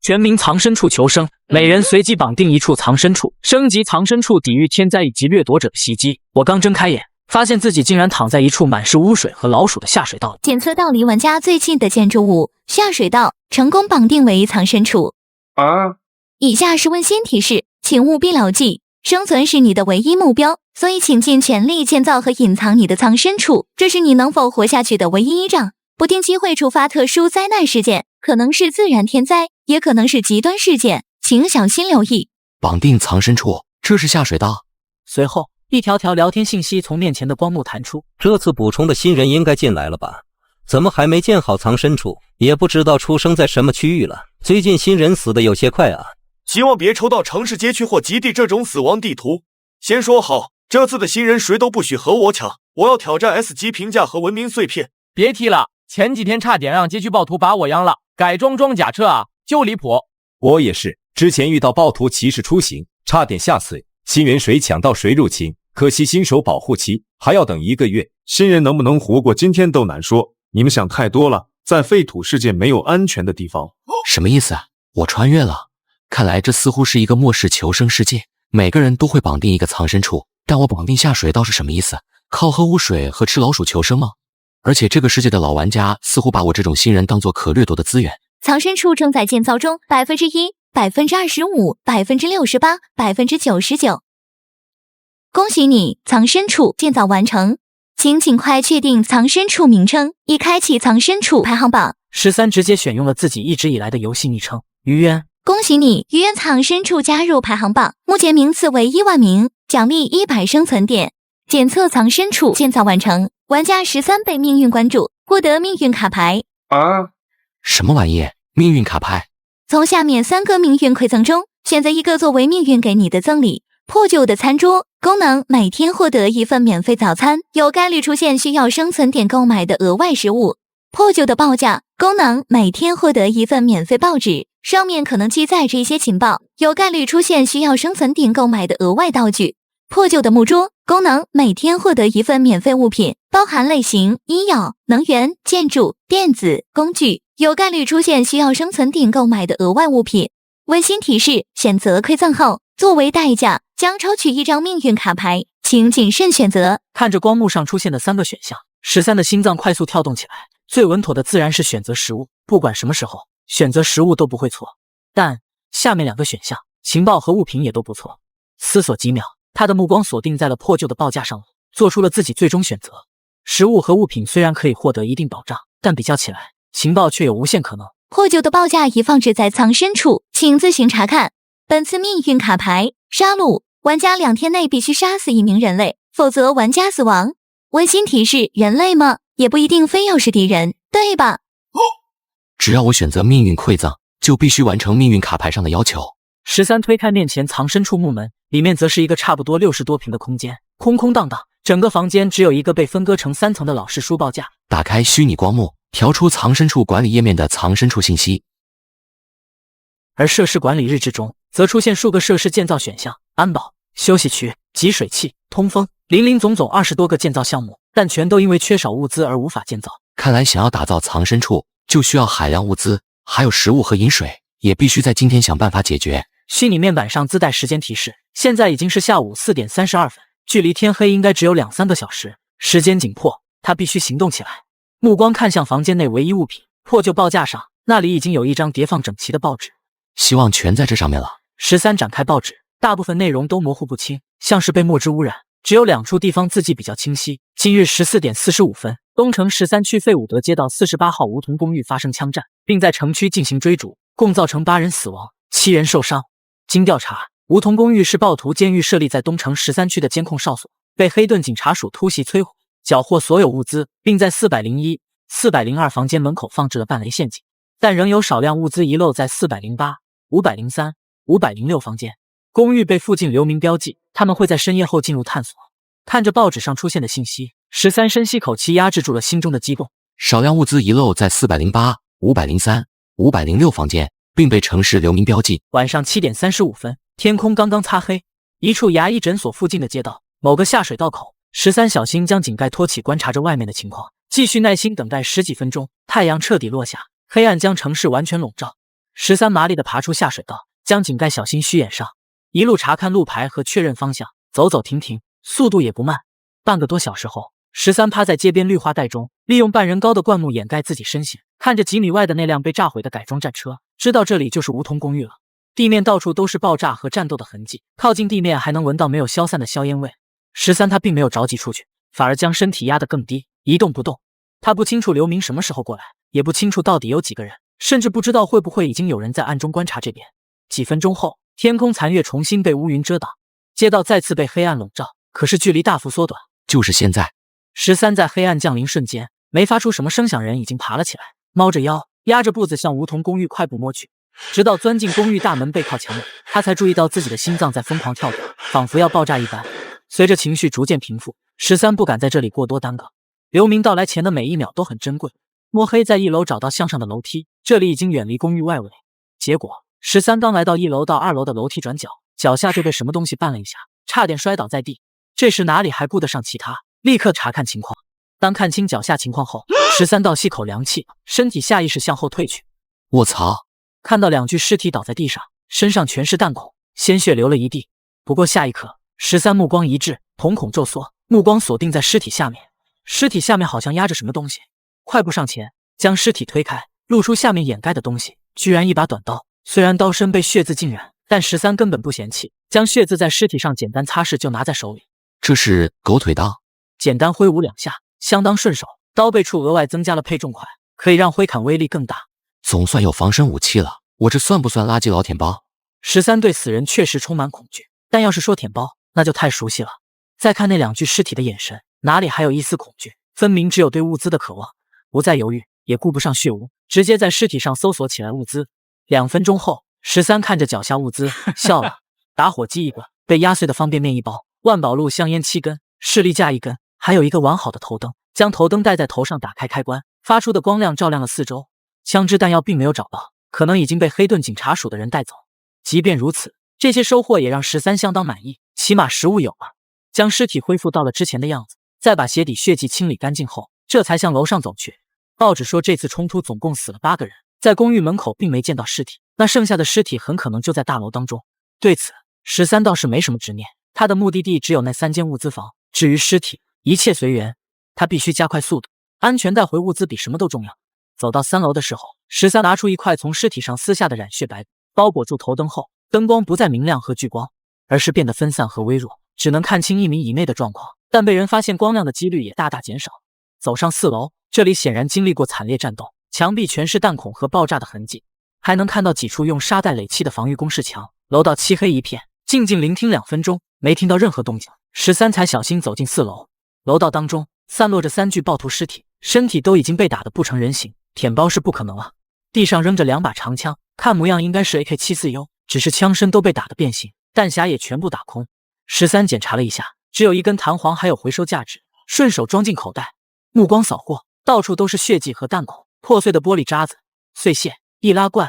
全民藏身处求生，每人随机绑定一处藏身处，升级藏身处抵御天灾以及掠夺者的袭击。我刚睁开眼，发现自己竟然躺在一处满是污水和老鼠的下水道里。检测到离玩家最近的建筑物下水道，成功绑定为藏身处。以下是温馨提示，请务必牢记，生存是你的唯一目标，所以请尽全力建造和隐藏你的藏身处，这是你能否活下去的唯一依仗。不定期会触发特殊灾难事件，可能是自然天灾，也可能是极端事件，请小心留意。绑定藏身处，这是下水道。随后，一条条聊天信息从面前的光幕弹出。这次补充的新人应该进来了吧？怎么还没建好藏身处？也不知道出生在什么区域了。最近新人死的有些快啊。希望别抽到城市街区或基地这种死亡地图。先说好，这次的新人谁都不许和我抢，我要挑战 S 级评价和文明碎片。别提了，前几天差点让街区暴徒把我殃了，改装装甲车啊，就离谱。我也是，之前遇到暴徒骑士出行，差点吓死。新人谁抢到谁入侵，可惜新手保护期还要等1个月，新人能不能活过今天都难说。你们想太多了，在废土世界没有安全的地方。什么意思？我穿越了？看来这似乎是一个末世求生世界，每个人都会绑定一个藏身处，但我绑定下水道是什么意思？靠喝污水和吃老鼠求生吗？而且这个世界的老玩家似乎把我这种新人当作可掠夺的资源。藏身处正在建造中，1%、25%、68%、99%。恭喜你，藏身处建造完成，请尽快确定藏身处名称，以开启藏身处排行榜。13直接选用了自己一直以来的游戏昵称于渊。恭喜你，于渊藏身处加入排行榜，目前名次为1万名，奖励100生存点。检测藏身处建造完成，玩家13被命运关注，获得命运卡牌。什么玩意？命运卡牌？从下面3个命运馈赠中选择一个作为命运给你的赠礼。破旧的餐桌功能，每天获得1份免费早餐，有概率出现需要生存点购买的额外食物。破旧的报价功能，每天获得1份免费报纸，上面可能记载着一些情报，有概率出现需要生存点购买的额外道具。破旧的木桌功能，每天获得1份免费物品，包含类型、医药、能源、建筑、电子、工具，有概率出现需要生存点购买的额外物品。温馨提示，选择馈赠后，作为代价将抽取1张命运卡牌，请谨慎选择。看着光幕上出现的3个选项，13的心脏快速跳动起来。最稳妥的自然是选择食物，不管什么时候选择食物都不会错。但下面2个选项，情报和物品也都不错。思索几秒，他的目光锁定在了破旧的报价上，做出了自己最终选择。食物和物品虽然可以获得一定保障，但比较起来，情报却有无限可能。破旧的报价已放置在藏身处，请自行查看。本次命运卡牌：杀戮，玩家2天内必须杀死1名人类，否则玩家死亡。温馨提示：人类吗？也不一定非要是敌人，对吧？只要我选择命运馈赠，就必须完成命运卡牌上的要求。13推开面前藏身处木门，里面则是一个差不多60多平的空间，空空荡荡，整个房间只有一个被分割成3层的老式书报架。打开虚拟光幕，调出藏身处管理页面的藏身处信息。而设施管理日志中，则出现数个设施建造选项：安保、休息区、集水器、通风，林林总总20多个建造项目，但全都因为缺少物资而无法建造。看来想要打造藏身处，就需要海量物资，还有食物和饮水，也必须在今天想办法解决。虚拟面板上自带时间提示，现在已经是下午4点32分，距离天黑应该只有2-3个小时，时间紧迫，他必须行动起来。目光看向房间内唯一物品破旧报架上，那里已经有一张叠放整齐的报纸，希望全在这上面了。13展开报纸，大部分内容都模糊不清，像是被墨汁污染，只有2处地方字迹比较清晰。今日14点45分，东城13区费伍德街道48号梧桐公寓发生枪战，并在城区进行追逐，共造成8人死亡，7人受伤。经调查，梧桐公寓是暴徒监狱设立在东城13区的监控哨所，被黑盾警察署突袭摧毁，缴获所有物资，并在401、402房间门口放置了半雷陷阱，但仍有少量物资遗漏在408、503、506房间。公寓被附近流民标记，他们会在深夜后进入探索。看着报纸上出现的信息，13深吸口气，压制住了心中的激动。少量物资遗漏在408、503、506房间，并被城市流民标记。晚上7点35分，天空刚刚擦黑，一处牙医诊所附近的街道，某个下水道口，13小心将井盖托起，观察着外面的情况，继续耐心等待10几分钟。太阳彻底落下，黑暗将城市完全笼罩。13麻利地爬出下水道，将井盖小心虚掩上，一路查看路牌和确认方向，走走停停，速度也不慢。半个多小时后，13趴在街边绿化带中，利用半人高的灌木掩盖自己身形，看着几米外的那辆被炸毁的改装战车，知道这里就是梧桐公寓了。地面到处都是爆炸和战斗的痕迹，靠近地面还能闻到没有消散的硝烟味。13他并没有着急出去，反而将身体压得更低，一动不动。他不清楚刘明什么时候过来，也不清楚到底有几个人，甚至不知道会不会已经有人在暗中观察这边。几分钟后，天空残月重新被乌云遮挡，街道再次被黑暗笼罩，可是距离大幅缩短。就是现在13在黑暗降临瞬间，没发出什么声响，人已经爬了起来，猫着腰，压着步子向梧桐公寓快步摸去。直到钻进公寓大门背靠墙内，他才注意到自己的心脏在疯狂跳动，仿佛要爆炸一般。随着情绪逐渐平复，13不敢在这里过多耽搁。刘明到来前的每一秒都很珍贵。摸黑在1楼找到向上的楼梯，这里已经远离公寓外围。结果13刚来到1楼到2楼的楼梯转角，脚下就被什么东西绊了一下，差点摔倒在地。这时哪里还顾得上其他，立刻查看情况。当看清脚下情况后，13倒吸口凉气，身体下意识向后退去。卧槽！看到2具尸体倒在地上，身上全是弹孔，鲜血流了一地。不过下一刻，13目光一滞，瞳孔骤缩，目光锁定在尸体下面。尸体下面好像压着什么东西，快步上前，将尸体推开，露出下面掩盖的东西，居然一把短刀。虽然刀身被血渍浸染，但13根本不嫌弃，将血渍在尸体上简单擦拭就拿在手里。这是狗腿刀，简单挥舞2下，相当顺手。刀背处额外增加了配重块，可以让挥砍威力更大。总算有防身武器了，我这算不算垃圾老舔包？13对死人确实充满恐惧，但要是说舔包，那就太熟悉了。再看那2具尸体的眼神，哪里还有一丝恐惧，分明只有对物资的渴望。不再犹豫，也顾不上血污，直接在尸体上搜索起来物资。2分钟后，13看着脚下物资笑了，打火机1个，被压碎的方便面1包，万宝路香烟7根，士力架1根，还有一个完好的头灯。将头灯戴在头上，打开开关，发出的光亮照亮了四周。枪支弹药并没有找到，可能已经被黑盾警察署的人带走。即便如此，这些收获也让13相当满意，起码食物有了。将尸体恢复到了之前的样子，再把鞋底血迹清理干净后，这才向楼上走去。报纸说这次冲突总共死了8个人，在公寓门口并没见到尸体，那剩下的尸体很可能就在大楼当中。对此13倒是没什么执念，他的目的地只有那3间物资房，至于尸体，一切随缘。他必须加快速度，安全带回物资比什么都重要。走到3楼的时候，13拿出一块从尸体上撕下的染血白包裹住头灯后，灯光不再明亮和聚光，而是变得分散和微弱，只能看清1米以内的状况，但被人发现光亮的几率也大大减少。走上4楼，这里显然经历过惨烈战斗，墙壁全是弹孔和爆炸的痕迹，还能看到几处用沙袋垒砌的防御工事墙。楼道漆黑一片，静静聆听2分钟，没听到任何动静，13才小心走进4楼。楼道当中散落着3具暴徒尸体，身体都已经被打得不成人形，舔包是不可能了。地上扔着2把长枪，看模样应该是 AK74U， 只是枪身都被打得变形，弹匣也全部打空。13检查了一下，只有1根弹簧还有回收价值，顺手装进口袋。目光扫过，到处都是血迹和弹孔，破碎的玻璃渣子、碎屑、易拉罐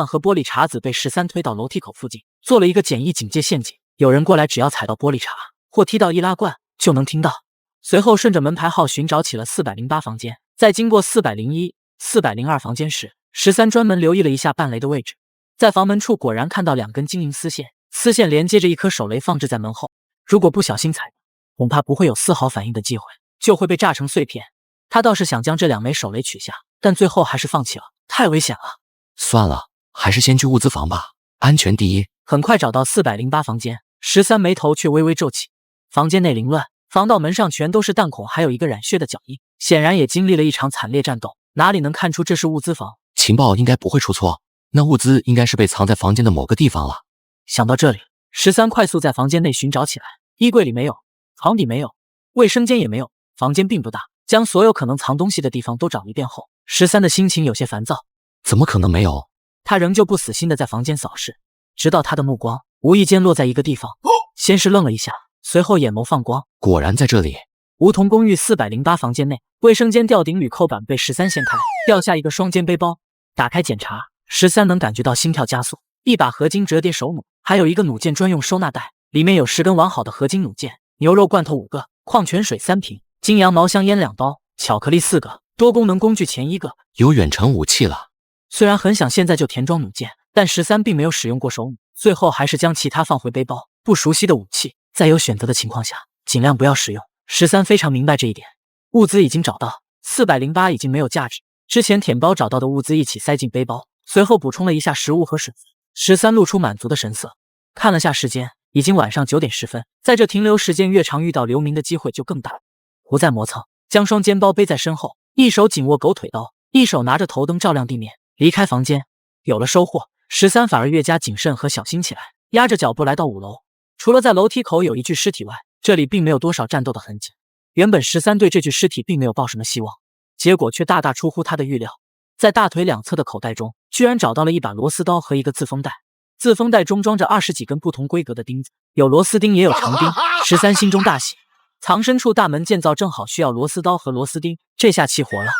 和玻璃碴子被13推到楼梯口附近，做了一个简易警戒陷阱，有人过来只要踩到玻璃碴或踢到易拉罐就能听到。随后顺着门牌号寻找起了408房间，在经过401、402房间时，13专门留意了一下半雷的位置，在房门处果然看到2根晶莹丝线，丝线连接着一颗手雷放置在门后，如果不小心踩，恐怕不会有丝毫反应的机会，就会被炸成碎片。他倒是想将这2枚手雷取下，但最后还是放弃了，太危险了。算了，还是先去物资房吧，安全第一。很快找到408房间，13眉头却微微皱起。房间内凌乱，防盗门上全都是弹孔，还有一个染血的脚印，显然也经历了一场惨烈战斗，哪里能看出这是物资房？情报应该不会出错，那物资应该是被藏在房间的某个地方了。想到这里，13快速在房间内寻找起来，衣柜里没有，床底没有，卫生间也没有。房间并不大，将所有可能藏东西的地方都找一遍后，13的心情有些烦躁。怎么可能没有？他仍旧不死心的在房间扫视，直到他的目光无意间落在一个地方，先是愣了一下，随后眼眸放光，果然在这里。梧桐公寓408房间内，卫生间吊顶铝扣板被13掀开，掉下一个双肩背包。打开检查，13能感觉到心跳加速，一把合金折叠手弩，还有一个弩箭专用收纳袋，里面有10根完好的合金弩箭，牛肉罐头5个，矿泉水3瓶，金羊毛香烟2包，巧克力4个，多功能工具钳1个。有远程武器了。虽然很想现在就填装弩箭，但13并没有使用过手弩，最后还是将其他放回背包。不熟悉的武器，在有选择的情况下，尽量不要使用。13非常明白这一点。物资已经找到，408已经没有价值。之前舔包找到的物资一起塞进背包，随后补充了一下食物和水分。13露出满足的神色，看了下时间，已经晚上9点10分。在这停留时间越长，遇到流民的机会就更大。不再磨蹭，将双肩包背在身后，一手紧握狗腿刀，一手拿着头灯照亮地面，离开房间。有了收获，13反而越加谨慎和小心起来，压着脚步来到5楼。除了在楼梯口有一具尸体外，这里并没有多少战斗的痕迹。原本13对这具尸体并没有抱什么希望，结果却大大出乎他的预料。在大腿两侧的口袋中，居然找到了一把螺丝刀和一个自封袋。自封袋中装着20几根不同规格的钉子，有螺丝钉也有长钉。13心中大喜，藏身处大门建造正好需要螺丝刀和螺丝钉，这下气活了，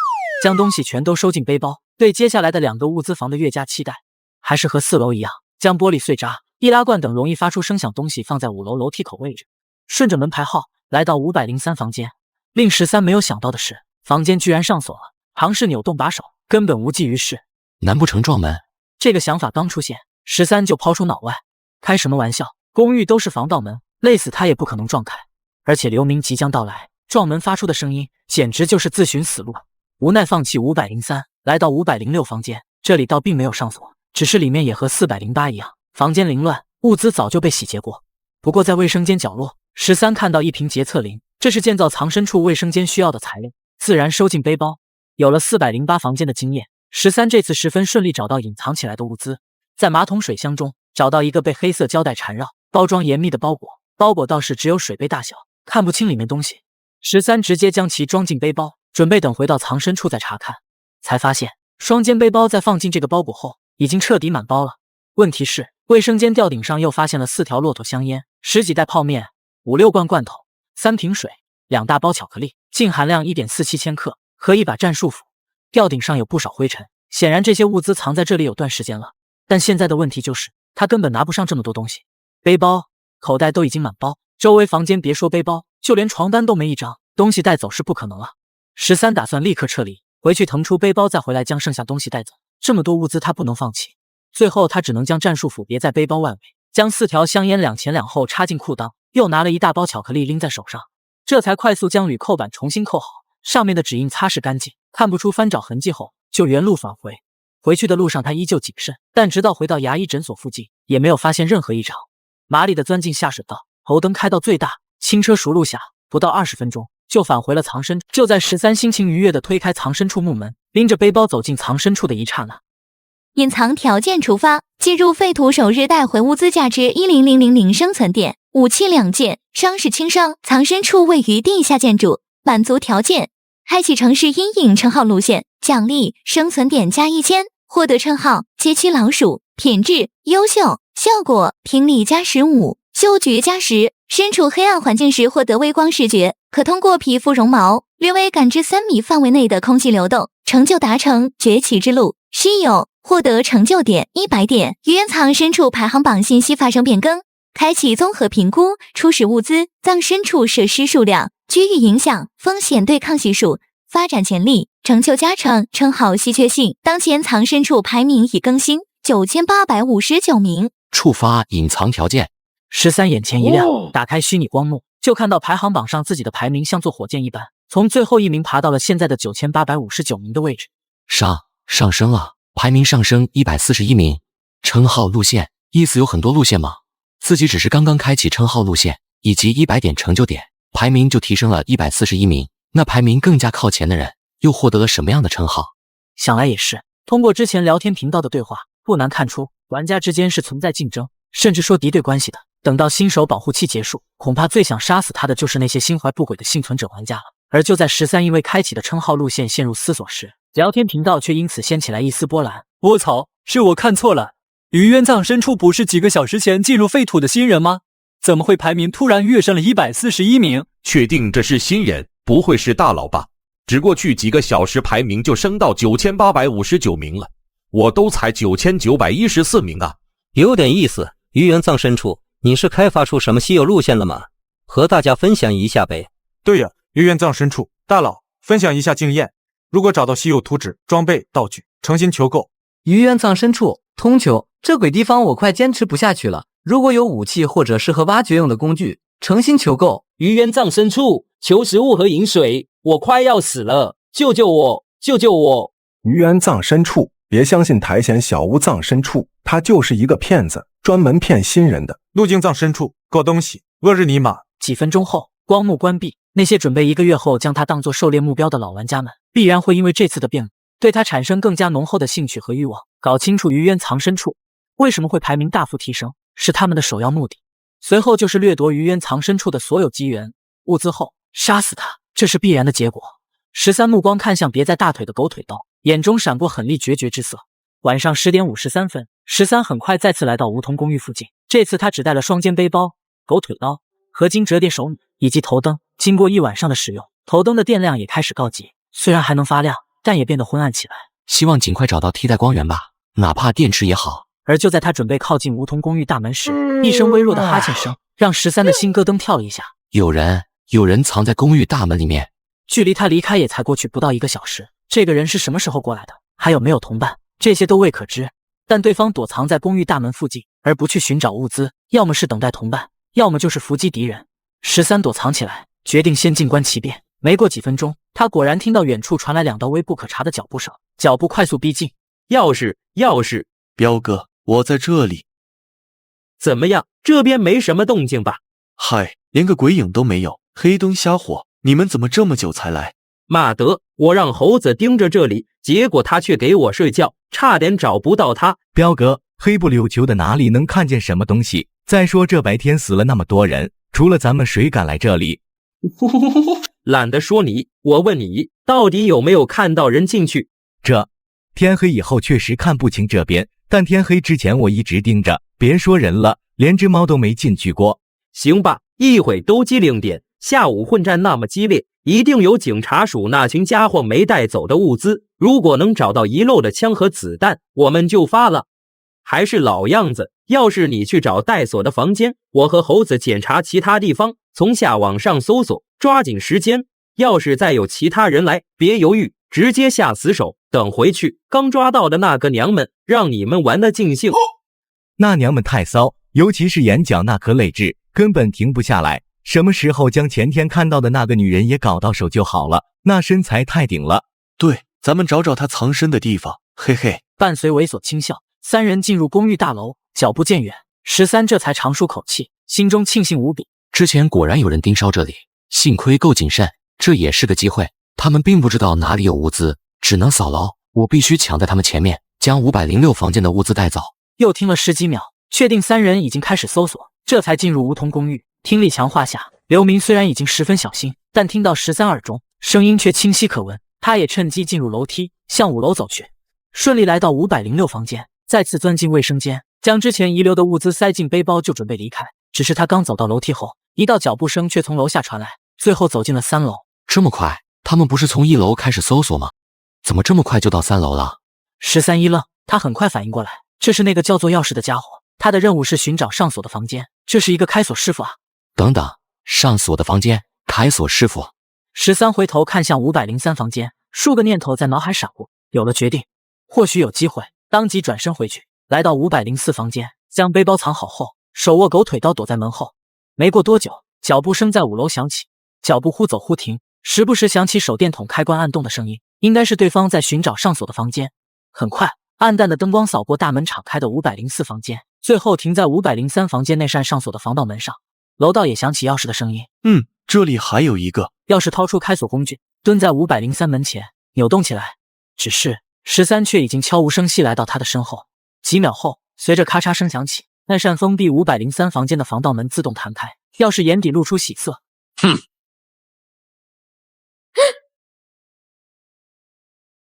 将东西全都收进背包，对接下来的2个物资房的越加期待。还是和4楼一样，将玻璃碎渣、易拉罐等容易发出声响东西放在5楼楼梯口位置，顺着门牌号来到503房间。令13没有想到的是，房间居然上锁了，尝试扭动把手，根本无济于事。难不成撞门？这个想法刚出现，13就抛出脑外，开什么玩笑？公寓都是防盗门，累死他也不可能撞开。而且流民即将到来，撞门发出的声音简直就是自寻死路。无奈放弃503，来到506房间，这里倒并没有上锁，只是里面也和408一样，房间凌乱，物资早就被洗劫过。不过在卫生间角落，13看到一瓶洁厕灵，这是建造藏身处卫生间需要的材料，自然收进背包。有了408房间的经验，13这次十分顺利找到隐藏起来的物资。在马桶水箱中找到一个被黑色胶带缠绕、包装严密的包裹，包裹倒是只有水杯大小，看不清里面东西。13直接将其装进背包，准备等回到藏身处再查看。才发现双肩背包在放进这个包裹后已经彻底满包了。问题是卫生间吊顶上又发现了4条骆驼香烟、10几袋泡面、5、6罐罐头、3瓶水、2大包巧克力，净含量1.47千克和一把战术斧。吊顶上有不少灰尘，显然这些物资藏在这里有段时间了。但现在的问题就是他根本拿不上这么多东西，背包、口袋都已经满包，周围房间别说背包，就连床单都没一张，东西带走是不可能了。13打算立刻撤离，回去腾出背包再回来将剩下东西带走。这么多物资他不能放弃，最后他只能将战术斧别在背包外围，将4条香烟2前2后插进裤裆，又拿了一大包巧克力拎在手上，这才快速将铝扣板重新扣好，上面的指印擦拭干净，看不出翻找痕迹后，就原路返回。回去的路上他依旧谨慎，但直到回到牙医诊所附近，也没有发现任何异常。麻利地钻进下水道，头灯开到最大，轻车熟路下，不到20分钟就返回了藏身。就在13心情愉悦地推开藏身处木门，拎着背包走进藏身处的一刹那，隐藏条件触发，进入废土首日带回物资价值10000生存点，武器2件，伤势轻伤，藏身处位于地下建筑。满足条件，开启城市阴影称号路线，奖励生存点加1000，获得称号街区老鼠，品质优秀，效果听力加15，嗅觉加10，身处黑暗环境时获得微光视觉，可通过皮肤绒毛略微感知3米范围内的空气流动。成就达成，崛起之路，稀有，获得成就点100点。与藏身处排行榜信息发生变更，开启综合评估，初始物资、藏身处设施数量、区域影响、风险对抗系数、发展潜力、成就加成、称号稀缺性。当前藏身处排名已更新9859名。触发隐藏条件。13眼前一亮，打开虚拟光幕，就看到排行榜上自己的排名像坐火箭一般，从最后1名爬到了现在的9859名的位置。上升了，排名上升141名。称号路线，意思有很多路线吗？自己只是刚刚开启称号路线，以及100点成就点，排名就提升了141名。那排名更加靠前的人，又获得了什么样的称号？想来也是，通过之前聊天频道的对话，不难看出玩家之间是存在竞争，甚至说敌对关系的。等到新手保护期结束，恐怕最想杀死他的就是那些心怀不轨的幸存者玩家了。而就在13因为开启的称号路线陷入思索时，聊天频道却因此掀起来一丝波澜。卧槽，是我看错了，于渊藏身处不是几个小时前进入废土的新人吗？怎么会排名突然跃升了141名？确定这是新人，不会是大佬吧？只过去几个小时排名就升到9859名了，我都才9914名啊！有点意思。于渊藏身处，你是开发出什么稀有路线了吗？和大家分享一下呗。对呀，于渊藏身处，大佬分享一下经验。如果找到稀有图纸、装备、道具，诚心求购鱼渊藏深处，通求，这鬼地方我快坚持不下去了。如果有武器或者适合挖掘用的工具，诚心求购。鱼渊藏深处，求食物和饮水，我快要死了，救救我，救救我！鱼渊藏深处，别相信苔藓小屋藏深处，他就是一个骗子，专门骗新人的。路径藏深处，购东西，厄日尼玛。几分钟后，光幕关闭，那些准备1个月后将他当作狩猎目标的老玩家们，必然会因为这次的变故，对他产生更加浓厚的兴趣和欲望。搞清楚鱼渊藏深处为什么会排名大幅提升，是他们的首要目的。随后就是掠夺鱼渊藏深处的所有机缘物资后，杀死他，这是必然的结果。13目光看向别在大腿的狗腿刀，眼中闪过狠厉决绝之色。晚上10点53分，13很快再次来到梧桐公寓附近，这次他只带了双肩背包、狗腿刀、合金折叠手柄以及头灯。经过1晚上的使用，头灯的电量也开始告急，虽然还能发亮，但也变得昏暗起来。希望尽快找到替代光源吧，哪怕电池也好。而就在他准备靠近梧桐公寓大门时，一声微弱的哈欠声让13的心咯噔跳了一下。有人藏在公寓大门里面。距离他离开也才过去不到1个小时，这个人是什么时候过来的？还有没有同伴？这些都未可知。但对方躲藏在公寓大门附近，而不去寻找物资，要么是等待同伴，要么就是伏击敌人。13躲藏起来，决定先静观其变。没过几分钟，他果然听到远处传来2道微不可察的脚步声，脚步快速逼近。钥匙，彪哥，我在这里。怎么样？这边没什么动静吧？嗨，连个鬼影都没有，黑灯瞎火，你们怎么这么久才来？妈的，我让猴子盯着这里，结果他却给我睡觉，差点找不到他。彪哥，黑不溜秋的哪里能看见什么东西？再说这白天死了那么多人，除了咱们谁敢来这里？懒得说你，我问你，到底有没有看到人进去？这天黑以后确实看不清这边，但天黑之前我一直盯着，别说人了，连只猫都没进去过。行吧，一会都机灵点，下午混战那么激烈，一定有警察署那群家伙没带走的物资，如果能找到遗漏的枪和子弹，我们就发了。还是老样子，要是你去找带锁的房间，我和猴子检查其他地方，从下往上搜索，抓紧时间。要是再有其他人来，别犹豫，直接下死手，等回去刚抓到的那个娘们，让你们玩得尽兴。那娘们太骚，尤其是眼角那颗泪痣，根本停不下来。什么时候将前天看到的那个女人也搞到手就好了，那身材太顶了。对，咱们找找她藏身的地方，嘿嘿。伴随猥琐轻笑，3人进入公寓大楼，脚步渐远，13这才长舒口气，心中庆幸无比。之前果然有人盯梢这里，幸亏够谨慎，这也是个机会。他们并不知道哪里有物资，只能扫牢。我必须抢在他们前面，将506房间的物资带走。又听了10几秒，确定3人已经开始搜索，这才进入梧桐公寓。听力强化下，刘明虽然已经十分小心，但听到13耳中声音却清晰可闻。他也趁机进入楼梯，向5楼走去，顺利来到506房间，再次钻进卫生间，将之前遗留的物资塞进背包，就准备离开。只是他刚走到楼梯后，一道脚步声却从楼下传来，最后走进了3楼。这么快？他们不是从1楼开始搜索吗？怎么这么快就到3楼了？13一愣，他很快反应过来，这是那个叫做钥匙的家伙，他的任务是寻找上锁的房间，这是一个开锁师傅啊。等等，上锁的房间，开锁师傅。13回头看向503房间，数个念头在脑海闪过，有了决定，或许有机会，当即转身回去，来到504房间，将背包藏好后，手握狗腿刀躲在门后。没过多久，脚步声在5楼响起，脚步忽走忽停，时不时响起手电筒开关按动的声音，应该是对方在寻找上锁的房间。很快，暗淡的灯光扫过大门敞开的504房间，最后停在503房间那扇上锁的防盗门上。楼道也响起钥匙的声音。这里还有一个。钥匙掏出开锁工具，蹲在503门前，扭动起来。只是13却已经悄无声息来到他的身后。几秒后，随着咔嚓声响起，那扇封闭503房间的防盗门自动弹开，钥匙眼底露出喜色。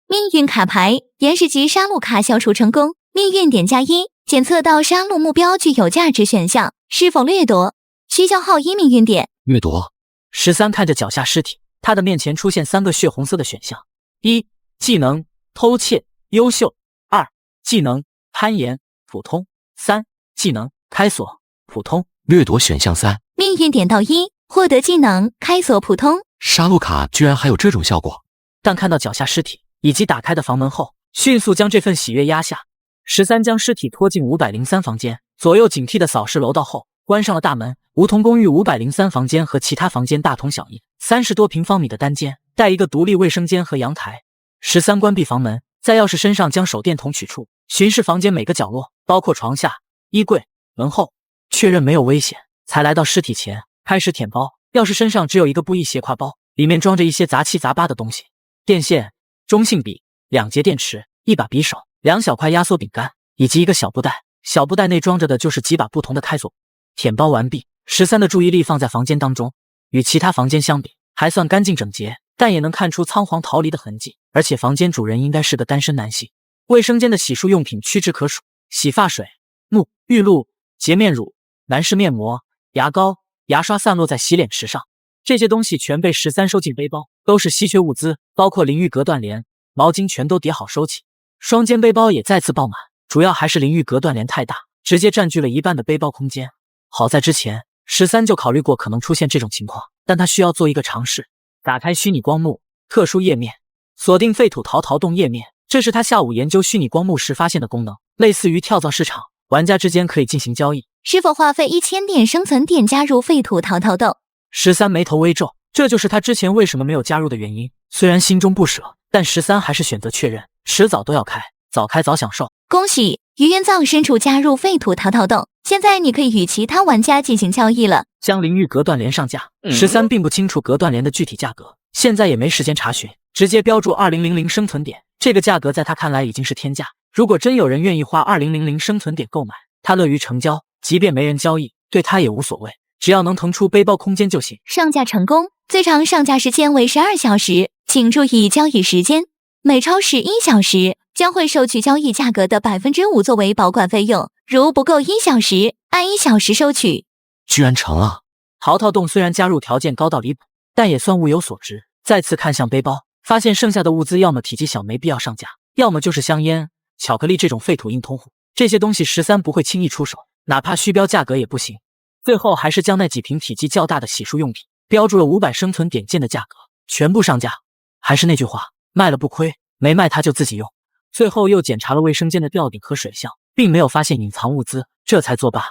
命运卡牌，岩石级杀戮卡消除成功，命运点+1，检测到杀戮目标具有价值选项，是否掠夺？需消耗1命运点。掠夺。13看着脚下尸体，他的面前出现3个血红色的选项：1. 技能偷窃优秀；2. 技能攀岩普通；3. 技能开锁普通。掠夺选项3。命运点到1，获得技能开锁普通。杀戮卡居然还有这种效果。但看到脚下尸体以及打开的房门后，迅速将这份喜悦压下。13将尸体拖进503房间，左右警惕地扫视楼道后，关上了大门。梧桐公寓503房间和其他房间大同小异，30多平方米的单间，带一个独立卫生间和阳台。13关闭房门，在钥匙身上将手电筒取出，巡视房间每个角落，包括床下、衣柜、门后，确认没有危险，才来到尸体前，开始舔包。钥匙身上只有一个布艺斜挎包，里面装着一些杂七杂八的东西：电线、中性笔、2节电池、一把匕首、2小块压缩饼干，以及一个小布袋。小布袋内装着的就是几把不同的开锁。舔包完毕，13的注意力放在房间当中，与其他房间相比，还算干净整洁，但也能看出仓皇逃离的痕迹。而且房间主人应该是个单身男性。卫生间的洗漱用品屈指可数：洗发水、沐浴露、洁面乳、男士面膜、牙膏、牙刷散落在洗脸池上。这些东西全被13收进背包，都是稀缺物资，包括淋浴隔断帘、毛巾全都叠好收起。双肩背包也再次爆满，主要还是淋浴隔断帘太大，直接占据了一半的背包空间。好在之前13就考虑过可能出现这种情况，但他需要做一个尝试。打开虚拟光幕特殊页面，锁定废土淘淘洞页面，这是他下午研究虚拟光幕时发现的功能，类似于跳蚤市场，玩家之间可以进行交易。是否花费1000点生存点加入废土淘淘洞？13眉头微皱，这就是他之前为什么没有加入的原因。虽然心中不舍，但13还是选择确认，迟早都要开，早开早享受。恭喜于元藏身处加入废土淘淘洞，现在你可以与其他玩家进行交易了。将淋浴隔断帘上架，13并不清楚隔断帘的具体价格，现在也没时间查询，直接标注2000生存点，这个价格在他看来已经是天价。如果真有人愿意花2000生存点购买，他乐于成交，即便没人交易，对他也无所谓，只要能腾出背包空间就行。上架成功，最长上架时间为12小时，请注意交易时间，每超11小时将会收取交易价格的 5% 作为保管费用，如不够1小时，按1小时收取。居然成啊！淘淘洞虽然加入条件高到离谱，但也算物有所值。再次看向背包，发现剩下的物资要么体积小没必要上架，要么就是香烟、巧克力这种废土硬通货。这些东西13不会轻易出手，哪怕虚标价格也不行。最后还是将那几瓶体积较大的洗漱用品标注了500生存点件的价格，全部上架。还是那句话，卖了不亏，没卖他就自己用。最后又检查了卫生间的吊顶和水箱，并没有发现隐藏物资，这才作罢。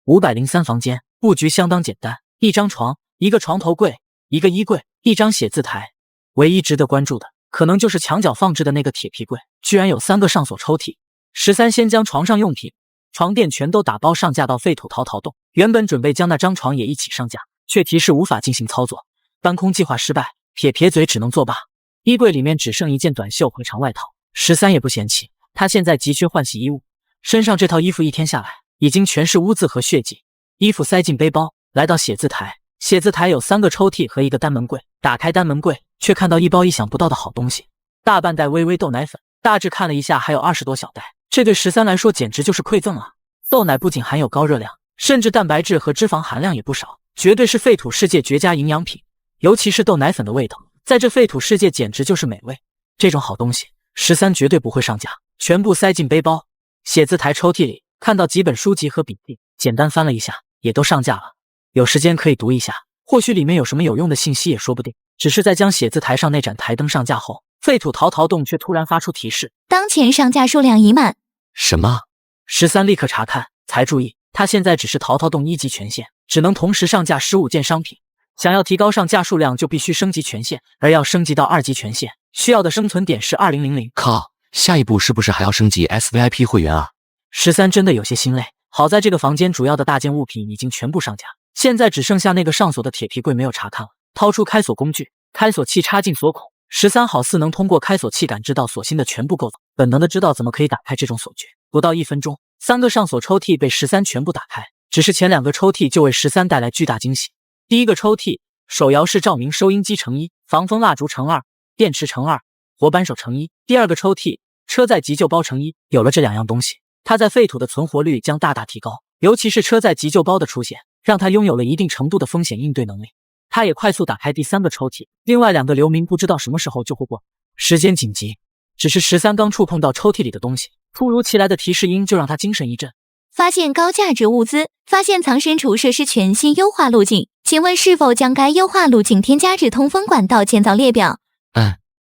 503房间布局相当简单，一张床，一个床头柜，一个衣柜，一张写字台。唯一值得关注的，可能就是墙角放置的那个铁皮柜，居然有3个上锁抽屉。13先将床上用品、床垫全都打包上架到废土淘淘洞，原本准备将那张床也一起上架，却提示无法进行操作，搬空计划失败，撇嘴只能作罢。衣柜里面只剩一件短袖和长外套，13也不嫌弃，他现在急缺换洗衣物，身上这套衣服一天下来已经全是污渍和血迹。衣服塞进背包，来到写字台，写字台有3个抽屉和一个单门柜，打开单门柜，却看到一包意想不到的好东西，大半袋微微豆奶粉，大致看了一下还有20多小袋，这对13来说简直就是馈赠啊！豆奶不仅含有高热量，甚至蛋白质和脂肪含量也不少，绝对是废土世界绝佳营养品。尤其是豆奶粉的味道，在这废土世界简直就是美味。这种好东西13绝对不会上架，全部塞进背包。写字台抽屉里看到几本书籍和笔记，简单翻了一下，也都上架了。有时间可以读一下，或许里面有什么有用的信息也说不定。只是在将写字台上那盏台灯上架后，废土淘淘洞却突然发出提示：当前上架数量已满。什么？13立刻查看，才注意他现在只是淘淘洞1级权限，只能同时上架15件商品。想要提高上架数量，就必须升级权限，而要升级到2级权限，需要的生存点是2000。靠，下一步是不是还要升级 SVIP 会员啊？13真的有些心累。好在这个房间主要的大件物品已经全部上架，现在只剩下那个上锁的铁皮柜没有查看了。掏出开锁工具，开锁器插进锁孔，13好似能通过开锁器感知到锁芯的全部构造，本能的知道怎么可以打开这种锁具。不到1分钟，3个上锁抽屉被13全部打开，只是前2个抽屉就为13带来巨大惊喜。第一个抽屉，手摇式照明收音机乘1，防风蜡烛乘2，电池乘2，活扳手乘1。第2个抽屉，车载急救包乘1。有了这2样东西，它在废土的存活率将大大提高，尤其是车载急救包的出现，让它拥有了一定程度的风险应对能力。他也快速打开第3个抽屉，另外2个流民不知道什么时候就会过，时间紧急。只是13刚触碰到抽屉里的东西，突如其来的提示音就让他精神一振。发现高价值物资，发现藏身处设施全新优化路径，请问是否将该优化路径添加至通风管道建造列表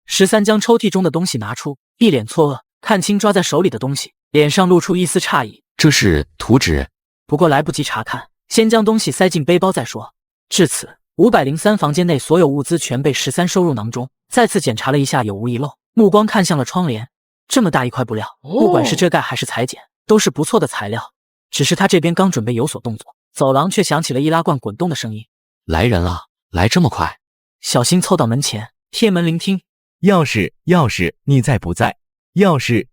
？13将抽屉中的东西拿出，一脸错愕，看清抓在手里的东西，脸上露出一丝诧异。这是图纸，不过来不及查看，先将东西塞进背包再说。至此，503房间内所有物资全被13收入囊中，再次检查了一下有无遗漏，目光看向了窗帘。这么大一块布料，不管是遮盖还是裁剪，都是不错的材料。只是他这边刚准备有所动作，走廊却响起了易拉罐滚动的声音。来人了，来这么快！小新凑到门前，贴门聆听。钥匙，你在不在？钥匙。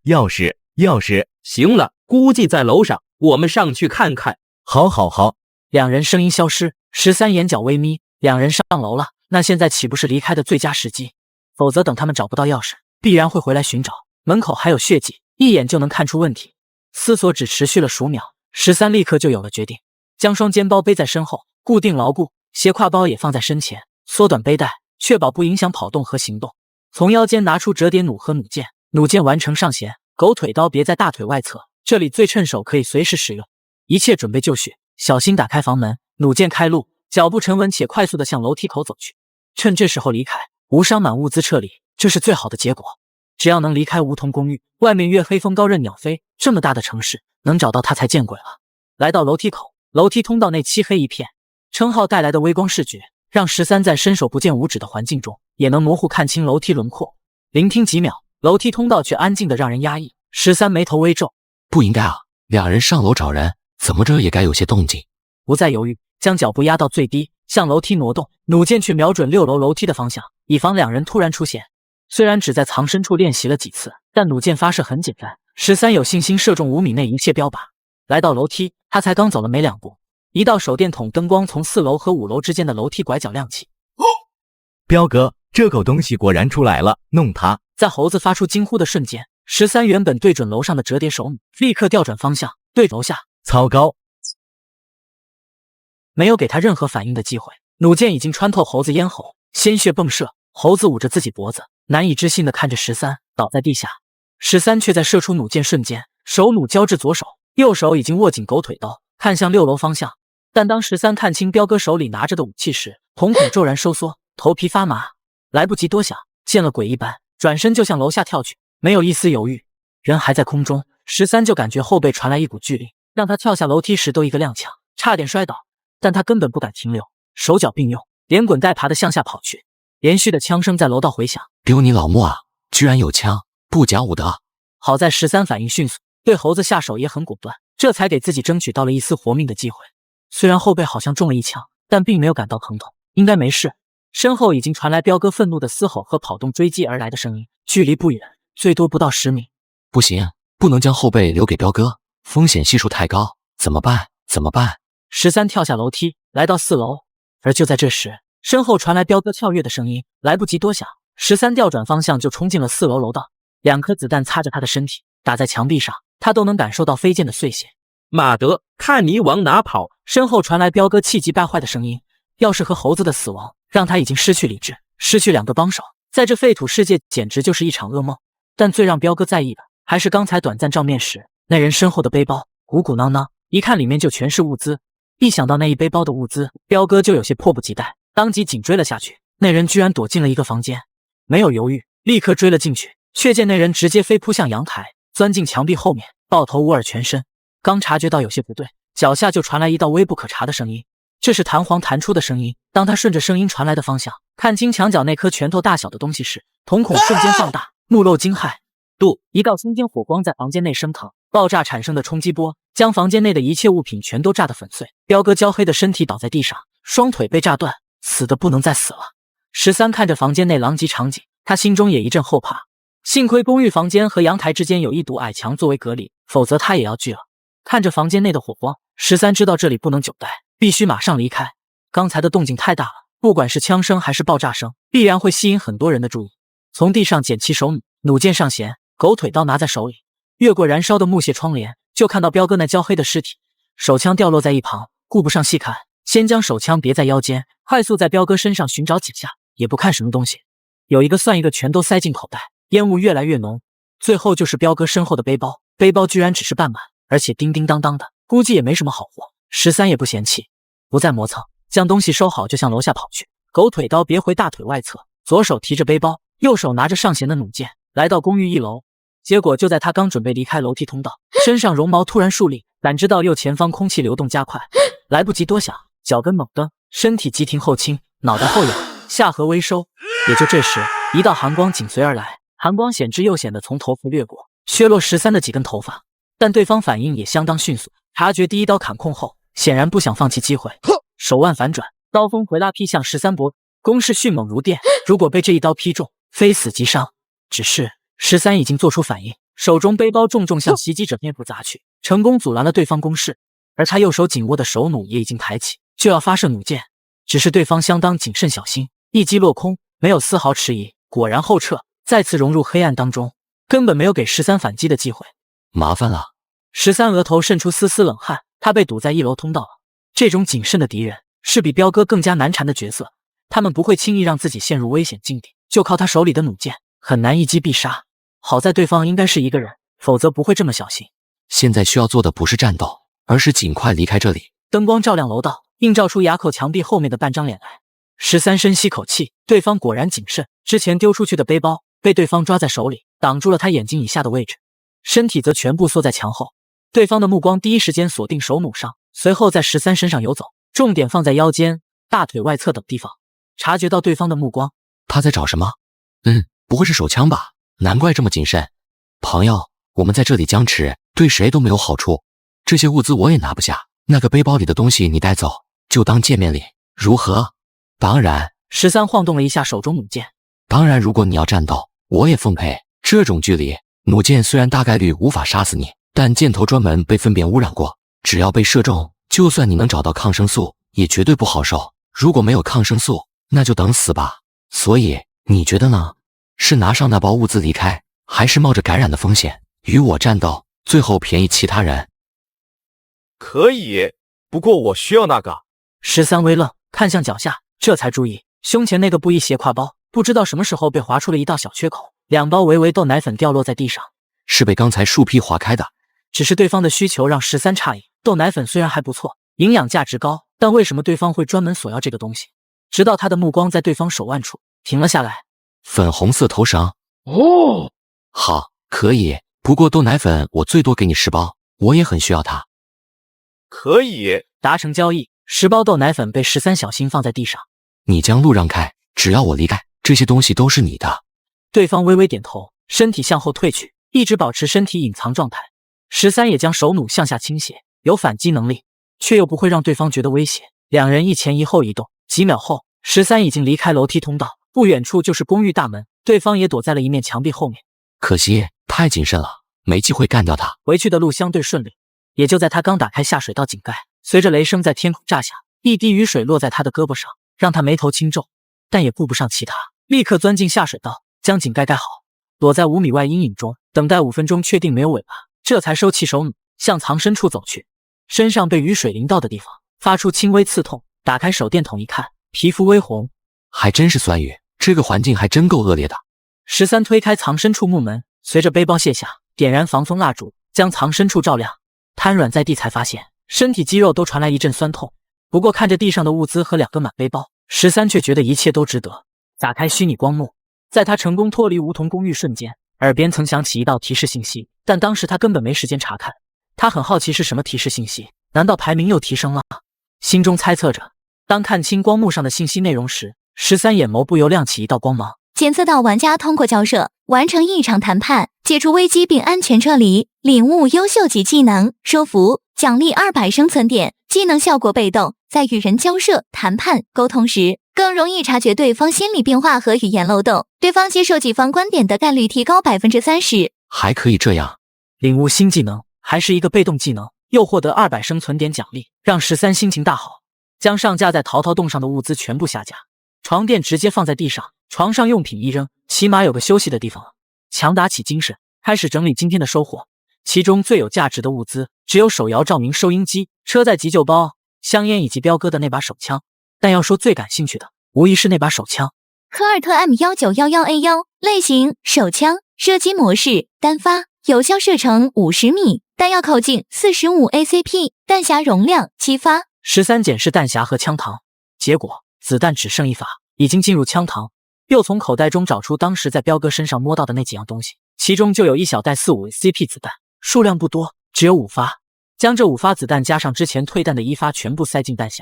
行了，估计在楼上，我们上去看看。好。两人声音消失，13眼角微眯。两人上楼了，那现在岂不是离开的最佳时机？否则等他们找不到钥匙，必然会回来寻找。门口还有血迹，一眼就能看出问题。思索只持续了数秒，13立刻就有了决定，将双肩包背在身后，固定牢固，斜挎包也放在身前，缩短背带，确保不影响跑动和行动。从腰间拿出折叠弩和弩箭，弩箭完成上弦，狗腿刀别在大腿外侧，这里最趁手，可以随时使用。一切准备就绪，小心打开房门，弩箭开路，脚步沉稳且快速地向楼梯口走去。趁这时候离开，无伤满物资撤离，这是最好的结果。只要能离开梧桐公寓，外面月黑风高任鸟飞，这么大的城市，能找到他才见鬼了。来到楼梯口，楼梯通道内漆黑一片，称号带来的微光视觉，让13在伸手不见五指的环境中，也能模糊看清楼梯轮廓。聆听几秒，楼梯通道却安静的让人压抑。13眉头微皱，不应该啊，两人上楼找人，怎么着也该有些动静。不再犹豫，将脚步压到最低，向楼梯挪动，弩箭却瞄准6楼楼梯的方向，以防两人突然出现。虽然只在藏身处练习了几次，但弩箭发射很简单，13有信心射中5米内一切标靶。来到楼梯，他才刚走了没2步，一道手电筒灯光从4楼和5楼之间的楼梯拐角亮起。彪哥，这狗东西果然出来了，弄它！在猴子发出惊呼的瞬间，13原本对准楼上的折叠手弩，立刻调转方向，对楼下。糟糕！没有给他任何反应的机会，弩箭已经穿透猴子咽喉，鲜血迸射。猴子捂着自己脖子，难以置信地看着13倒在地下。13却在射出弩箭瞬间，手弩交至左手，右手已经握紧狗腿刀，看向6楼方向。但当13看清彪哥手里拿着的武器时，瞳孔骤然收缩，头皮发麻。来不及多想，见了鬼一般，转身就向楼下跳去，没有一丝犹豫。人还在空中，13就感觉后背传来一股巨力，让他跳下楼梯时都一个踉跄，差点摔倒。但他根本不敢停留，手脚并用，连滚带爬的向下跑去。连续的枪声在楼道回响。丢你老莫啊，居然有枪，不讲武德。好在13反应迅速，对猴子下手也很果断，这才给自己争取到了一丝活命的机会。虽然后背好像中了一枪，但并没有感到疼痛，应该没事。身后已经传来彪哥愤怒的嘶吼和跑动追击而来的声音，距离不远，最多不到10米。不行，不能将后背留给彪哥，风险系数太高，怎么办？13跳下楼梯，来到4楼。而就在这时，身后传来彪哥跳跃的声音，来不及多想，13调转方向就冲进了4楼楼道。2颗子弹擦着他的身体，打在墙壁上，他都能感受到飞溅的碎屑。马德，看你往哪跑！身后传来彪哥气急败坏的声音。要是和猴子的死亡让他已经失去理智，失去2个帮手，在这废土世界简直就是一场噩梦。但最让彪哥在意的，还是刚才短暂照面时那人身后的背包，鼓鼓囊囊，一看里面就全是物资。一想到那一背包的物资，彪哥就有些迫不及待，当即紧追了下去。那人居然躲进了一个房间，没有犹豫，立刻追了进去，却见那人直接飞扑向阳台，钻进墙壁后面，抱头捂耳全身。刚察觉到有些不对，脚下就传来一道微不可察的声音，这是弹簧弹出的声音。当他顺着声音传来的方向看清墙角那颗拳头大小的东西时，瞳孔瞬间放大，目露惊骇。一道青天火光在房间内升腾，爆炸产生的冲击波将房间内的一切物品全都炸得粉碎。彪哥焦黑的身体倒在地上，双腿被炸断，死的不能再死了。13看着房间内狼藉场景，他心中也一阵后怕。幸亏公寓房间和阳台之间有一堵矮墙作为隔离，否则他也要拒了。看着房间内的火光，13知道这里不能久待，必须马上离开。刚才的动静太大了，不管是枪声还是爆炸声，必然会吸引很多人的注意。从地上捡起手弩，弩箭上弦，狗腿刀拿在手里，越过燃烧的木屑窗帘，就看到彪哥那焦黑的尸体。手枪掉落在一旁，顾不上细看，先将手枪别在腰间，快速在彪哥身上寻找几下，也不看什么东西，有一个算一个全都塞进口袋。烟雾越来越浓，最后就是彪哥身后的背包，背包居然只是半满，而且叮叮当当的，估计也没什么好货。13也不嫌弃，不再磨蹭，将东西收好就向楼下跑去。狗腿刀别回大腿外侧，左手提着背包，右手拿着上弦的弩箭，来到公寓1楼。结果就在他刚准备离开楼梯通道，身上绒毛突然竖立，感知到右前方空气流动加快，来不及多想，脚跟猛蹬，身体急停后倾，脑袋后仰，下颌微收。也就这时，一道寒光紧随而来，寒光险之又险的从头颅掠过，削落13的几根头发。但对方反应也相当迅速，察觉第一刀砍空后，显然不想放弃机会，手腕反转，刀锋回拉劈向13脖，攻势迅猛如电。如果被这一刀劈中，非死即伤。只是13已经做出反应，手中背包重重向袭击者面部砸去，成功阻拦了对方攻势。而他右手紧握的手弩也已经抬起，就要发射弩箭。只是对方相当谨慎小心，一击落空，没有丝毫迟疑，果然后撤，再次融入黑暗当中，根本没有给13反击的机会。麻烦了。13额头渗出丝丝冷汗，他被堵在1楼通道了。这种谨慎的敌人是比彪哥更加难缠的角色，他们不会轻易让自己陷入危险境地，就靠他手里的弩箭，很难一击必杀。好在对方应该是一个人，否则不会这么小心。现在需要做的不是战斗，而是尽快离开这里。灯光照亮楼道，映照出垭口墙壁后面的半张脸来。13深吸口气，对方果然谨慎，之前丢出去的背包被对方抓在手里，挡住了他眼睛以下的位置，身体则全部缩在墙后。对方的目光第一时间锁定手弩上，随后在13身上游走，重点放在腰间、大腿外侧等地方。察觉到对方的目光，他在找什么？不会是手枪吧？难怪这么谨慎。朋友，我们在这里僵持，对谁都没有好处。这些物资我也拿不下，那个背包里的东西你带走，就当见面礼，如何？当然。13晃动了一下手中弩箭。当然，如果你要战斗，我也奉陪。这种距离，弩箭虽然大概率无法杀死你，但箭头专门被粪便污染过，只要被射中，就算你能找到抗生素，也绝对不好受。如果没有抗生素，那就等死吧。所以你觉得呢？是拿上那包物资离开，还是冒着感染的风险与我战斗，最后便宜其他人？可以，不过我需要那个。13微愣，看向脚下，这才注意胸前那个布艺斜挎包，不知道什么时候被划出了一道小缺口，2包维维豆奶粉掉落在地上，是被刚才树劈划开的。只是对方的需求让13诧异，豆奶粉虽然还不错，营养价值高，但为什么对方会专门索要这个东西？直到他的目光在对方手腕处停了下来。粉红色头绳。哦，好，可以。不过豆奶粉我最多给你10包，我也很需要它。可以。达成交易，10包豆奶粉被13小心放在地上。你将路让开，只要我离开，这些东西都是你的。对方微微点头，身体向后退去，一直保持身体隐藏状态。13也将手弩向下倾斜，有反击能力，却又不会让对方觉得威胁。两人一前一后移动，几秒后，13已经离开楼梯通道，不远处就是公寓大门，对方也躲在了一面墙壁后面。可惜太谨慎了，没机会干掉他。回去的路相对顺利，也就在他刚打开下水道井盖，随着雷声在天空炸下，一滴雨水落在他的胳膊上，让他眉头轻皱，但也顾不上其他，立刻钻进下水道，将井盖盖好，躲在5米外阴影中，等待5分钟确定没有尾巴，这才收起手弩，向藏身处走去。身上被雨水淋到的地方发出轻微刺痛，打开手电筒一看，皮肤微红，还真是酸雨，这个环境还真够恶劣的。13推开藏身处木门，随着背包卸下，点燃防风蜡烛，将藏身处照亮。瘫软在地才发现身体肌肉都传来一阵酸痛，不过看着地上的物资和2个满背包，13却觉得一切都值得。打开虚拟光幕，在他成功脱离梧桐公寓瞬间，耳边曾响起一道提示信息，但当时他根本没时间查看。他很好奇是什么提示信息，难道排名又提升了？心中猜测着。当看清光幕上的信息内容时，13眼眸不由亮起一道光芒。检测到玩家通过交涉完成一场谈判，解除危机并安全撤离，领悟优秀级技能说服，奖励200生存点。技能效果被动，在与人交涉、谈判、沟通时，更容易察觉对方心理变化和语言漏洞，对方接受己方观点的概率提高30%。还可以这样。领悟新技能还是一个被动技能，又获得200生存点奖励，让13心情大好，将上架在淘淘洞上的物资全部下架。床垫直接放在地上，床上用品一扔，起码有个休息的地方了。强打起精神，开始整理今天的收获。其中最有价值的物资只有手摇照明收音机、车载急救包、香烟以及彪哥的那把手枪，但要说最感兴趣的无疑是那把手枪。科尔特 M1911A1 类型手枪，射击模式单发，有效射程50米，弹药口径45 ACP， 弹匣容量7发。13检视弹匣和枪膛，结果子弹只剩1发，已经进入枪膛。又从口袋中找出当时在彪哥身上摸到的那几样东西，其中就有一小袋45 CP 子弹，数量不多，只有5发。将这5发子弹加上之前退弹的1发全部塞进弹匣，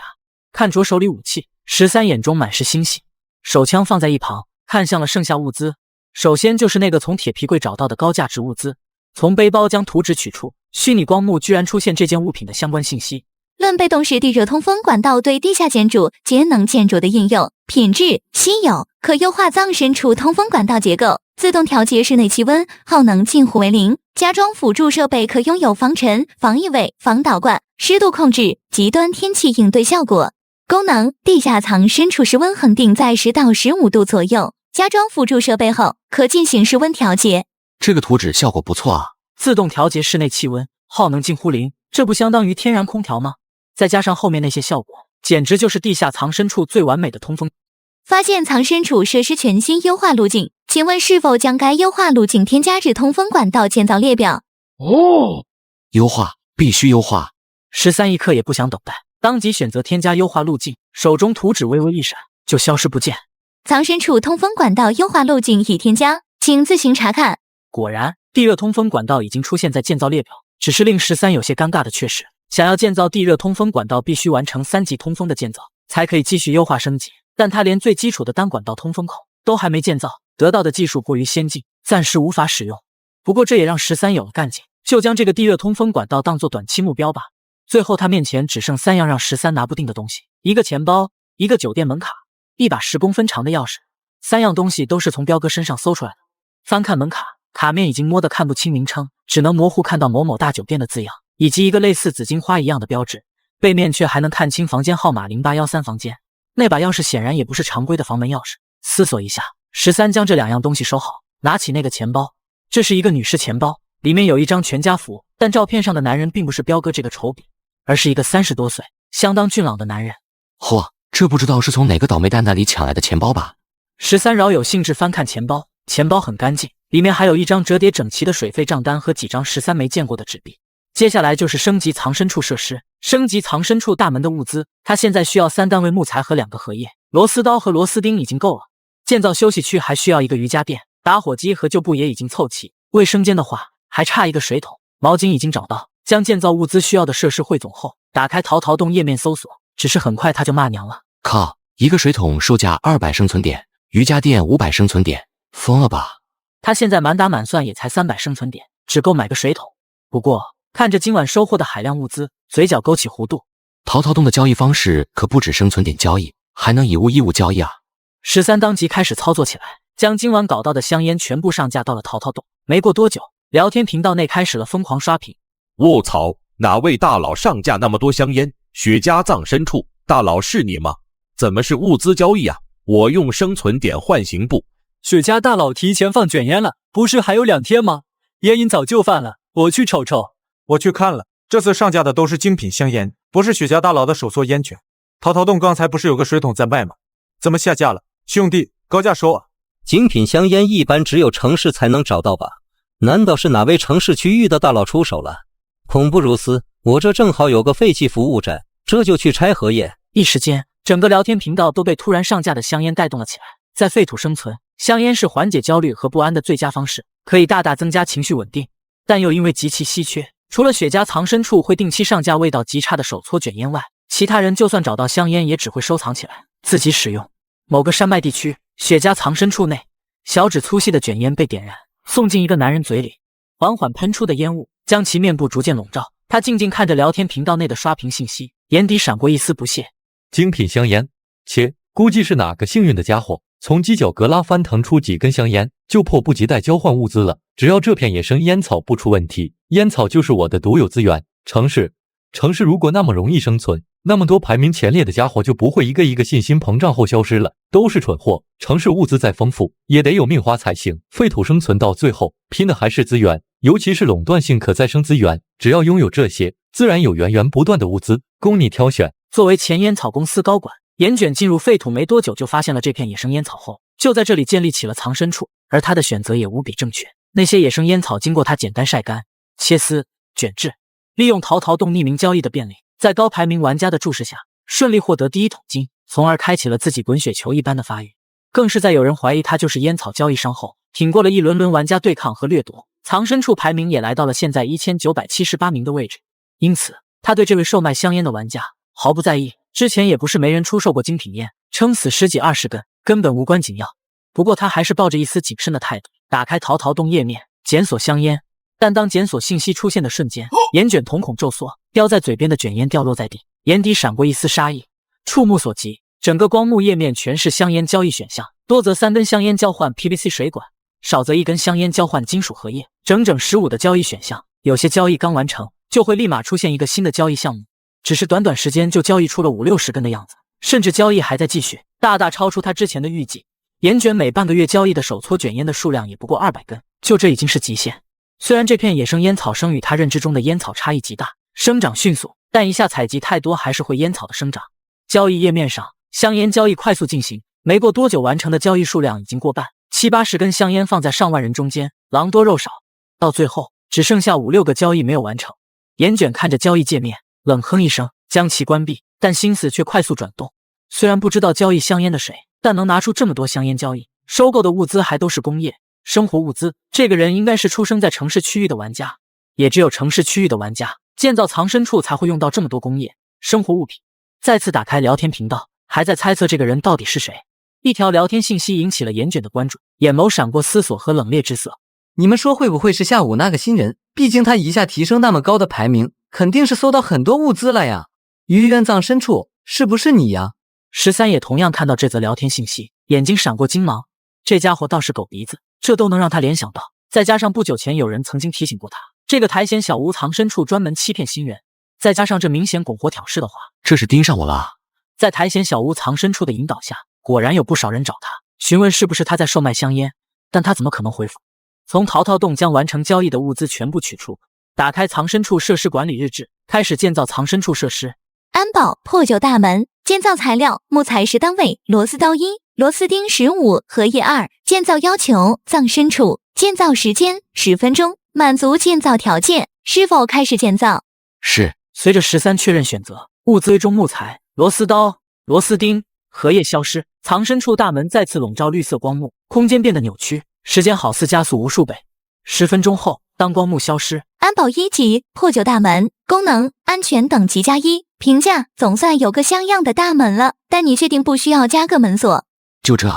看着手里武器，13眼中满是欣喜。手枪放在一旁，看向了剩下物资。首先就是那个从铁皮柜找到的高价值物资，从背包将图纸取出，虚拟光幕居然出现这件物品的相关信息。论被动式地热通风管道对地下建筑、节能建筑的应用，品质稀有，可优化藏深处通风管道结构，自动调节室内气温，耗能近乎为0。加装辅助设备可拥有防尘、防异味、防倒灌、湿度控制、极端天气应对效果。功能：地下藏深处室温恒定在10到15度左右。加装辅助设备后，可进行室温调节。这个图纸效果不错啊！自动调节室内气温，耗能近乎0，这不相当于天然空调吗？再加上后面那些效果，简直就是地下藏深处最完美的通风。发现藏深处设施全新优化路径，请问是否将该优化路径添加至通风管道建造列表？优化，必须优化。13一刻也不想等待，当即选择添加优化路径，手中图纸微微一闪，就消失不见。藏深处通风管道优化路径已添加，请自行查看。果然，地热通风管道已经出现在建造列表，只是令13有些尴尬的却是，想要建造地热通风管道，必须完成3级通风的建造，才可以继续优化升级。但他连最基础的单管道通风口都还没建造，得到的技术过于先进，暂时无法使用。不过这也让13有了干劲，就将这个地热通风管道当作短期目标吧。最后他面前只剩3样让13拿不定的东西，一个钱包，一个酒店门卡，一把10公分长的钥匙。3样东西都是从彪哥身上搜出来的。翻看门卡，卡面已经摸得看不清名称，只能模糊看到某某大酒店的字样，以及一个类似紫荆花一样的标志，背面却还能看清房间号码0813房间。那把钥匙显然也不是常规的房门钥匙。思索一下，13将这2样东西收好，拿起那个钱包。这是一个女士钱包，里面有一张全家福，但照片上的男人并不是彪哥这个丑比，而是一个30多岁、相当俊朗的男人。嚯，这不知道是从哪个倒霉蛋那里抢来的钱包吧？13饶有兴致翻看钱包，钱包很干净，里面还有一张折叠整齐的水费账单和几张13没见过的纸币。接下来就是升级藏深处设施，升级藏深处大门的物资。他现在需要3单位木材和2个荷叶，螺丝刀和螺丝钉已经够了。建造休息区还需要一个瑜伽垫，打火机和旧布也已经凑齐。卫生间的话，还差一个水桶，毛巾已经找到。将建造物资需要的设施汇总后，打开淘淘洞页面搜索，只是很快他就骂娘了。靠，一个水桶售价200生存点，瑜伽垫500生存点，疯了吧？他现在满打满算也才300生存点，只够买个水桶。不过看着今晚收获的海量物资，嘴角勾起弧度。淘淘洞的交易方式可不止生存点交易，还能以物易物交易啊！13当即开始操作起来，将今晚搞到的香烟全部上架到了淘淘洞。没过多久，聊天频道内开始了疯狂刷屏。卧槽，哪位大佬上架那么多香烟？雪茄葬深处，大佬是你吗？怎么是物资交易啊？我用生存点换行布。雪茄大佬提前放卷烟了，不是还有2天吗？烟瘾早就犯了，我去瞅瞅。我去看了，这次上架的都是精品香烟，不是雪茄大佬的手缩烟卷。淘淘洞刚才不是有个水桶在卖吗？怎么下架了？兄弟，高价收啊！精品香烟一般只有城市才能找到吧？难道是哪位城市区域的大佬出手了？恐不如斯，我这正好有个废弃服务站，这就去拆荷叶。一时间，整个聊天频道都被突然上架的香烟带动了起来。在废土生存，香烟是缓解焦虑和不安的最佳方式，可以大大增加情绪稳定，但又因为极其稀缺。除了雪茄藏深处会定期上架味道极差的手搓卷烟外，其他人就算找到香烟也只会收藏起来，自己使用。某个山脉地区，雪茄藏深处内，小指粗细的卷烟被点燃，送进一个男人嘴里，缓缓喷出的烟雾将其面部逐渐笼罩。他静静看着聊天频道内的刷屏信息，眼底闪过一丝不屑。精品香烟，切，估计是哪个幸运的家伙从犄角旮旯翻腾出几根香烟，就迫不及待交换物资了。只要这片野生烟草不出问题，烟草就是我的独有资源。城市如果那么容易生存，那么多排名前列的家伙就不会一个一个信心膨胀后消失了，都是蠢货。城市物资再丰富，也得有命花才行。废土生存到最后，拼的还是资源，尤其是垄断性可再生资源。只要拥有这些，自然有源源不断的物资供你挑选。作为前烟草公司高管，严卷进入废土没多久就发现了这片野生烟草后，就在这里建立起了藏身处，而他的选择也无比正确。那些野生烟草经过他简单晒干、切丝、卷制，利用淘淘洞匿名交易的便利，在高排名玩家的注视下，顺利获得第一桶金，从而开启了自己滚雪球一般的发育。更是在有人怀疑他就是烟草交易商后，挺过了一轮轮玩家对抗和掠夺，藏身处排名也来到了现在1978名的位置。因此，他对这位售卖香烟的玩家毫不在意。之前也不是没人出售过精品烟，撑死10几20根，根本无关紧要。不过他还是抱着一丝谨慎的态度，打开淘淘洞页面，检索香烟。但当检索信息出现的瞬间，烟卷瞳孔骤缩，叼在嘴边的卷烟掉落在地，眼底闪过一丝杀意。触目所及，整个光幕页面全是香烟交易选项，多则3根香烟交换 PVC 水管，少则1根香烟交换金属荷叶，整整15的交易选项。有些交易刚完成，就会立马出现一个新的交易项目，只是短短时间就交易出了5、60根的样子，甚至交易还在继续，大大超出他之前的预计。烟卷每半个月交易的手搓卷烟的数量也不过200根，就这已经是极限。虽然这片野生烟草生与他认知中的烟草差异极大，生长迅速，但一下采集太多还是会烟草的生长。交易页面上，香烟交易快速进行，没过多久完成的交易数量已经过半，70、80根香烟放在上万人中间，狼多肉少，到最后只剩下5、6个交易没有完成。烟卷看着交易界面，冷哼一声，将其关闭，但心思却快速转动。虽然不知道交易香烟的谁，但能拿出这么多香烟交易，收购的物资还都是工业生活物资，这个人应该是出生在城市区域的玩家。也只有城市区域的玩家建造藏身处才会用到这么多工业生活物品。再次打开聊天频道，还在猜测这个人到底是谁。一条聊天信息引起了烟卷的关注，眼眸闪过思索和冷冽之色。你们说会不会是下午那个新人？毕竟他一下提升那么高的排名，肯定是搜到很多物资了呀。于渊藏深处，是不是你呀？13也同样看到这则聊天信息，眼睛闪过金芒。这家伙倒是狗鼻子，这都能让他联想到。再加上不久前有人曾经提醒过他，这个苔藓小屋藏身处专门欺骗新人。再加上这明显拱火挑事的话，这是盯上我了。在苔藓小屋藏身处的引导下，果然有不少人找他，询问是不是他在售卖香烟，但他怎么可能回复？从淘淘洞将完成交易的物资全部取出，打开藏身处设施管理日志，开始建造藏身处设施。安保破旧大门，建造材料木材10单位，螺丝刀1，螺丝钉15，荷叶2。建造要求藏身处，建造时间10分钟，满足建造条件，是否开始建造？是。随着13确认选择，物资中木材、螺丝刀、螺丝钉、荷叶消失，藏身处大门再次笼罩绿色光幕，空间变得扭曲，时间好似加速无数倍。10分钟后，当光幕消失，安保1级破旧大门，功能安全等级+1，评价总算有个像样的大门了，但你确定不需要加个门锁？就这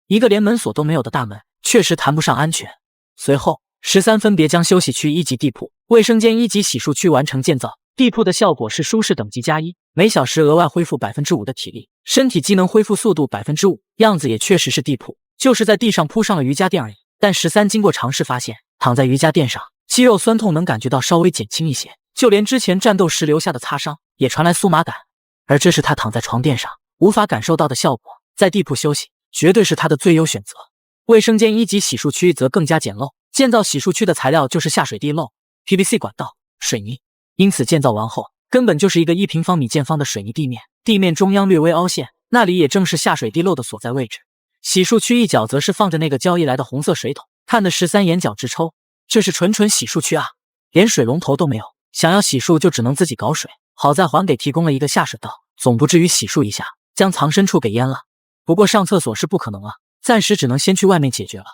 一个连门锁都没有的大门，确实谈不上安全。随后13分别将休息区1级地铺、卫生间1级洗漱区完成建造。地铺的效果是舒适等级+1，每小时额外恢复5%的体力，身体机能恢复速度5%，样子也确实是地铺，就是在地上铺上了瑜伽垫而已。但13经过尝试发现，躺在瑜伽垫上，肌肉酸痛能感觉到稍微减轻一些，就连之前战斗时留下的擦伤也传来酥麻感，而这是他躺在床垫上无法感受到的效果。在地铺休息绝对是他的最优选择。卫生间1级洗漱区则更加简陋，建造洗漱区的材料就是下水地漏、PVC 管道、水泥。因此建造完后，根本就是一个1平方米见方的水泥地面，地面中央略微凹陷，那里也正是下水地漏的所在位置。洗漱区一角则是放着那个交易来的红色水桶，看得13眼角直抽，这是纯洗漱区啊，连水龙头都没有，想要洗漱就只能自己搞水。好在还给提供了一个下水道，总不至于洗漱一下将藏身处给淹了。不过上厕所是不可能了，暂时只能先去外面解决了。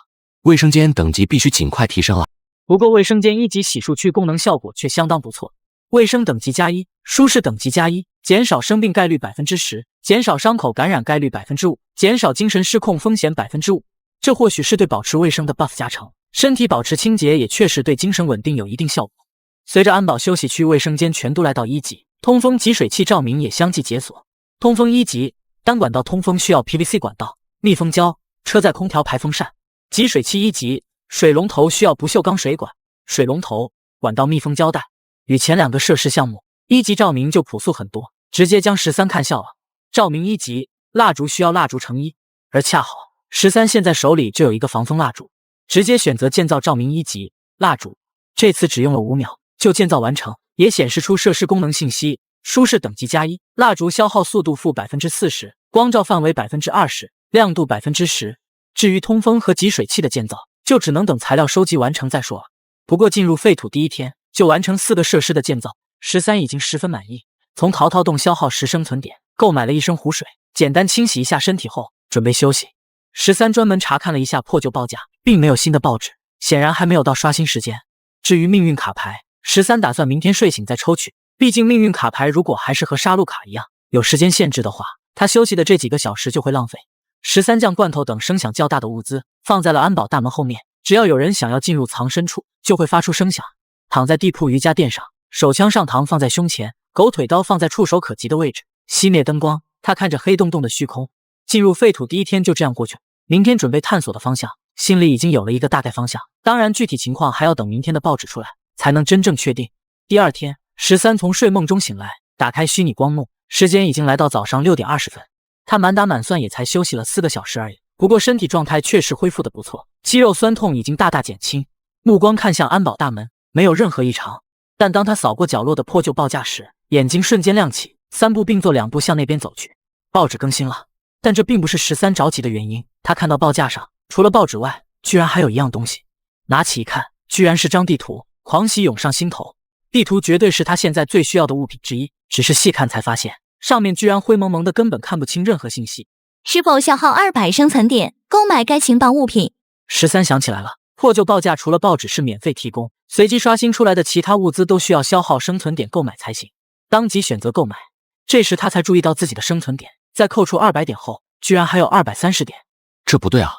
卫生间等级必须尽快提升了。不过卫生间1级洗漱区功能效果却相当不错。卫生等级+1，舒适等级+1，减少生病概率10%，减少伤口感染概率5%，减少精神失控风险5%。这或许是对保持卫生的 buff 加成，身体保持清洁也确实对精神稳定有一定效果。随着安保休息区卫生间全都来到1级，通风集水器照明也相继解锁。通风1级，单管道通风需要 PVC 管道、密封胶、车载空调排风扇。集水器1级，水龙头需要不锈钢水管、水龙头、管道密封胶带。与前2个设施项目1级照明就朴素很多，直接将13看笑了。照明1级，蜡烛需要蜡烛成1，而恰好13现在手里就有一个防风蜡烛，直接选择建造照明1级蜡烛。这次只用了5秒就建造完成，也显示出设施功能信息：舒适等级+1，蜡烛消耗速度负40%，光照范围20%，亮度10%。至于通风和集水器的建造，就只能等材料收集完成再说了。不过进入废土第1天就完成4个设施的建造，13已经十分满意。从淘淘洞消耗10生存点，购买了1升湖水，简单清洗一下身体后准备休息。13专门查看了一下破旧报价，并没有新的报纸，显然还没有到刷新时间。至于命运卡牌，13打算明天睡醒再抽取，毕竟命运卡牌如果还是和杀戮卡一样有时间限制的话，他休息的这几个小时就会浪费。13将罐头等声响较大的物资放在了安保大门后面，只要有人想要进入藏身处，就会发出声响。躺在地铺瑜伽垫上，手枪上膛放在胸前，狗腿刀放在触手可及的位置，熄灭灯光，他看着黑洞洞的虚空。进入废土第一天就这样过去，明天准备探索的方向，心里已经有了一个大概方向，当然具体情况还要等明天的报纸出来才能真正确定。第二天，13从睡梦中醒来，打开虚拟光幕，时间已经来到早上6点20分。他满打满算也才休息了4个小时而已，不过身体状态确实恢复得不错，肌肉酸痛已经大大减轻。目光看向安保大门，没有任何异常，但当他扫过角落的破旧报架时，眼睛瞬间亮起，3步并作2步向那边走去。报纸更新了，但这并不是13着急的原因。他看到报架上除了报纸外，居然还有一样东西，拿起一看，居然是张地图，狂喜涌上心头。地图绝对是他现在最需要的物品之一，只是细看才发现上面居然灰蒙蒙的，根本看不清任何信息。是否消耗200生存点购买该情报物品？13想起来了，破旧报架除了报纸是免费提供，随机刷新出来的其他物资都需要消耗生存点购买才行。当即选择购买，这时他才注意到自己的生存点在扣除200点后，居然还有230点。这不对啊！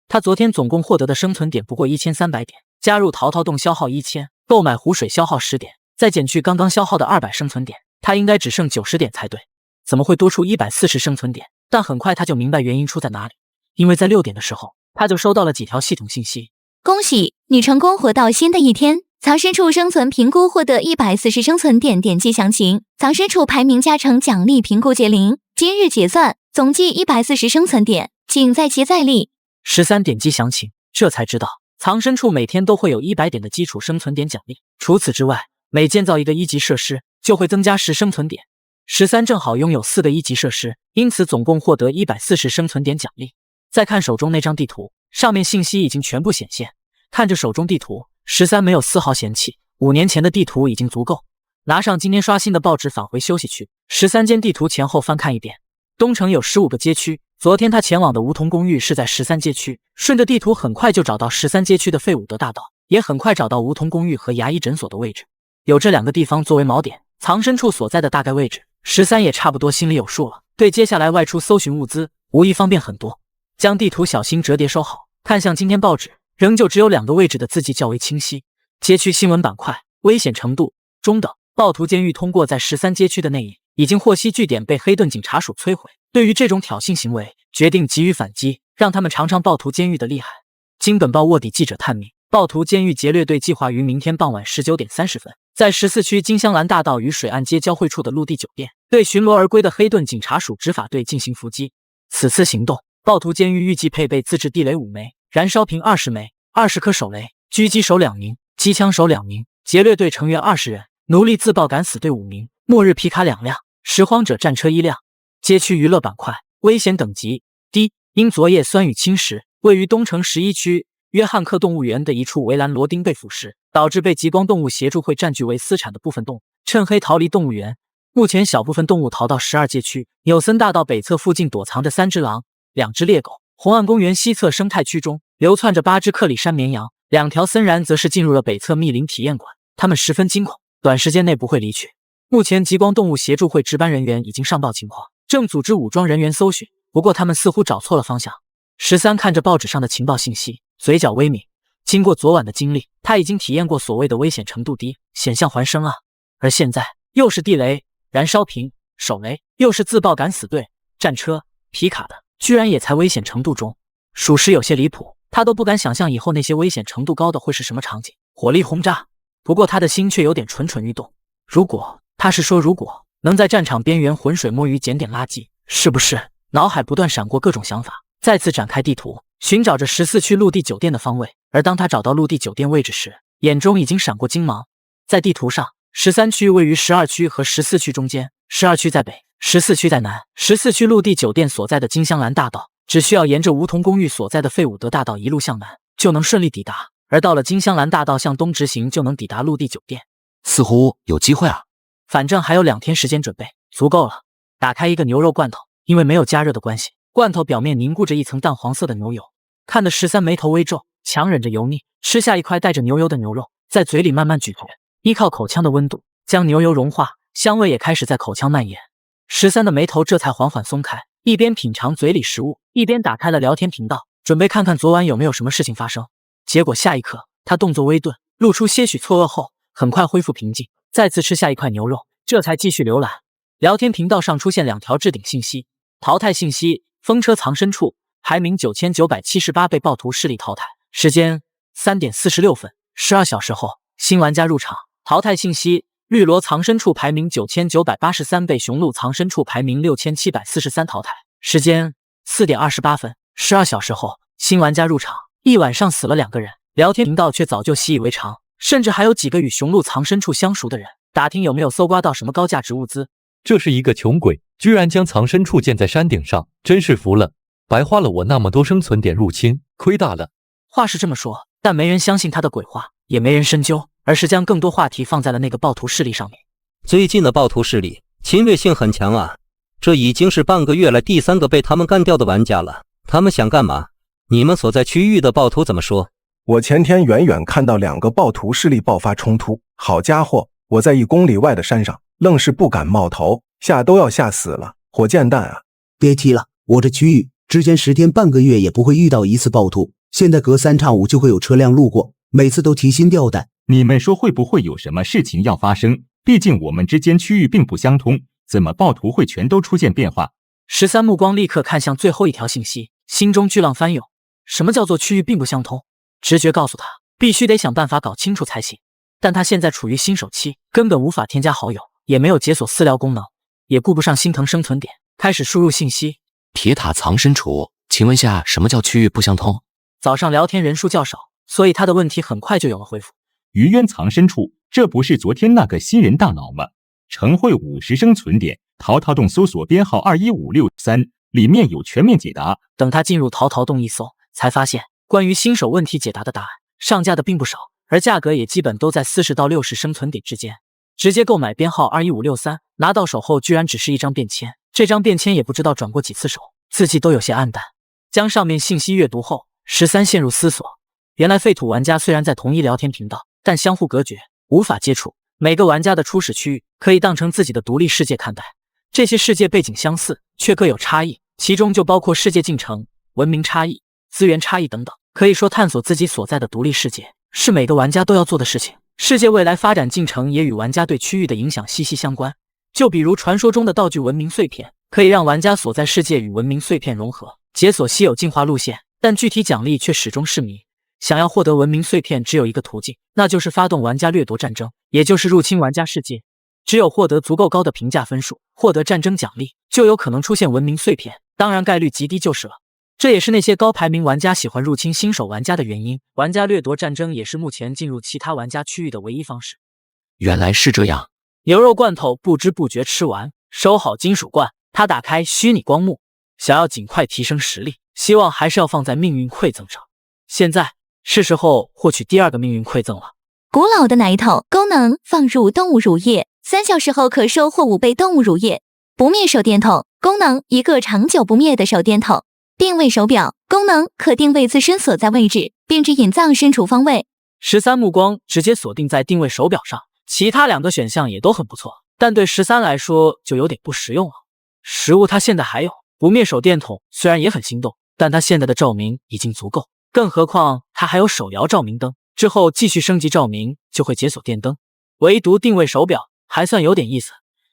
他昨天总共获得的生存点不过1300点，加入淘淘洞消耗1000，购买湖水消耗10点，再减去刚刚消耗的200生存点，他应该只剩90点才对。怎么会多出140生存点？但很快他就明白原因出在哪里，因为在6点的时候，他就收到了几条系统信息。恭喜你成功活到新的一天，藏身处生存评估获得140生存点，点击详情。藏身处排名加成奖励评估解铃，今日结算，总计140生存点，请再接再厉。13点击详情，这才知道藏身处每天都会有100点的基础生存点奖励，除此之外，每建造一个1级设施就会增加10生存点。13正好拥有4个1级设施，因此总共获得140生存点奖励。再看手中那张地图，上面信息已经全部显现。看着手中地图，13没有丝毫嫌弃，5年前的地图已经足够。拿上今天刷新的报纸返回休息区，13间地图前后翻看一遍。东城有15个街区，昨天他前往的梧桐公寓是在13街区，顺着地图很快就找到13街区的费伍德大道，也很快找到梧桐公寓和牙医诊所的位置。有这2个地方作为锚点，藏身处所在的大概位置，13也差不多心里有数了，对接下来外出搜寻物资无疑方便很多。将地图小心折叠收好，看向今天报纸，仍旧只有2个位置的字迹较为清晰。街区新闻板块，危险程度中等，暴徒监狱通过在13街区的内应，已经获悉据点被黑盾警察署摧毁，对于这种挑衅行为，决定给予反击，让他们尝尝暴徒监狱的厉害。经本报卧底记者探明，暴徒监狱劫掠队计划于明天傍晚19点30分，在14区金香兰大道与水岸街交汇处的陆地酒店，对巡逻而归的黑盾警察署执法队进行伏击。此次行动，暴徒监狱预计配备自制地雷5枚、燃烧瓶20枚、20颗手雷、狙击手2名、机枪手2名，劫掠队成员20人，奴隶自爆敢死队5名，末日皮卡2辆，拾荒者战车1辆。街区娱乐板块，危险等级低，因昨夜酸雨侵蚀，位于东城11区约翰克动物园的一处围栏螺钉被腐蚀，导致被极光动物协助会占据为私产的部分动物趁黑逃离动物园。目前小部分动物逃到12街区纽森大道北侧附近躲藏着3只狼、2只猎狗。红岸公园西侧生态区中流窜着8只克里山绵羊，2条森蚺则是进入了北侧密林体验馆，它们十分惊恐，短时间内不会离去。目前极光动物协助会值班人员已经上报情况，正组织武装人员搜寻，不过他们似乎找错了方向。13看着报纸上的情报信息，嘴角微抿。经过昨晚的经历，他已经体验过所谓的危险程度低，险象环生啊！而现在又是地雷、燃烧瓶、手雷，又是自爆敢死队、战车、皮卡的，居然也才危险程度中，属实有些离谱。他都不敢想象以后那些危险程度高的会是什么场景，火力轰炸。不过他的心却有点蠢蠢欲动。如果能在战场边缘浑水摸鱼捡点垃圾，是不是？脑海不断闪过各种想法，再次展开地图，寻找着14区陆地酒店的方位。而当他找到陆地酒店位置时，眼中已经闪过惊芒。在地图上，13区位于12区和14区中间，12区在北，14区在南。14区陆地酒店所在的金香兰大道，只需要沿着梧桐公寓所在的费伍德大道一路向南，就能顺利抵达。而到了金香兰大道向东直行，就能抵达陆地酒店。似乎有机会啊！反正还有2天时间准备，足够了。打开一个牛肉罐头，因为没有加热的关系，罐头表面凝固着一层淡黄色的牛油。看得13眉头微皱，强忍着油腻，吃下一块带着牛油的牛肉，在嘴里慢慢咀嚼，依靠口腔的温度将牛油融化，香味也开始在口腔蔓延。13的眉头这才缓缓松开，一边品尝嘴里食物，一边打开了聊天频道，准备看看昨晚有没有什么事情发生。结果下一刻，他动作微顿，露出些许错愕后，很快恢复平静，再次吃下一块牛肉，这才继续浏览。聊天频道上出现2条置顶信息，淘汰信息：风车藏身处，排名9978被暴徒势力淘汰，时间3点46分，12小时后新玩家入场。淘汰信息：绿萝藏身处，排名9983被雄鹿藏身处，排名6743淘汰，时间4点28分，12小时后新玩家入场。一晚上死了2个人，聊天频道却早就习以为常，甚至还有几个与雄鹿藏身处相熟的人打听有没有搜刮到什么高价值物资。这是一个穷鬼，居然将藏身处建在山顶上，真是服了，白花了我那么多生存点入侵，亏大了。话是这么说，但没人相信他的鬼话，也没人深究，而是将更多话题放在了那个暴徒势力上面。最近的暴徒势力侵略性很强啊，这已经是半个月来第3个被他们干掉的玩家了。他们想干嘛？你们所在区域的暴徒怎么说？我前天远远看到2个暴徒势力爆发冲突，好家伙，我在1公里外的山上愣是不敢冒头，吓都要吓死了，火箭弹啊！别提了，我这区域之前10天半个月也不会遇到一次暴徒，现在隔3差5就会有车辆路过，每次都提心吊胆。你们说会不会有什么事情要发生？毕竟我们之间区域并不相通，怎么暴徒会全都出现变化？13目光立刻看向最后一条信息，心中巨浪翻涌。什么叫做区域并不相通？直觉告诉他，必须得想办法搞清楚才行。但他现在处于新手期，根本无法添加好友，也没有解锁私聊功能，也顾不上心疼生存点，开始输入信息。铁塔藏身处，请问下什么叫区域不相通？早上聊天人数较少，所以他的问题很快就有了回复。鱼渊藏身处，这不是昨天那个新人大佬吗？晨会50生存点，淘淘洞搜索编号21563，里面有全面解答。等他进入淘淘洞一搜，才发现关于新手问题解答的答案上架的并不少，而价格也基本都在40到60生存点之间。直接购买编号21563，拿到手后居然只是一张便签，这张便签也不知道转过几次手，字迹都有些暗淡。将上面信息阅读后，13陷入思索。原来废土玩家虽然在同一聊天频道，但相互隔绝，无法接触。每个玩家的初始区域可以当成自己的独立世界看待，这些世界背景相似，却各有差异，其中就包括世界进程、文明差异、资源差异等等。可以说探索自己所在的独立世界是每个玩家都要做的事情。世界未来发展进程也与玩家对区域的影响息息相关。就比如传说中的道具文明碎片，可以让玩家所在世界与文明碎片融合，解锁稀有进化路线，但具体奖励却始终是谜。想要获得文明碎片只有一个途径，那就是发动玩家掠夺战争，也就是入侵玩家世界。只有获得足够高的评价分数，获得战争奖励，就有可能出现文明碎片，当然概率极低就是了。这也是那些高排名玩家喜欢入侵新手玩家的原因。玩家掠夺战争也是目前进入其他玩家区域的唯一方式。原来是这样。牛肉罐头不知不觉吃完，收好金属罐，他打开虚拟光幕，想要尽快提升实力，希望还是要放在命运馈赠上。现在是时候获取第2个命运馈赠了。古老的奶头功能放入动物乳液，3小时后可收获5倍动物乳液。不灭手电筒功能，一个长久不灭的手电筒。定位手表功能，可定位自身所在位置，并指引藏身处方位。13目光直接锁定在定位手表上，其他2个选项也都很不错，但对13来说就有点不实用了。食物他现在还有，不灭手电筒虽然也很心动，但他现在的照明已经足够，更何况他还有手摇照明灯，之后继续升级照明就会解锁电灯。唯独定位手表还算有点意思。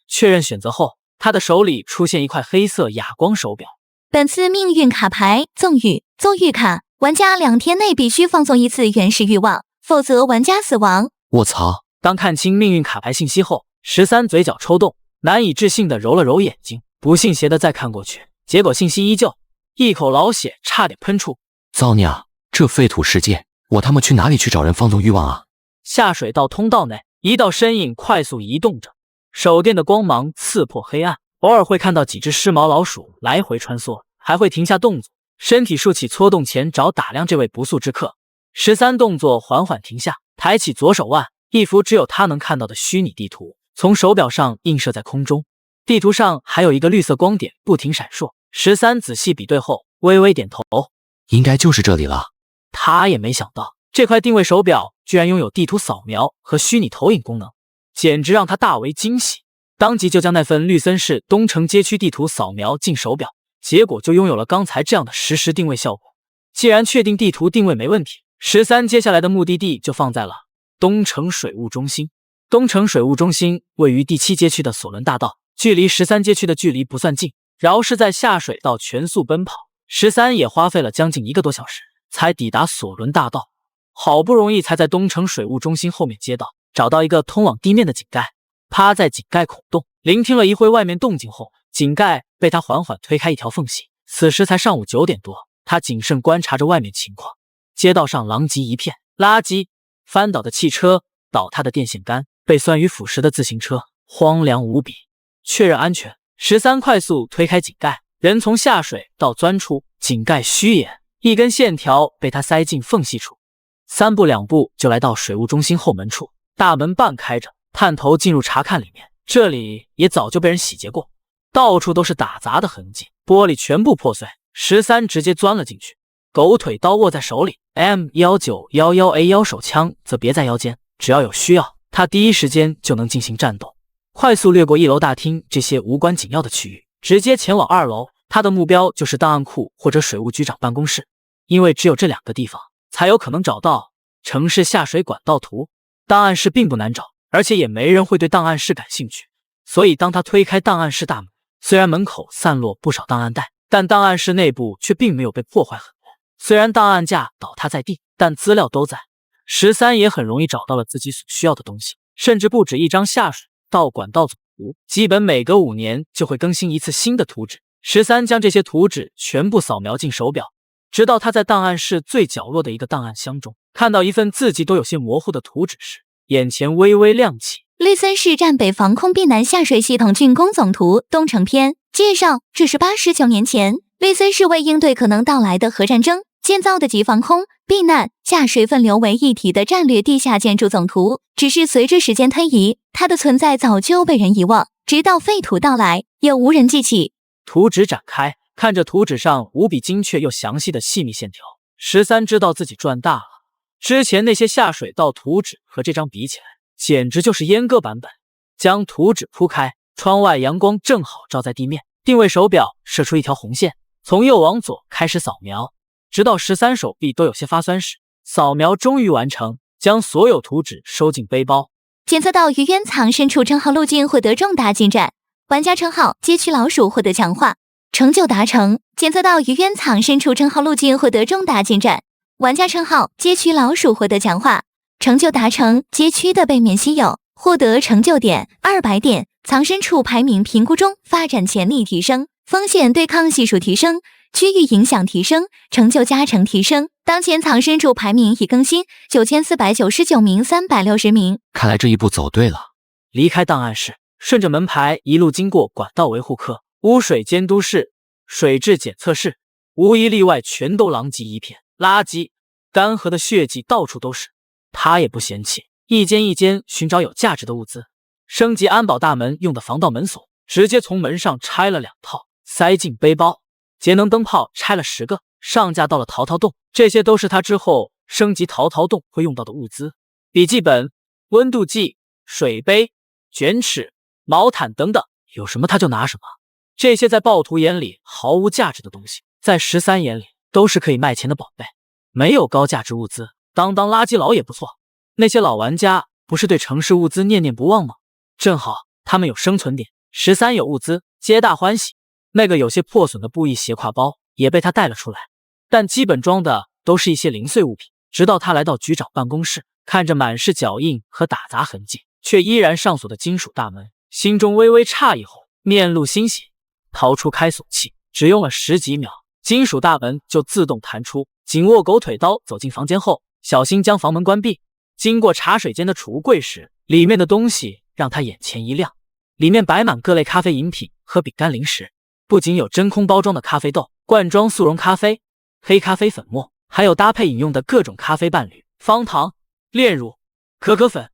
确认选择后，他的手里出现一块黑色哑光手表。本次命运卡牌纵欲卡，玩家2天内必须放纵1次原始欲望，否则玩家死亡。我操！当看清命运卡牌信息后，13嘴角抽动，难以置信地揉了揉眼睛，不信邪地再看过去，结果信息依旧，一口老血差点喷出。造孽！这废土世界，我他妈去哪里去找人放纵欲望啊？下水道通道内，一道身影快速移动着，手电的光芒刺破黑暗，偶尔会看到几只湿毛老鼠来回穿梭，还会停下动作，身体竖起搓动前爪打量这位不速之客。13动作缓缓停下，抬起左手腕，一幅只有他能看到的虚拟地图从手表上映射在空中，地图上还有一个绿色光点不停闪烁。13仔细比对后微微点头，应该就是这里了。他也没想到，这块定位手表居然拥有地图扫描和虚拟投影功能，简直让他大为惊喜。当即就将那份绿森市东城街区地图扫描进手表，结果就拥有了刚才这样的实时定位效果。既然确定地图定位没问题，13接下来的目的地就放在了东城水务中心。东城水务中心位于第7街区的索伦大道，距离13街区的距离不算近，饶是在下水道全速奔跑，13也花费了将近1个多小时才抵达索伦大道。好不容易才在东城水务中心后面街道找到一个通往地面的井盖，趴在井盖孔洞聆听了一会外面动静后，井盖被他缓缓推开一条缝隙。此时才上午9点多，他谨慎观察着外面情况。街道上狼藉一片，垃圾、翻倒的汽车、倒塌的电线杆、被酸雨腐蚀的自行车，荒凉无比。确认安全，13快速推开井盖，人从下水道钻出，井盖虚掩，一根线条被他塞进缝隙处。3步2步就来到水务中心后门处，大门半开着，探头进入查看里面。这里也早就被人洗劫过，到处都是打砸的痕迹，玻璃全部破碎。13直接钻了进去，狗腿刀握在手里， M1911A1 手枪则别在腰间，只要有需要，他第一时间就能进行战斗。快速掠过1楼大厅这些无关紧要的区域，直接前往2楼。他的目标就是档案库或者水务局长办公室，因为只有这2个地方才有可能找到城市下水管道图。档案室并不难找，而且也没人会对档案室感兴趣，所以当他推开档案室大门，虽然门口散落不少档案袋，但档案室内部却并没有被破坏很多。虽然档案架倒塌在地，但资料都在。13也很容易找到了自己所需要的东西，甚至不止一张下水道管道总图，基本每隔5年就会更新一次新的图纸。13将这些图纸全部扫描进手表，直到他在档案室最角落的一个档案箱中看到一份字迹都有些模糊的图纸时，眼前微微亮起。绿森市战北防空避难下水系统竣工总图东城篇介绍，这是89年前绿森市为应对可能到来的核战争建造的集防空、避难、下水分流为一体的战略地下建筑总图。只是随着时间推移，它的存在早就被人遗忘，直到废土到来，也无人记起。图纸展开，看着图纸上无比精确又详细的细密线条，13知道自己赚大了。之前那些下水道图纸和这张比起来，简直就是阉割版本。将图纸铺开，窗外阳光正好照在地面，定位手表射出一条红线，从右往左开始扫描，直到13手臂都有些发酸时，扫描终于完成，将所有图纸收进背包。检测到于渊藏身处称号路径获得重大进展，玩家称号街区老鼠获得强化，成就达成。检测到于渊藏身处称号路径获得重大进展，玩家称号街区老鼠获得强化，成就达成。街区的背面稀有，获得成就点200点，藏身处排名评估中发展潜力提升，风险对抗系数提升，区域影响提升，成就加成提升。当前藏身处排名已更新9499名360名。看来这一步走对了。离开档案室，顺着门牌一路经过管道维护科、污水监督室、水质检测室，无一例外全都狼藉一片，垃圾、干涸的血迹到处都是。他也不嫌弃，一间一间寻找有价值的物资。升级安保大门用的防盗门锁，直接从门上拆了2套，塞进背包。节能灯泡拆了10个，上架到了淘淘洞。这些都是他之后升级淘淘洞会用到的物资，笔记本、温度计、水杯、卷尺、毛毯等等，有什么他就拿什么。这些在暴徒眼里毫无价值的东西，在13眼里都是可以卖钱的宝贝。没有高价值物资，当垃圾佬也不错。那些老玩家不是对城市物资念念不忘吗？正好他们有生存点，13有物资，皆大欢喜。那个有些破损的布艺斜挎包也被他带了出来，但基本装的都是一些零碎物品。直到他来到局长办公室，看着满是脚印和打砸痕迹却依然上锁的金属大门，心中微微诧异后面露欣喜，掏出开锁器，只用了10几秒，金属大门就自动弹出。紧握狗腿刀走进房间后，小心将房门关闭。经过茶水间的储物柜时，里面的东西让他眼前一亮，里面摆满各类咖啡饮品和饼干零食，不仅有真空包装的咖啡豆、罐装速溶咖啡、黑咖啡粉末，还有搭配饮用的各种咖啡伴侣、方糖、炼乳、可可粉、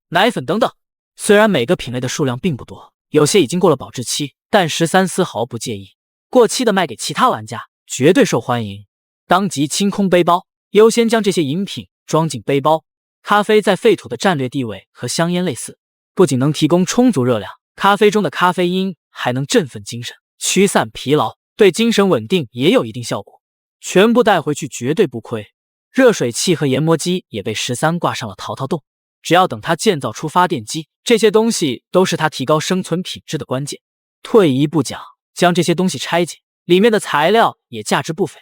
奶粉等等。虽然每个品类的数量并不多，有些已经过了保质期，但13丝毫不介意，过期的卖给其他玩家，绝对受欢迎。当即清空背包，优先将这些饮品装进背包。咖啡在废土的战略地位和香烟类似，不仅能提供充足热量，咖啡中的咖啡因还能振奋精神，驱散疲劳，对精神稳定也有一定效果。全部带回去绝对不亏。热水器和研磨机也被13挂上了淘淘洞，只要等他建造出发电机，这些东西都是他提高生存品质的关键。退一步讲，将这些东西拆解，里面的材料也价值不菲。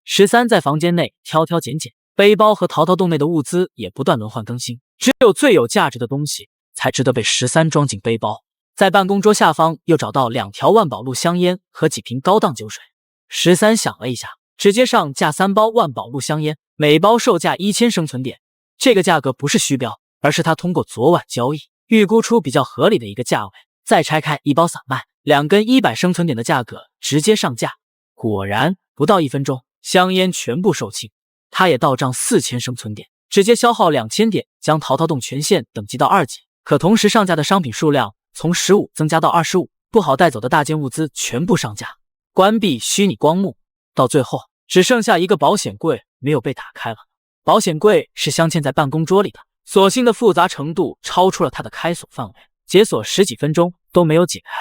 13在房间内挑挑拣拣，背包和淘淘洞内的物资也不断轮换更新，只有最有价值的东西才值得被13装进背包。在办公桌下方又找到2条万宝路香烟和几瓶高档酒水。13想了一下，直接上架3包万宝路香烟，每包售价1000生存点。这个价格不是虚标，而是他通过昨晚交易预估出比较合理的一个价位，再拆开1包散卖，2根100生存点的价格直接上架。果然不到1分钟，香烟全部售罄，他也到账4000生存点，直接消耗2000点将淘淘洞全线等级到2级，可同时上架的商品数量从15增加到25，不好带走的大件物资全部上架。关闭虚拟光幕，到最后只剩下一个保险柜没有被打开了。保险柜是镶嵌在办公桌里的，锁芯的复杂程度超出了他的开锁范围，解锁10几分钟都没有解开。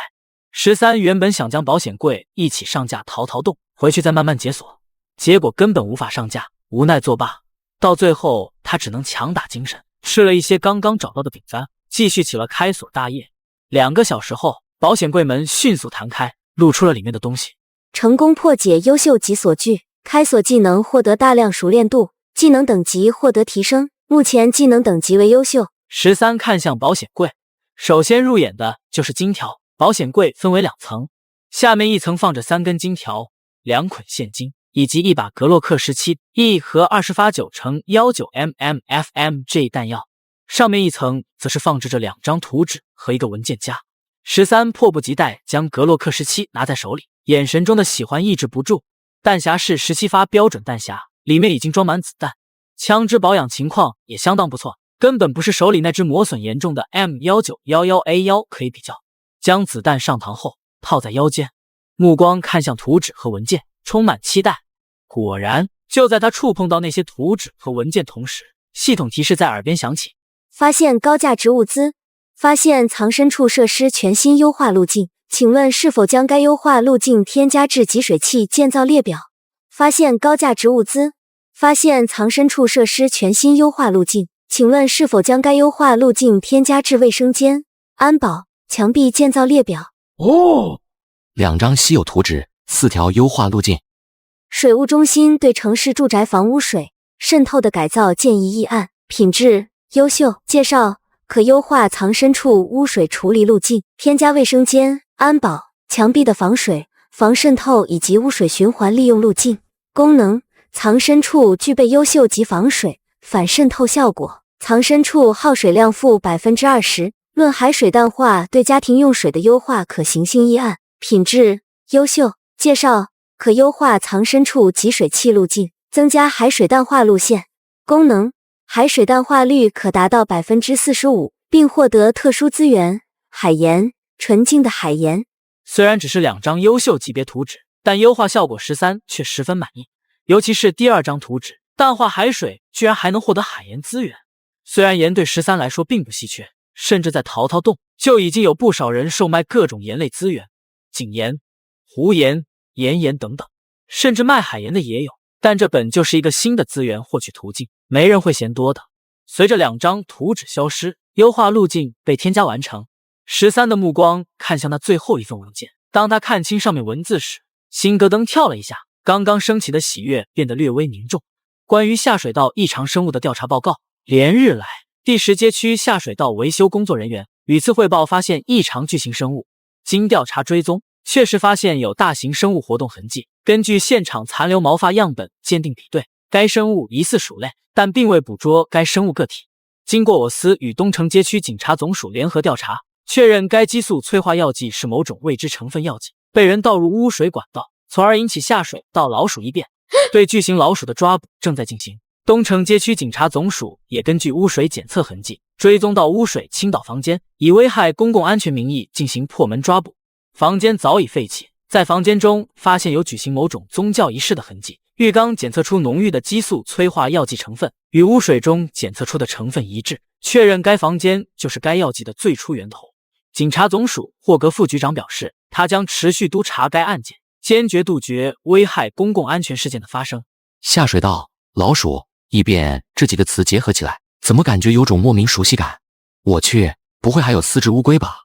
13原本想将保险柜一起上架淘淘洞，回去再慢慢解锁，结果根本无法上架，无奈作罢。到最后他只能强打精神，吃了一些刚刚找到的饼干，继续起了开锁大业。2个小时后，保险柜门迅速弹开，露出了里面的东西。成功破解优秀解锁具，开锁技能获得大量熟练度，技能等级获得提升，目前技能等级为优秀。13看向保险柜，首先入眼的就是金条。保险柜分为2层，下面一层放着3根金条、2捆现金以及一把格洛克17、1盒20发9x19mm FMG 弹药，上面一层则是放置着2张图纸和一个文件夹。13迫不及待将格洛克17拿在手里，眼神中的喜欢抑制不住。弹匣是17发标准弹匣，里面已经装满子弹，枪支保养情况也相当不错，根本不是手里那只磨损严重的 M1911A1 可以比较。将子弹上膛后套在腰间，目光看向图纸和文件，充满期待。果然，就在他触碰到那些图纸和文件同时，系统提示在耳边响起：发现高价值物资，发现藏身处设施全新优化路径，请问是否将该优化路径添加至集水器建造列表？发现高价值物资，发现藏身处设施全新优化路径，请问是否将该优化路径添加至卫生间、安保、墙壁建造列表。2张稀有图纸，4条优化路径。水务中心对城市住宅房污水渗透的改造建议议案，品质优秀。介绍：可优化藏身处污水处理路径，添加卫生间、安保、墙壁的防水、防渗透以及污水循环利用路径。功能：藏身处具备优秀及防水、反渗透效果，藏身处耗水量负 20%。论海水淡化对家庭用水的优化可行性议案，品质优秀。介绍：可优化藏身处集水器路径，增加海水淡化路线。功能：海水淡化率可达到 45%， 并获得特殊资源海盐，纯净的海盐。虽然只是2张优秀级别图纸，但优化效果13却十分满意，尤其是第2张图纸，淡化海水居然还能获得海盐资源。虽然盐对13来说并不稀缺，甚至在淘淘洞就已经有不少人售卖各种盐类资源，井盐、湖盐、岩盐等等，甚至卖海盐的也有。但这本就是一个新的资源获取途径，没人会嫌多的。随着2张图纸消失，优化路径被添加完成。13的目光看向那最后一份文件，当他看清上面文字时，心咯噔跳了一下，刚刚升起的喜悦变得略微凝重。关于下水道异常生物的调查报告，连日来第10街区下水道维修工作人员屡次汇报发现异常巨型生物，经调查追踪，确实发现有大型生物活动痕迹。根据现场残留毛发样本鉴定比对，该生物疑似鼠类，但并未捕捉该生物个体。经过我司与东城街区警察总署联合调查，确认该激素催化药剂是某种未知成分药剂，被人倒入污水管道，从而引起下水道老鼠异变。对巨型老鼠的抓捕正在进行。东城街区警察总署也根据污水检测痕迹，追踪到污水倾倒房间，以危害公共安全名义进行破门抓捕。房间早已废弃，在房间中发现有举行某种宗教仪式的痕迹，浴缸检测出浓郁的激素催化药剂成分，与污水中检测出的成分一致，确认该房间就是该药剂的最初源头。警察总署霍格副局长表示，他将持续督查该案件，坚决杜绝危害公共安全事件的发生。下水道、老鼠、异变这几个词结合起来，怎么感觉有种莫名熟悉感？我去，不会还有4只乌龟吧？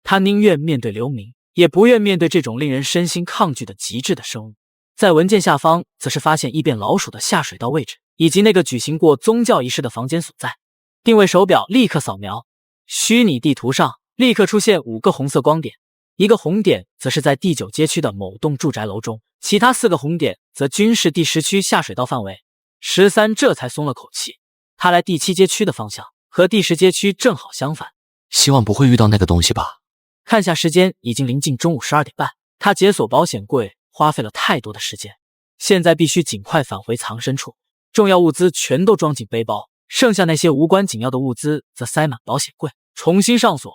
他宁愿面对刘明，也不愿面对这种令人身心抗拒的极致的生物。在文件下方，则是发现异变老鼠的下水道位置，以及那个举行过宗教仪式的房间所在。定位手表立刻扫描，虚拟地图上立刻出现5个红色光点，一个红点则是在第9街区的某栋住宅楼中，其他4个红点则均是第10区下水道范围。13这才松了口气，他来第7街区的方向和第10街区正好相反。希望不会遇到那个东西吧。看下时间，已经临近中午12点半，他解锁保险柜花费了太多的时间，现在必须尽快返回藏身处。重要物资全都装进背包，剩下那些无关紧要的物资则塞满保险柜，重新上锁。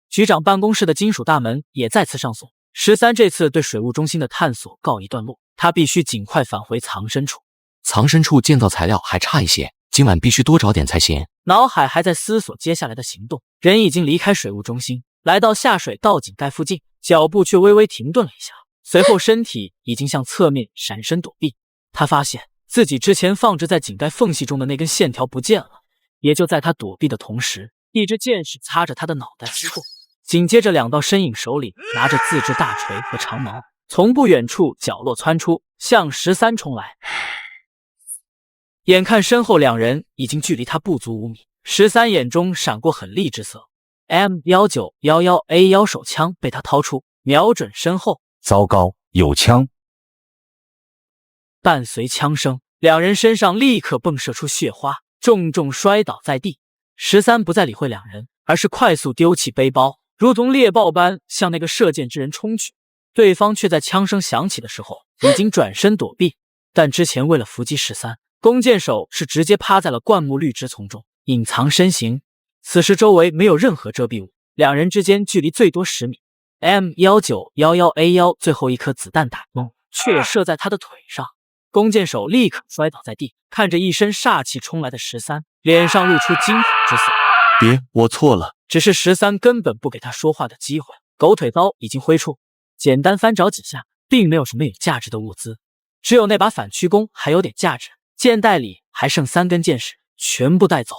局长办公室的金属大门也再次上锁。13这次对水务中心的探索告一段落，他必须尽快返回藏身处。藏身处建造材料还差一些，今晚必须多找点才行。脑海还在思索接下来的行动，人已经离开水务中心，来到下水道井盖附近，脚步却微微停顿了一下，随后身体已经向侧面闪身躲避。他发现自己之前放置在井盖缝隙中的那根线条不见了。也就在他躲避的同时，一支箭矢擦着他的脑袋飞过，紧接着2道身影手里拿着自制大锤和长矛，从不远处角落窜出，向13冲来。眼看身后2人已经距离他不足5米，13眼中闪过狠厉之色。M1911A1 手枪被他掏出，瞄准身后。糟糕，有枪！伴随枪声，2人身上立刻迸射出血花，重重摔倒在地。13不再理会2人，而是快速丢弃背包，如同猎豹般向那个射箭之人冲去。对方却在枪声响起的时候已经转身躲避，但之前为了伏击13，弓箭手是直接趴在了灌木绿枝丛中隐藏身形。此时周围没有任何遮蔽物，2人之间距离最多10米。M1911A1 最后一颗子弹打中，却射在他的腿上。弓箭手立刻摔倒在地，看着一身煞气冲来的13，脸上露出惊恐之色。别，我错了。只是13根本不给他说话的机会，狗腿刀已经挥出，简单翻找几下，并没有什么有价值的物资，只有那把反曲弓还有点价值。箭袋里还剩3根箭矢，全部带走。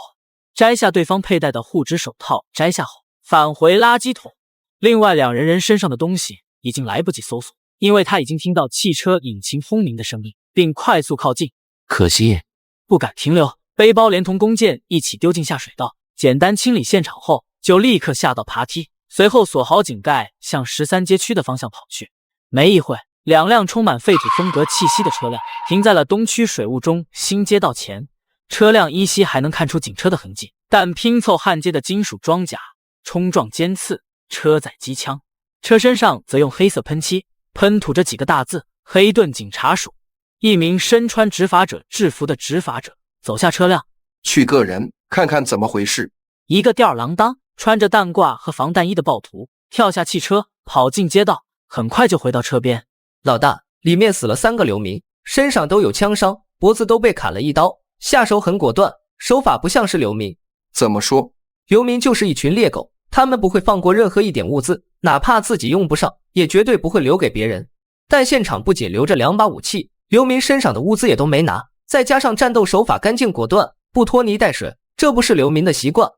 摘下对方佩戴的护指手套，摘下后返回垃圾桶。另外2人身上的东西已经来不及搜索，因为他已经听到汽车引擎轰鸣的声音，并快速靠近。可惜不敢停留，背包连同弓箭一起丢进下水道。简单清理现场后，就立刻下到爬梯，随后锁好井盖，向13街区的方向跑去。没一会，2辆充满废土风格气息的车辆停在了东区水务中新街道前。车辆依稀还能看出警车的痕迹，但拼凑焊接的金属装甲冲撞尖刺，车载机枪，车身上则用黑色喷漆喷涂着几个大字：黑盾警察署。一名身穿执法者制服的执法者走下车辆，去个人看看怎么回事。一个吊儿郎当穿着弹挂和防弹衣的暴徒跳下汽车，跑进街道，很快就回到车边。老大，里面死了3个流民，身上都有枪伤，脖子都被砍了一刀，下手很果断，手法不像是流民。怎么说？流民就是一群猎狗，他们不会放过任何一点物资，哪怕自己用不上，也绝对不会留给别人。但现场不仅留着2把武器，流民身上的物资也都没拿，再加上战斗手法干净果断，不拖泥带水，这不是流民的习惯。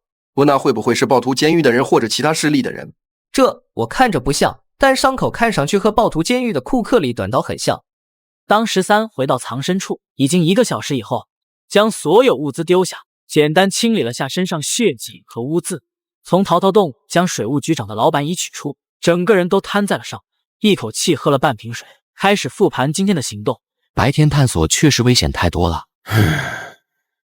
那会不会是暴徒监狱的人或者其他势力的人？这我看着不像，但伤口看上去和暴徒监狱的库克里短刀很像。当13回到藏身处，已经1个小时以后，将所有物资丢下，简单清理了下身上血迹和污渍，从淘淘洞将水务局长的老板椅取出，整个人都瘫在了上，一口气喝了半瓶水，开始复盘今天的行动。白天探索确实危险太多了。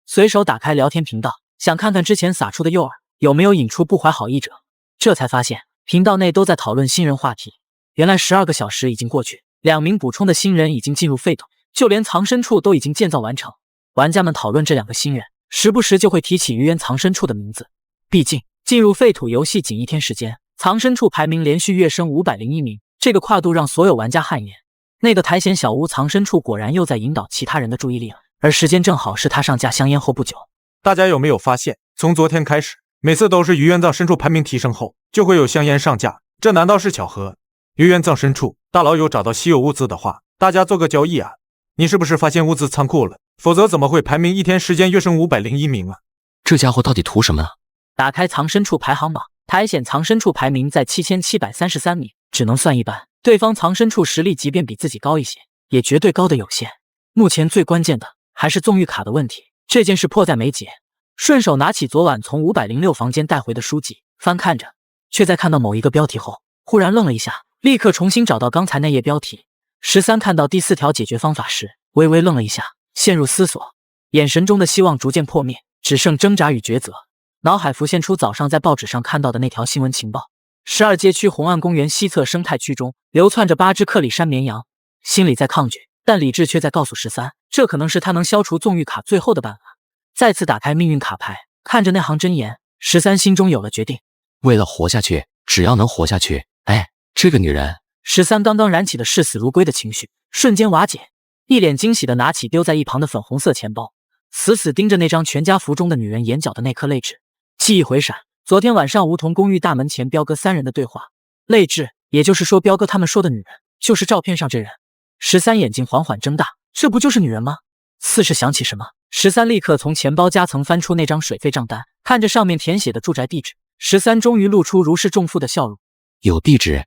随手打开聊天频道，想看看之前撒出的诱饵有没有引出不怀好意者，这才发现频道内都在讨论新人话题。原来12个小时已经过去，2名补充的新人已经进入废土，就连藏身处都已经建造完成。玩家们讨论这2个新人，时不时就会提起鱼渊藏身处的名字。毕竟进入废土游戏仅1天时间，藏身处排名连续跃升501名，这个跨度让所有玩家汗颜。那个苔藓小屋藏身处果然又在引导其他人的注意力了，而时间正好是他上架香烟后不久。大家有没有发现，从昨天开始，每次都是鱼渊藏深处排名提升后，就会有香烟上架，这难道是巧合？鱼渊藏深处，大佬有找到稀有物资的话，大家做个交易啊！你是不是发现物资仓库了？否则怎么会排名一天时间跃升501名啊？这家伙到底图什么呢？打开藏身处排行榜，苔藓藏身处排名在7733名，只能算一般。对方藏身处实力即便比自己高一些，也绝对高的有限。目前最关键的还是纵欲卡的问题，这件事迫在眉睫。顺手拿起昨晚从506房间带回的书籍，翻看着，却在看到某一个标题后，忽然愣了一下，立刻重新找到刚才那页标题。13看到第4条解决方法时，微微愣了一下，陷入思索，眼神中的希望逐渐破灭，只剩挣扎与抉择。脑海浮现出早上在报纸上看到的那条新闻情报：12街区红岸公园西侧生态区中流窜着8只克里山绵羊。心里在抗拒，但理智却在告诉13，这可能是他能消除纵欲卡最后的办法。再次打开命运卡牌，看着那行真言，13心中有了决定。为了活下去，只要能活下去。哎，这个女人，13刚刚燃起的视死如归的情绪瞬间瓦解，一脸惊喜地拿起丢在一旁的粉红色钱包，死死盯着那张全家福中的女人眼角的那颗泪痣。记忆回闪，昨天晚上梧桐公寓大门前彪哥3人的对话，泪痣，也就是说彪哥他们说的女人就是照片上这人。13眼睛缓缓睁大，这不就是女人吗？似是想起什么，13立刻从钱包夹层翻出那张水费账单，看着上面填写的住宅地址，13终于露出如释重负的笑容。有地址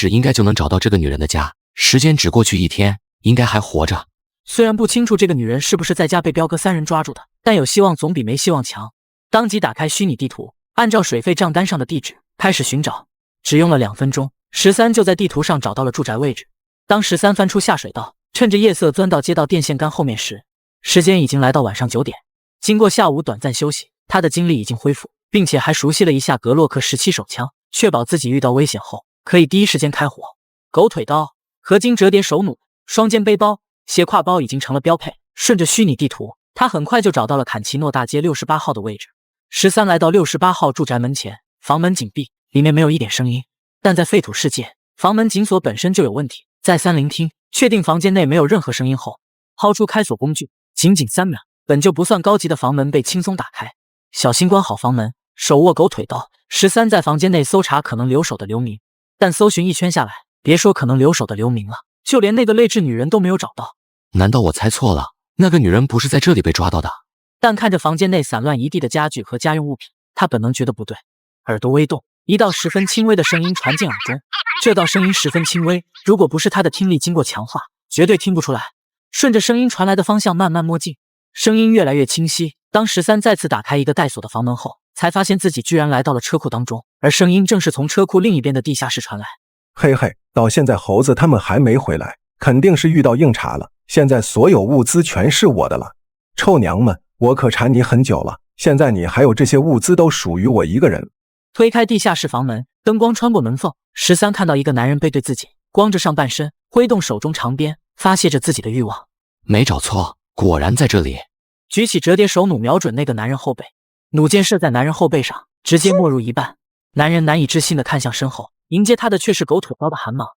应该就能找到这个女人的家，时间只过去1天，应该还活着。虽然不清楚这个女人是不是在家被彪哥3人抓住的，但有希望总比没希望强。当即打开虚拟地图，按照水费账单上的地址开始寻找，只用了2分钟，13就在地图上找到了住宅位置。当13翻出下水道，趁着夜色钻到街道电线杆后面时，时间已经来到晚上9点。经过下午短暂休息，他的精力已经恢复，并且还熟悉了一下格洛克17手枪，确保自己遇到危险后可以第一时间开火。狗腿刀、合金折叠手弩、双肩背包、斜挎包已经成了标配。顺着虚拟地图，他很快就找到了坎奇诺大街68号的位置。13来到68号住宅门前，房门紧闭，里面没有一点声音。但在废土世界，房门紧锁本身就有问题。再三聆听，确定房间内没有任何声音后，掏出开锁工具，仅仅3秒，本就不算高级的房门被轻松打开。小心关好房门，手握狗腿刀，13在房间内搜查可能留守的流民，但搜寻一圈下来，别说可能留守的流民了，就连那个泪痣女人都没有找到。难道我猜错了？那个女人不是在这里被抓到的？但看着房间内散乱一地的家具和家用物品，他本能觉得不对，耳朵微动，一道十分轻微的声音传进耳中。这道声音十分轻微，如果不是他的听力经过强化，绝对听不出来。顺着声音传来的方向慢慢摸近，声音越来越清晰。当13再次打开一个带锁的房门后，才发现自己居然来到了车库当中，而声音正是从车库另一边的地下室传来。嘿嘿，到现在猴子他们还没回来，肯定是遇到硬茬了。现在所有物资全是我的了，臭娘们，我可缠你很久了，现在你还有这些物资都属于我一个人。推开地下室房门，灯光穿过门缝，13看到一个男人背对自己，光着上半身，挥动手中长鞭，发泄着自己的欲望。没找错，果然在这里。举起折叠手弩，瞄准那个男人后背，弩箭射在男人后背上，直接没入一半。男人难以置信地看向身后，迎接他的却是狗腿刀的寒芒。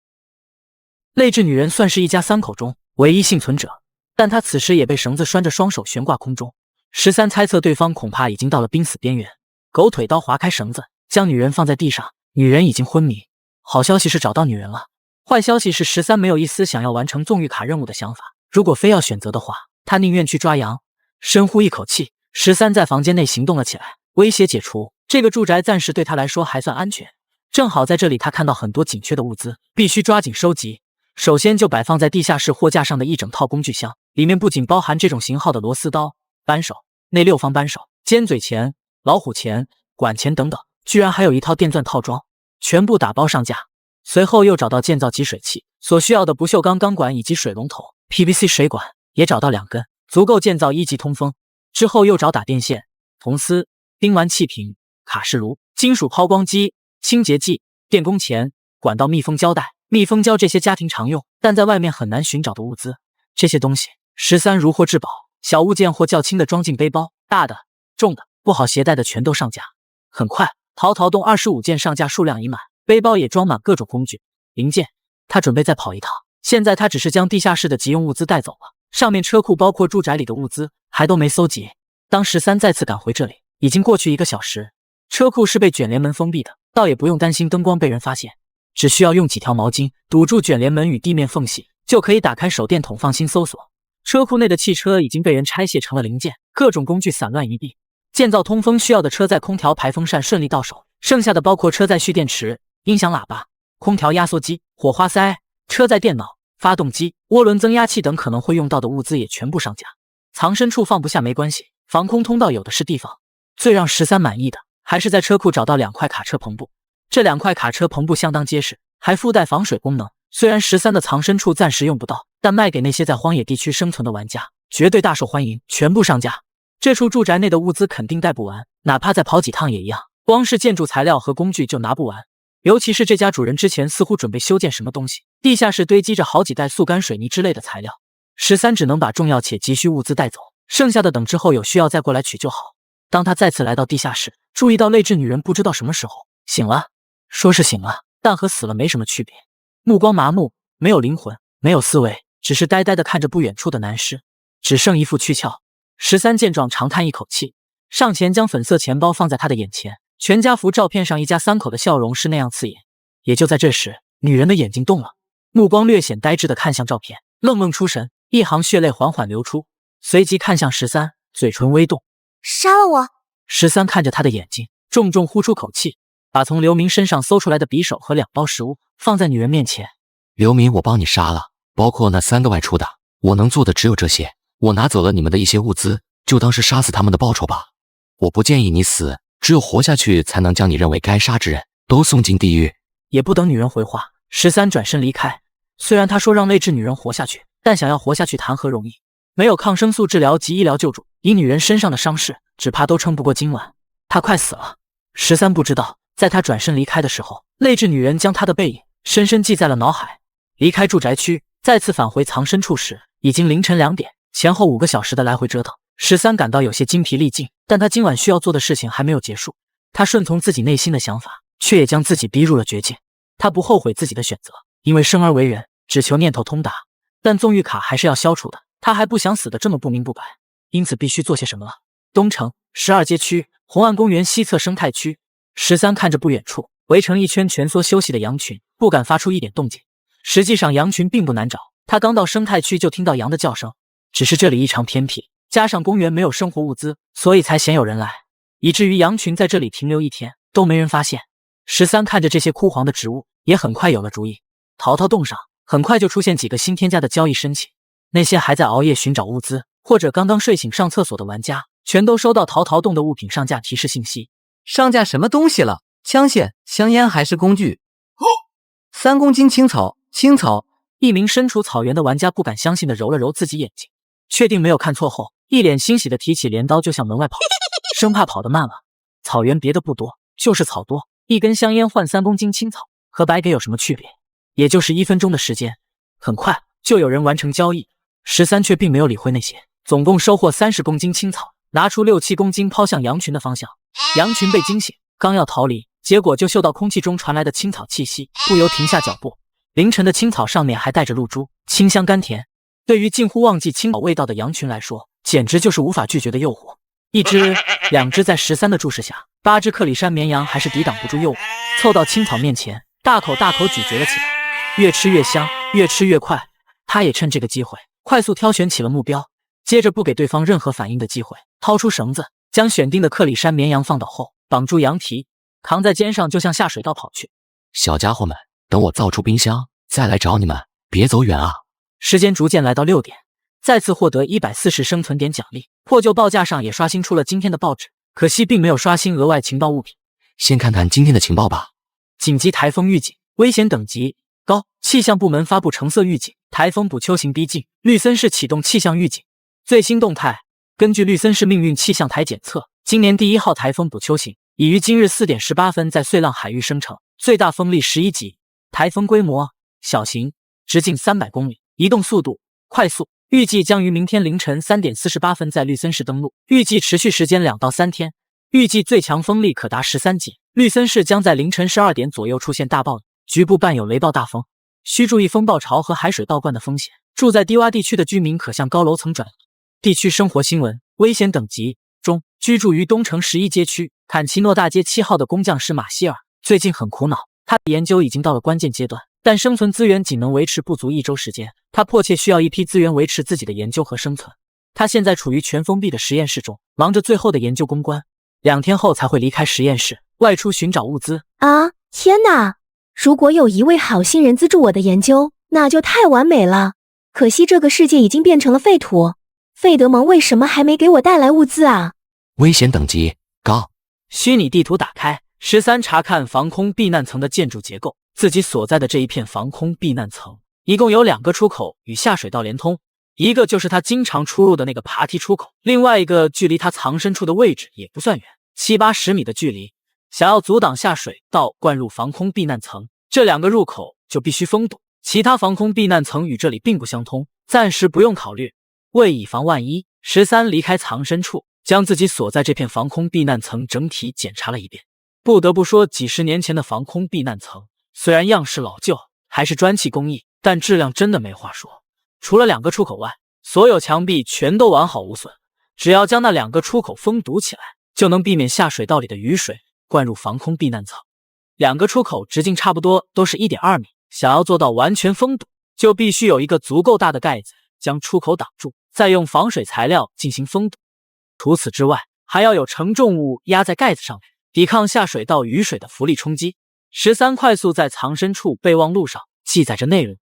泪痣女人算是一家3口中唯一幸存者，但她此时也被绳子拴着，双手悬挂空中。13猜测对方恐怕已经到了濒死边缘，狗腿刀划开绳子，将女人放在地上，女人已经昏迷。好消息是找到女人了，坏消息是13没有一丝想要完成纵欲卡任务的想法。如果非要选择的话，他宁愿去抓羊。深呼一口气，13在房间内行动了起来，威胁解除，这个住宅暂时对他来说还算安全。正好在这里他看到很多紧缺的物资，必须抓紧收集。首先就摆放在地下室货架上的一整套工具箱，里面不仅包含这种型号的螺丝刀、扳手、内6方扳手、尖嘴钳、老虎钳、管钳等等，居然还有一套电钻套装，全部打包上架。随后又找到建造集水器所需要的不锈钢钢管以及水龙头、PVC 水管，也找到2根，足够建造1级通风。之后又找打电线、铜丝、钉完气瓶、卡式炉、金属抛光机、清洁剂、电工钳、管道、密封胶带、密封胶，这些家庭常用但在外面很难寻找的物资。这些东西13如获至宝，小物件或较轻的装进背包，大的、重的、不好携带的全都上架。很快淘淘洞25件上架，数量已满，背包也装满各种工具零件。他准备再跑一趟，现在他只是将地下室的急用物资带走了，上面车库包括住宅里的物资还都没搜集。当13再次赶回这里，已经过去1个小时。车库是被卷帘门封闭的，倒也不用担心灯光被人发现，只需要用几条毛巾堵住卷帘门与地面缝隙，就可以打开手电筒放心搜索。车库内的汽车已经被人拆卸成了零件，各种工具散乱一地。建造通风需要的车载空调排风扇顺利到手，剩下的包括车载蓄电池、音响喇叭、空调压缩机、火花塞、车载电脑、发动机、涡轮增压器等可能会用到的物资也全部上架。藏身处放不下没关系，防空通道有的是地方。最让13满意的还是在车库找到2块卡车篷布，这2块卡车篷布相当结实，还附带防水功能。虽然13的藏身处暂时用不到，但卖给那些在荒野地区生存的玩家绝对大受欢迎，全部上架。这处住宅内的物资肯定带不完，哪怕再跑几趟也一样，光是建筑材料和工具就拿不完。尤其是这家主人之前似乎准备修建什么东西，地下室堆积着好几袋速干水泥之类的材料。13只能把重要且急需物资带走，剩下的等之后有需要再过来取就好。当他再次来到地下室，注意到泪痣女人不知道什么时候醒了，说是醒了，但和死了没什么区别。目光麻木，没有灵魂，没有思维，只是呆呆地看着不远处的男尸，只剩一副躯壳。13见状长叹一口气，上前将粉色钱包放在他的眼前，全家福照片上一家3口的笑容是那样刺眼。也就在这时，女人的眼睛动了，目光略显呆滞地看向照片，愣愣出神，一行血泪缓缓流出，随即看向13，嘴唇微动。杀了我！13看着他的眼睛，重重呼出口气，把从刘明身上搜出来的匕首和2包食物放在女人面前。刘明，我帮你杀了，包括那3个外出的，我能做的只有这些。我拿走了你们的一些物资，就当是杀死他们的报酬吧。我不建议你死，只有活下去才能将你认为该杀之人都送进地狱。也不等女人回话，13转身离开。虽然他说让泪痣女人活下去，但想要活下去谈何容易？没有抗生素治疗及医疗救助，以女人身上的伤势，只怕都撑不过今晚。她快死了。13不知道，在他转身离开的时候，泪痣女人将他的背影深深记在了脑海。离开住宅区，再次返回藏身处时，已经凌晨2点。前后5个小时的来回折腾，13感到有些精疲力尽，但他今晚需要做的事情还没有结束。他顺从自己内心的想法，却也将自己逼入了绝境。他不后悔自己的选择，因为生而为人，只求念头通达。但纵欲卡还是要消除的，他还不想死得这么不明不白，因此必须做些什么了。东城12街区红岸公园西侧生态区，13看着不远处围成一圈蜷缩休息的羊群，不敢发出一点动静。实际上羊群并不难找，他刚到生态区就听到羊的叫声。只是这里异常偏僻，加上公园没有生活物资，所以才鲜有人来，以至于羊群在这里停留1天都没人发现。13看着这些枯黄的植物，也很快有了主意。淘淘洞上很快就出现几个新添加的交易申请，那些还在熬夜寻找物资，或者刚刚睡醒上厕所的玩家，全都收到淘淘洞的物品上架提示信息。上架什么东西了？枪械、香烟还是工具？3公斤青草，青草。一名身处草原的玩家不敢相信地揉了揉自己眼睛，确定没有看错后，一脸欣喜地提起镰刀就向门外跑，生怕跑得慢了。草原别的不多，就是草多，一根香烟换3公斤青草，和白给有什么区别？也就是1分钟的时间，很快就有人完成交易。13却并没有理会那些，总共收获30公斤青草，拿出6、7公斤抛向羊群的方向。羊群被惊醒，刚要逃离，结果就嗅到空气中传来的青草气息，不由停下脚步。凌晨的青草上面还带着露珠，清香甘甜。对于近乎忘记青草味道的羊群来说，简直就是无法拒绝的诱惑。1只、2只在13的注视下，8只克里山绵羊还是抵挡不住诱惑，凑到青草面前，大口大口咀嚼了起来，越吃越香，越吃越快。他也趁这个机会快速挑选起了目标，接着不给对方任何反应的机会，掏出绳子，将选定的克里山绵羊放倒后，绑住羊蹄，扛在肩上就向下水道跑去。小家伙们，等我造出冰箱再来找你们，别走远啊！时间逐渐来到6点，再次获得140生存点奖励，破旧报价上也刷新出了今天的报纸，可惜并没有刷新额外情报物品。先看看今天的情报吧。紧急台风预警，危险等级高，气象部门发布橙色预警，台风捕秋行逼近，绿森市启动气象预警。最新动态，根据绿森市命运气象台检测，今年第1号台风捕秋行已于今日4点18分在穗浪海域生成，最大风力11级，台风规模小型，直径300公里，移动速度快速，预计将于明天凌晨3点48分在绿森市登陆，预计持续时间2到3天，预计最强风力可达13级。绿森市将在凌晨12点左右出现大暴雨，局部伴有雷暴大风。需注意风暴潮和海水倒灌的风险。住在低洼地区的居民可向高楼层转移。地区生活新闻：危险等级中，居住于东城11街区坎奇诺大街7号的工匠师马希尔最近很苦恼，他的研究已经到了关键阶段，但生存资源仅能维持不足1周时间，他迫切需要一批资源维持自己的研究和生存。他现在处于全封闭的实验室中，忙着最后的研究攻关，2天后才会离开实验室，外出寻找物资。啊，天哪！如果有一位好心人资助我的研究，那就太完美了。可惜这个世界已经变成了废土。费德蒙为什么还没给我带来物资啊？危险等级高。虚拟地图打开，13查看防空避难层的建筑结构。自己所在的这一片防空避难层一共有2个出口与下水道连通，一个就是他经常出入的那个爬梯出口，另外一个距离他藏身处的位置也不算远，70-80米的距离。想要阻挡下水道灌入防空避难层，这2个入口就必须封堵，其他防空避难层与这里并不相通，暂时不用考虑。为以防万一，13离开藏身处，将自己所在这片防空避难层整体检查了一遍。不得不说，几十年前的防空避难层虽然样式老旧，还是砖砌工艺，但质量真的没话说。除了2个出口外，所有墙壁全都完好无损，只要将那2个出口封堵起来，就能避免下水道里的雨水灌入防空避难层。2个出口直径差不多都是 1.2 米，想要做到完全封堵，就必须有一个足够大的盖子将出口挡住，再用防水材料进行封堵。除此之外，还要有承重物压在盖子上面，抵抗下水道雨水的浮力冲击。13快速在藏身处备忘录上记载着内容，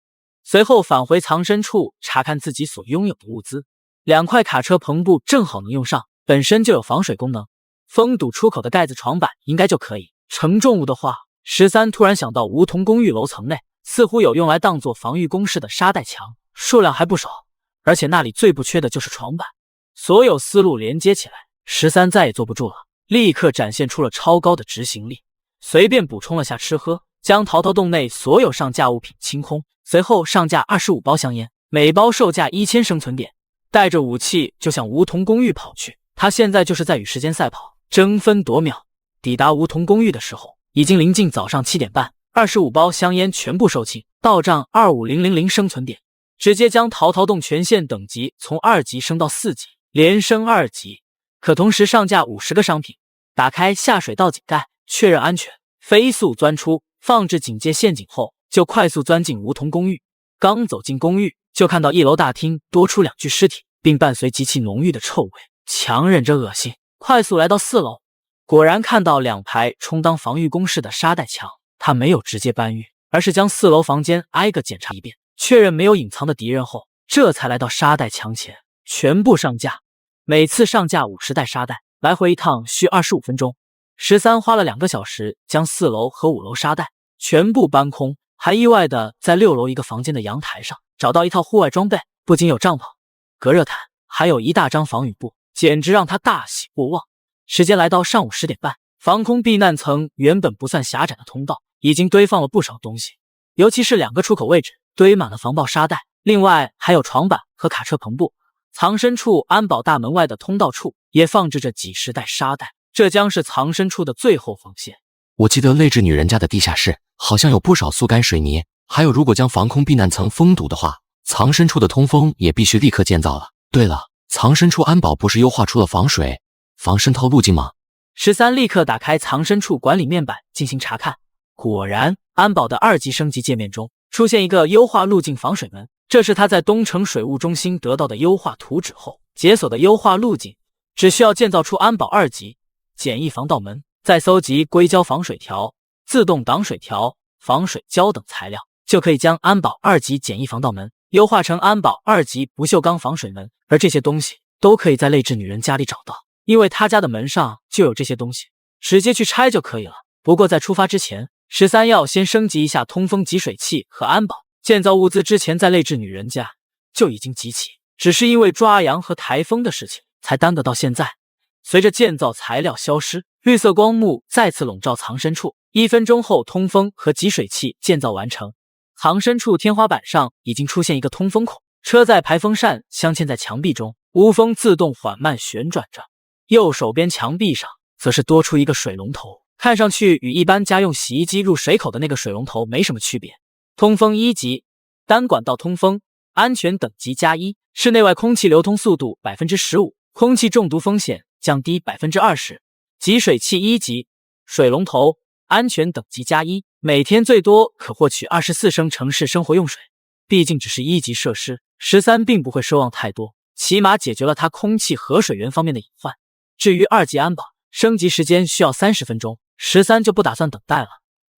随后返回藏身处查看自己所拥有的物资。2块卡车篷布正好能用上，本身就有防水功能，封堵出口的盖子床板应该就可以。承重物的话，13突然想到梧桐公寓楼层内似乎有用来当做防御工事的沙袋墙，数量还不少，而且那里最不缺的就是床板。所有思路连接起来，13再也坐不住了，立刻展现出了超高的执行力，随便补充了下吃喝，将淘淘洞内所有上架物品清空，随后上架25包香烟，每包售价1000生存点，带着武器就向梧桐公寓跑去。他现在就是在与时间赛跑，争分夺秒。抵达梧桐公寓的时候，已经临近早上7点半，25包香烟全部售罄，到账25000生存点，直接将淘淘洞权限等级从2级升到4级，连升2级，可同时上架50个商品。打开下水道井盖，确认安全，飞速钻出，放置警戒陷阱后，就快速钻进梧桐公寓。刚走进公寓，就看到1楼大厅多出2具尸体，并伴随极其浓郁的臭味，强忍着恶心，快速来到4楼。果然看到2排充当防御工事的沙袋墙，他没有直接搬运，而是将4楼房间挨个检查一遍，确认没有隐藏的敌人后，这才来到沙袋墙前，全部上架。每次上架50袋沙袋，来回一趟需25分钟。13花了2个小时将4楼和5楼沙袋全部搬空，还意外的在6楼一个房间的阳台上找到一套户外装备，不仅有帐篷、隔热毯，还有一大张防雨布，简直让他大喜过望。时间来到上午10点半，防空避难层原本不算狭窄的通道已经堆放了不少东西，尤其是2个出口位置堆满了防爆沙袋，另外还有床板和卡车篷布。藏身处安保大门外的通道处也放置着几十袋沙袋，这将是藏身处的最后防线。我记得泪痣女人家的地下室好像有不少速干水泥，还有如果将防空避难层封堵的话，藏身处的通风也必须立刻建造了。对了，藏身处安保不是优化出了防水、防渗透路径吗？13立刻打开藏身处管理面板进行查看，果然安保的2级升级界面中出现一个优化路径防水门，这是他在东城水务中心得到的优化图纸后解锁的优化路径，只需要建造出安保2级简易防盗门，再搜集硅胶防水条、自动挡水条、防水胶等材料，就可以将安保2级简易防盗门优化成安保2级不锈钢防水门。而这些东西都可以在泪痣女人家里找到，因为他家的门上就有这些东西，直接去拆就可以了。不过在出发之前，13要先升级一下通风集水器和安保。建造物资之前在泪痣女人家就已经集齐，只是因为抓羊和台风的事情才耽搁到现在。随着建造材料消失，绿色光幕再次笼罩藏身处，1分钟后通风和集水器建造完成。藏身处天花板上已经出现一个通风孔，车载排风扇镶嵌在墙壁中，无风自动缓慢旋转着。右手边墙壁上则是多出一个水龙头，看上去与一般家用洗衣机入水口的那个水龙头没什么区别。通风1级，单管道通风，安全等级加1，室内外空气流通速度 15%， 空气中毒风险降低 20%。集水器1级，水龙头，安全等级加1，每天最多可获取24升城市生活用水。毕竟只是1级设施，13并不会奢望太多，起码解决了它空气和水源方面的隐患。至于2级安保，升级时间需要30分钟，13就不打算等待了。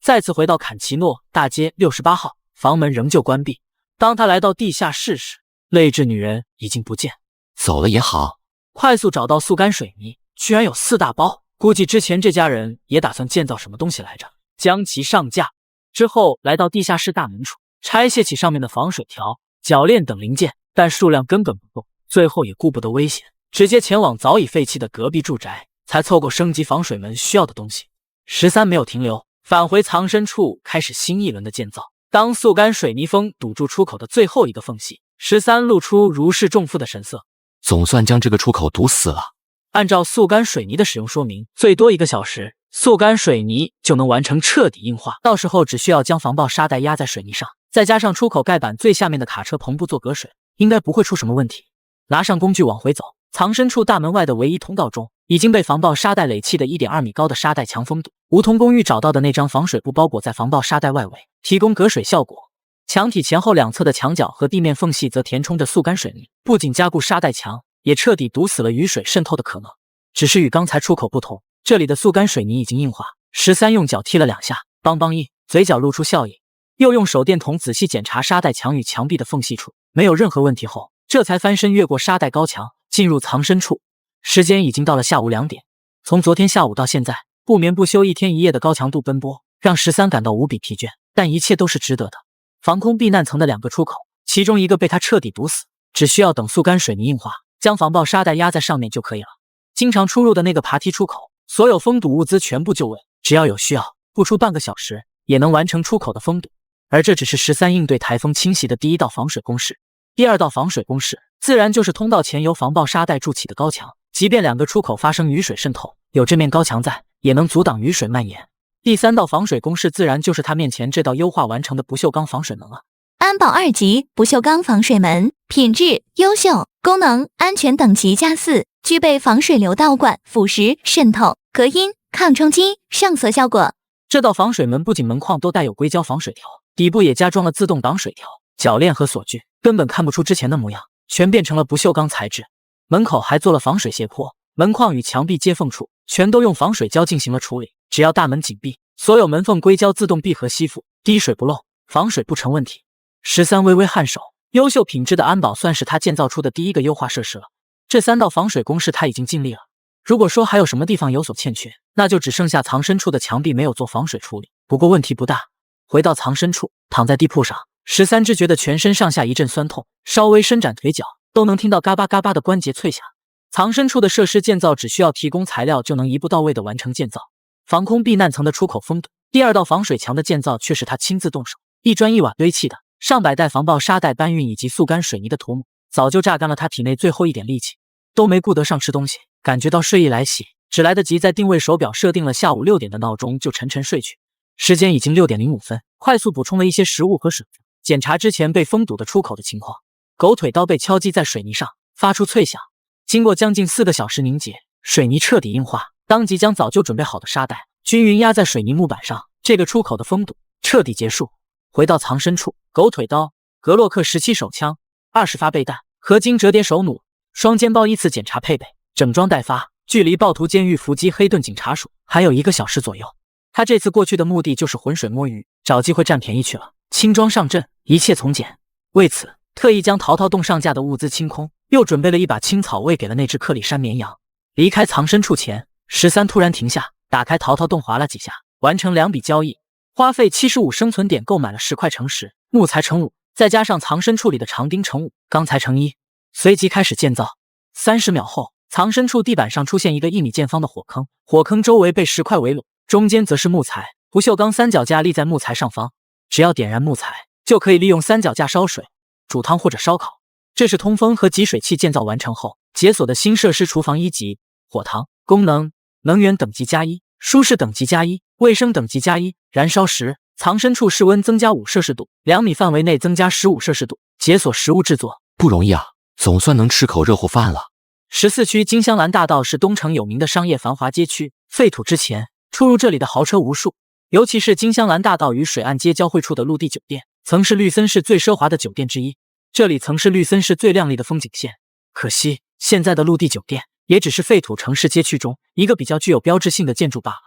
再次回到坎奇诺大街68号，房门仍旧关闭。当他来到地下室时，泪痣女人已经不见，走了也好。快速找到速干水泥，居然有4大包，估计之前这家人也打算建造什么东西来着，将其上架之后，来到地下室大门处，拆卸起上面的防水条、铰链等零件，但数量根本不够，最后也顾不得危险，直接前往早已废弃的隔壁住宅，才凑够升级防水门需要的东西。13没有停留，返回藏身处，开始新一轮的建造。当速干水泥封堵住出口的最后一个缝隙，13露出如释重负的神色，总算将这个出口堵死了。按照速干水泥的使用说明，最多1个小时，速干水泥就能完成彻底硬化，到时候只需要将防爆沙袋压在水泥上，再加上出口盖板最下面的卡车篷布做隔水，应该不会出什么问题。拿上工具往回走，藏身处大门外的唯一通道中已经被防爆沙袋垒砌的 1.2 米高的沙袋墙封堵，梧桐公寓找到的那张防水布包裹在防爆沙袋外围，提供隔水效果。墙体前后两侧的墙角和地面缝隙则填充着速干水泥，不仅加固沙袋墙，也彻底堵死了雨水渗透的可能。只是与刚才出口不同，这里的速干水泥已经硬化。13用脚踢了2下，邦邦一，嘴角露出笑意，又用手电筒仔细检查沙袋墙与墙壁的缝隙处，没有任何问题后，这才翻身越过沙袋高墙，进入藏身处。时间已经到了下午2点，从昨天下午到现在，不眠不休1天1夜的高强度奔波，让13感到无比疲倦，但一切都是值得的。防空避难层的2个出口，其中一个被他彻底堵死，只需要等速干水泥硬化，将防爆沙袋压在上面就可以了。经常出入的那个爬梯出口，所有封堵物资全部就位，只要有需要，不出半个小时也能完成出口的封堵。而这只是13应对台风侵袭的第1道防水工事。第2道防水工事自然就是通道前由防爆沙袋筑起的高墙，即便2个出口发生雨水渗透，有这面高墙在，也能阻挡雨水蔓延。第3道防水工事自然就是他面前这道优化完成的不锈钢防水门了。安保2级不锈钢防水门，品质优秀，功能安全等级加4，具备防水流导管、腐蚀、渗透、隔音、抗冲击、上色效果。这道防水门不仅门框都带有硅胶防水条，底部也加装了自动挡水条、铰链和锁具，根本看不出之前的模样，全变成了不锈钢材质。门口还做了防水斜坡，门框与墙壁接缝处全都用防水胶进行了处理，只要大门紧闭，所有门缝硅胶自动闭合吸附，滴水不漏，防水不成问题。13微微颔首，优秀品质的安保算是他建造出的第1个优化设施了。这3道防水工事他已经尽力了，如果说还有什么地方有所欠缺，那就只剩下藏身处的墙壁没有做防水处理，不过问题不大。回到藏身处，躺在地铺上，13只觉得全身上下一阵酸痛，稍微伸展腿脚都能听到嘎巴嘎巴的关节脆响。藏身处的设施建造只需要提供材料就能一步到位的完成建造。防空避难层的出口封堵，第2道防水墙的建造却是他亲自动手，一砖一瓦堆砌的，上百袋防爆沙袋搬运以及速干水泥的涂抹，早就榨干了他体内最后一点力气，都没顾得上吃东西，感觉到睡意来袭，只来得及在定位手表设定了下午6点的闹钟就沉沉睡去。时间已经6点05分，快速补充了一些食物和水分，检查之前被封堵的出口的情况。狗腿刀被敲击在水泥上，发出脆响。经过将近4个小时凝结，水泥彻底硬化，当即将早就准备好的沙袋均匀压在水泥木板上，这个出口的封堵彻底结束。回到藏身处，狗腿刀、格洛克17手枪、20发备弹、合金折叠手弩、双肩包依次检查配备，整装待发。距离暴徒监狱伏击黑盾警察署还有1个小时左右。他这次过去的目的就是浑水摸鱼，找机会占便宜去了，轻装上阵，一切从简。为此特意将淘淘洞上架的物资清空，又准备了一把青草喂给了那只克里山绵羊。离开藏身处前，13突然停下，打开淘淘洞划了几下，完成2笔交易，花费75生存点购买了10块乘10，木材乘5，再加上藏身处里的长钉乘5，钢材乘1，随即开始建造。30秒后，藏身处地板上出现一个1米见方的火坑，火坑周围被石块围拢，中间则是木材，不锈钢三脚架立在木材上方，只要点燃木材，就可以利用三脚架烧水、煮汤或者烧烤。这是通风和集水器建造完成后解锁的新设施厨房1级，火塘，功能：能源等级加1，舒适等级加1，卫生等级加1，燃烧时藏身处室温增加5摄氏度，2米范围内增加15摄氏度，解锁食物制作不容易啊，总算能吃口热乎饭了。14区金香兰大道是东城有名的商业繁华街区，废土之前出入这里的豪车无数，尤其是金香兰大道与水岸街交汇处的陆地酒店，曾是绿森市最奢华的酒店之一。这里曾是绿森市最亮丽的风景线，可惜现在的陆地酒店也只是废土城市街区中一个比较具有标志性的建筑罢了。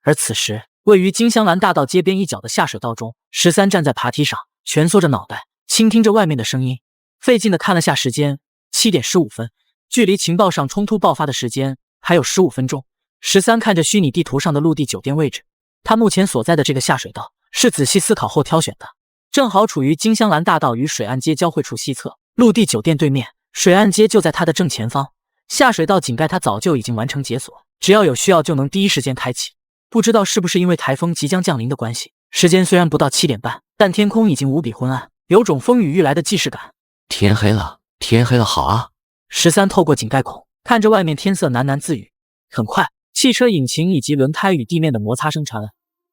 而此时，位于金香兰大道街边一角的下水道中，13站在爬梯上，蜷缩着脑袋，倾听着外面的声音，费劲的看了下时间，7点15分，距离情报上冲突爆发的时间还有15分钟。13看着虚拟地图上的陆地酒店位置，他目前所在的这个下水道是仔细思考后挑选的，正好处于金香兰大道与水岸街交汇处西侧，陆地酒店对面，水岸街就在他的正前方。下水道井盖他早就已经完成解锁，只要有需要就能第一时间开启。不知道是不是因为台风即将降临的关系，时间虽然不到7点半，但天空已经无比昏暗，有种风雨欲来的既视感。天黑了，天黑了，好啊！13透过井盖孔看着外面天色，喃喃自语。很快，汽车引擎以及轮胎与地面的摩擦声传来。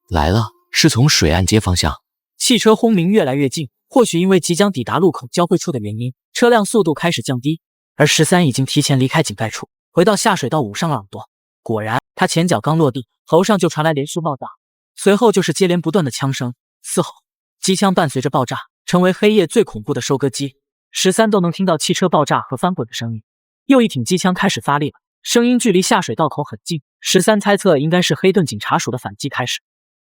来了，是从水岸街方向。汽车轰鸣越来越近，或许因为即将抵达路口交汇处的原因，车辆速度开始降低。而13已经提前离开井盖处，回到下水道捂上了耳朵。果然，他前脚刚落地，头上就传来连续爆炸，随后就是接连不断的枪声、嘶吼。机枪伴随着爆炸，成为黑夜最恐怖的收割机。13都能听到汽车爆炸和翻滚的声音。又一挺机枪开始发力了，声音距离下水道口很近。13猜测应该是黑盾警察署的反击开始。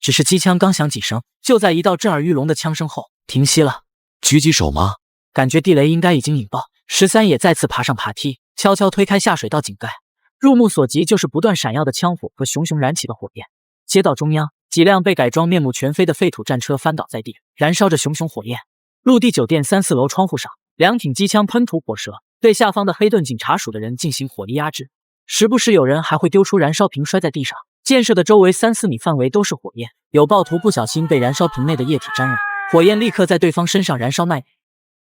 只是机枪刚响几声，就在一道震耳欲聋的枪声后停息了。狙击手吗？感觉地雷应该已经引爆。13也再次爬上爬梯，悄悄推开下水道井盖。入目所及就是不断闪耀的枪火和熊熊燃起的火焰。街道中央，几辆被改装面目全非的废土战车翻倒在地，燃烧着熊熊火焰。陆地酒店3、4楼窗户上，2挺机枪喷吐火舌，对下方的黑盾警察署的人进行火力压制。时不时有人还会丢出燃烧瓶摔在地上。建设的周围3、4米范围都是火焰，有暴徒不小心被燃烧瓶内的液体沾染，火焰立刻在对方身上燃烧蔓延。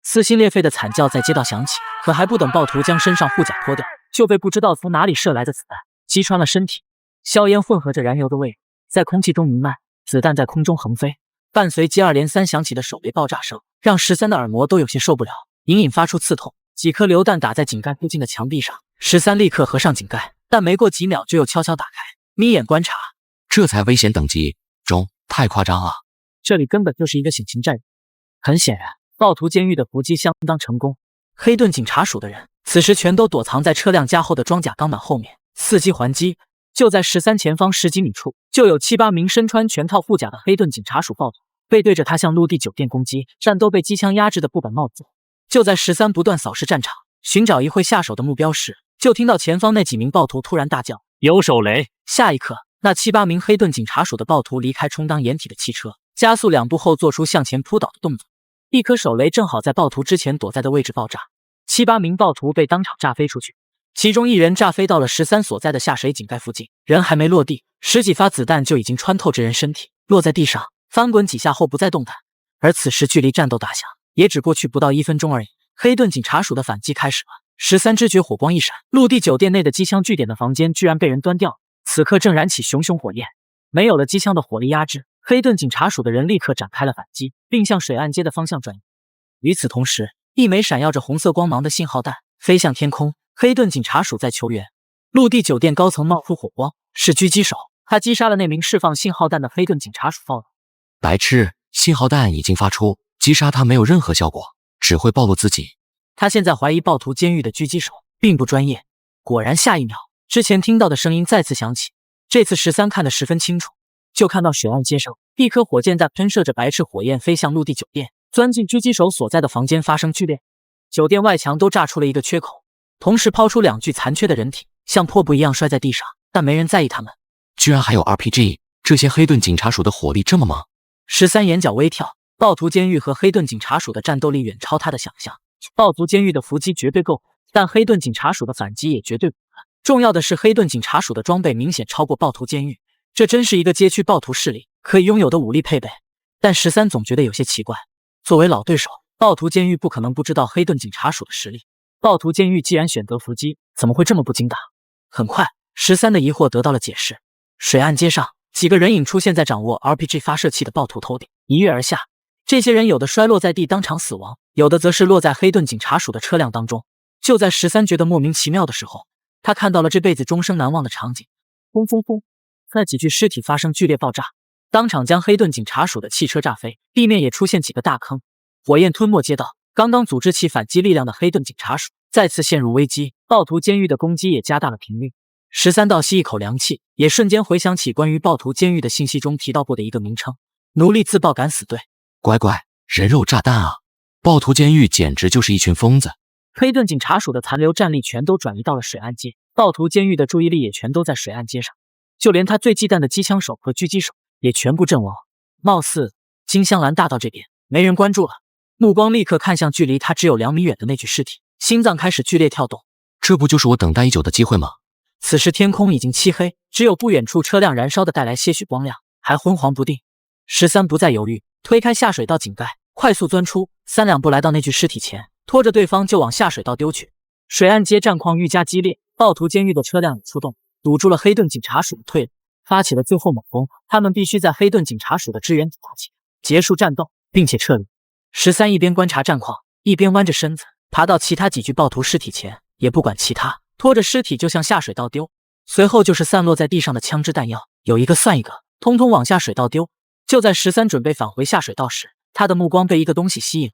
撕心裂肺的惨叫在街道响起，可还不等暴徒将身上护甲脱掉，就被不知道从哪里射来的子弹击穿了身体。硝烟混合着燃油的味道在空气中弥漫，子弹在空中横飞，伴随接二连三响起的手雷爆炸声，让13的耳膜都有些受不了，隐隐发出刺痛。几颗榴弹打在井盖附近的墙壁上，13立刻合上井盖，但没过几秒就又悄悄打开，眯眼观察。这才危险等级中，太夸张了。这里根本就是一个险情战役。很显然，暴徒监狱的伏击相当成功。黑盾警察署的人此时全都躲藏在车辆加厚的装甲钢板后面，伺机还击。就在13前方10几米处，就有7、8名身穿全套护甲的黑盾警察署暴徒背对着他向陆地酒店攻击，战斗被机枪压制的不敢冒进。就在13不断扫视战场，寻找一会下手的目标时，就听到前方那几名暴徒突然大叫：“有手雷！”下一刻，那7、8名黑盾警察署的暴徒离开充当掩体的汽车，加速2步后做出向前扑倒的动作。一颗手雷正好在暴徒之前躲在的位置爆炸，7、8名暴徒被当场炸飞出去，其中一人炸飞到了13所在的下水井盖附近，人还没落地，10几发子弹就已经穿透这人身体，落在地上翻滚几下后不再动弹。而此时距离战斗打响也只过去不到1分钟而已，黑盾警察署的反击开始了。13知觉火光一闪，陆地酒店内的机枪据点的房间居然被人端掉了，此刻正燃起熊熊火焰。没有了机枪的火力压制，黑盾警察署的人立刻展开了反击，并向水岸街的方向转移。与此同时，一枚闪耀着红色光芒的信号弹飞向天空，黑盾警察署在求援。陆地酒店高层冒出火光，是狙击手，他击杀了那名释放信号弹的黑盾警察署暴徒。白痴，信号弹已经发出，击杀他没有任何效果，只会暴露自己。他现在怀疑暴徒监狱的狙击手并不专业。果然，下一秒，之前听到的声音再次响起，这次13看得十分清楚，就看到水岸街上一颗火箭弹喷射着白炽火焰飞向陆地酒店，钻进狙击手所在的房间发生剧烈。酒店外墙都炸出了一个缺口，同时抛出2具残缺的人体，像破布一样摔在地上，但没人在意他们。居然还有 RPG， 这些黑盾警察署的火力这么猛！13眼角微跳，暴徒监狱和黑盾警察署的战斗力远超他的想象。暴徒监狱的伏击绝对够，但黑盾警察署的反击也绝对不难。重要的是，黑盾警察署的装备明显超过暴徒监狱，这真是一个街区暴徒势力可以拥有的武力配备。但13总觉得有些奇怪，作为老对手，暴徒监狱不可能不知道黑盾警察署的实力。暴徒监狱既然选择伏击，怎么会这么不经打？很快，13的疑惑得到了解释。水岸街上，几个人影出现在掌握 RPG 发射器的暴徒头顶，一跃而下。这些人有的摔落在地当场死亡，有的则是落在黑盾警察署的车辆当中。就在13觉得莫名其妙的时候，他看到了这辈子终生难忘的场景。轰轰轰！那几具尸体发生剧烈爆炸，当场将黑盾警察署的汽车炸飞，地面也出现几个大坑，火焰吞没街道。刚刚组织起反击力量的黑盾警察署再次陷入危机，暴徒监狱的攻击也加大了频率。13倒吸一口凉气，也瞬间回想起关于暴徒监狱的信息中提到过的一个名称——奴隶自爆敢死队。乖乖，人肉炸弹啊！暴徒监狱简直就是一群疯子。黑盾警察署的残留战力全都转移到了水岸街，暴徒监狱的注意力也全都在水岸街上，就连他最忌惮的机枪手和狙击手也全部阵亡。貌似金香兰大道这边没人关注了，目光立刻看向距离他只有2米远的那具尸体，心脏开始剧烈跳动。这不就是我等待已久的机会吗？此时天空已经漆黑，只有不远处车辆燃烧的带来些许光亮，还昏黄不定。13不再犹豫，推开下水道井盖，快速钻出，3两步来到那具尸体前，拖着对方就往下水道丢去。水岸街战况愈加激烈，暴徒监狱的车辆也出动，堵住了黑盾警察署的退路，发起了最后猛攻。他们必须在黑盾警察署的支援底下结束战斗，并且撤离。13一边观察战况，一边弯着身子爬到其他几具暴徒尸体前，也不管其他，拖着尸体就向下水道丢。随后就是散落在地上的枪支弹药，有一个算一个，通通往下水道丢。就在13准备返回下水道时，他的目光被一个东西吸引了。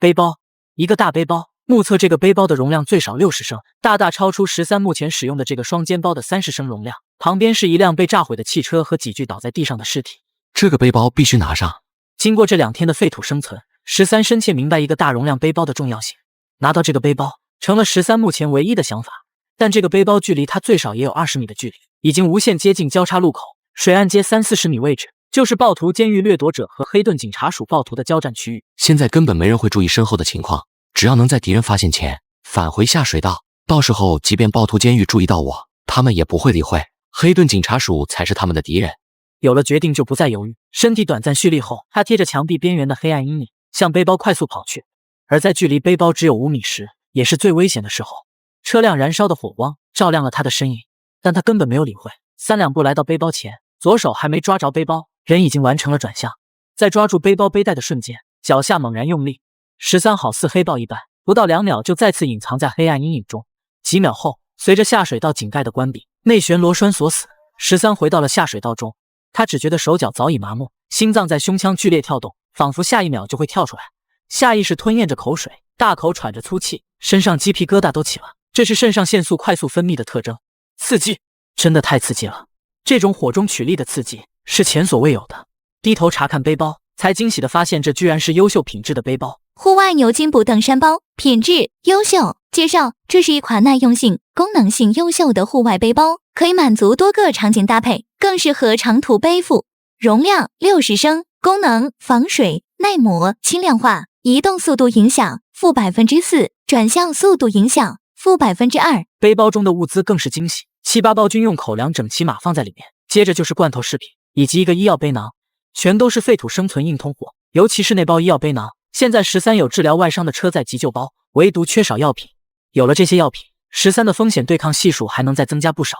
背包，一个大背包。目测这个背包的容量最少60升，大大超出13目前使用的这个双肩包的30升容量。旁边是一辆被炸毁的汽车和几具倒在地上的尸体。这个背包必须拿上。经过这2天的废土生存，13深切明白一个大容量背包的重要性。拿到这个背包成了13目前唯一的想法，但这个背包距离他最少也有20米的距离，已经无限接近交叉路口。水岸街30-40米位置就是暴徒监狱掠夺者和黑盾警察署暴徒的交战区域。现在根本没人会注意身后的情况，只要能在敌人发现前返回下水道，到时候即便暴徒监狱注意到我，他们也不会理会。黑盾警察署才是他们的敌人。有了决定就不再犹豫，身体短暂蓄力后，他贴着墙壁边缘的黑暗阴影向背包快速跑去。而在距离背包只有5米时，也是最危险的时候，车辆燃烧的火光照亮了他的身影，但他根本没有理会。3两步来到背包前，左手还没抓着背包，人已经完成了转向。在抓住背包背带的瞬间，脚下猛然用力，13好似黑豹一般，不到2秒就再次隐藏在黑暗阴影中。几秒后，随着下水道井盖的关闭，内旋螺栓锁死，13回到了下水道中。他只觉得手脚早已麻木，心脏在胸腔剧烈跳动，仿佛下一秒就会跳出来。下意识吞咽着口水，大口喘着粗气，身上鸡皮疙瘩都起了。这是肾上腺素快速分泌的特征。刺激，真的太刺激了！这种火中取栗的刺激是前所未有的。低头查看背包，才惊喜地发现这居然是优秀品质的背包。户外牛津补登山包，品质优秀。介绍：这是一款耐用性、功能性优秀的户外背包，可以满足多个场景搭配，更适合长途背负。容量60升，功能防水、耐磨、轻量化。移动速度影响-4%，转向速度影响-2%。背包中的物资更是惊喜，7、8包军用口粮整齐码放在里面，接着就是罐头食品以及一个医药背囊，全都是废土生存硬通货。尤其是那包医药背囊，现在13有治疗外伤的车载急救包，唯独缺少药品。有了这些药品，13的风险对抗系数还能再增加不少。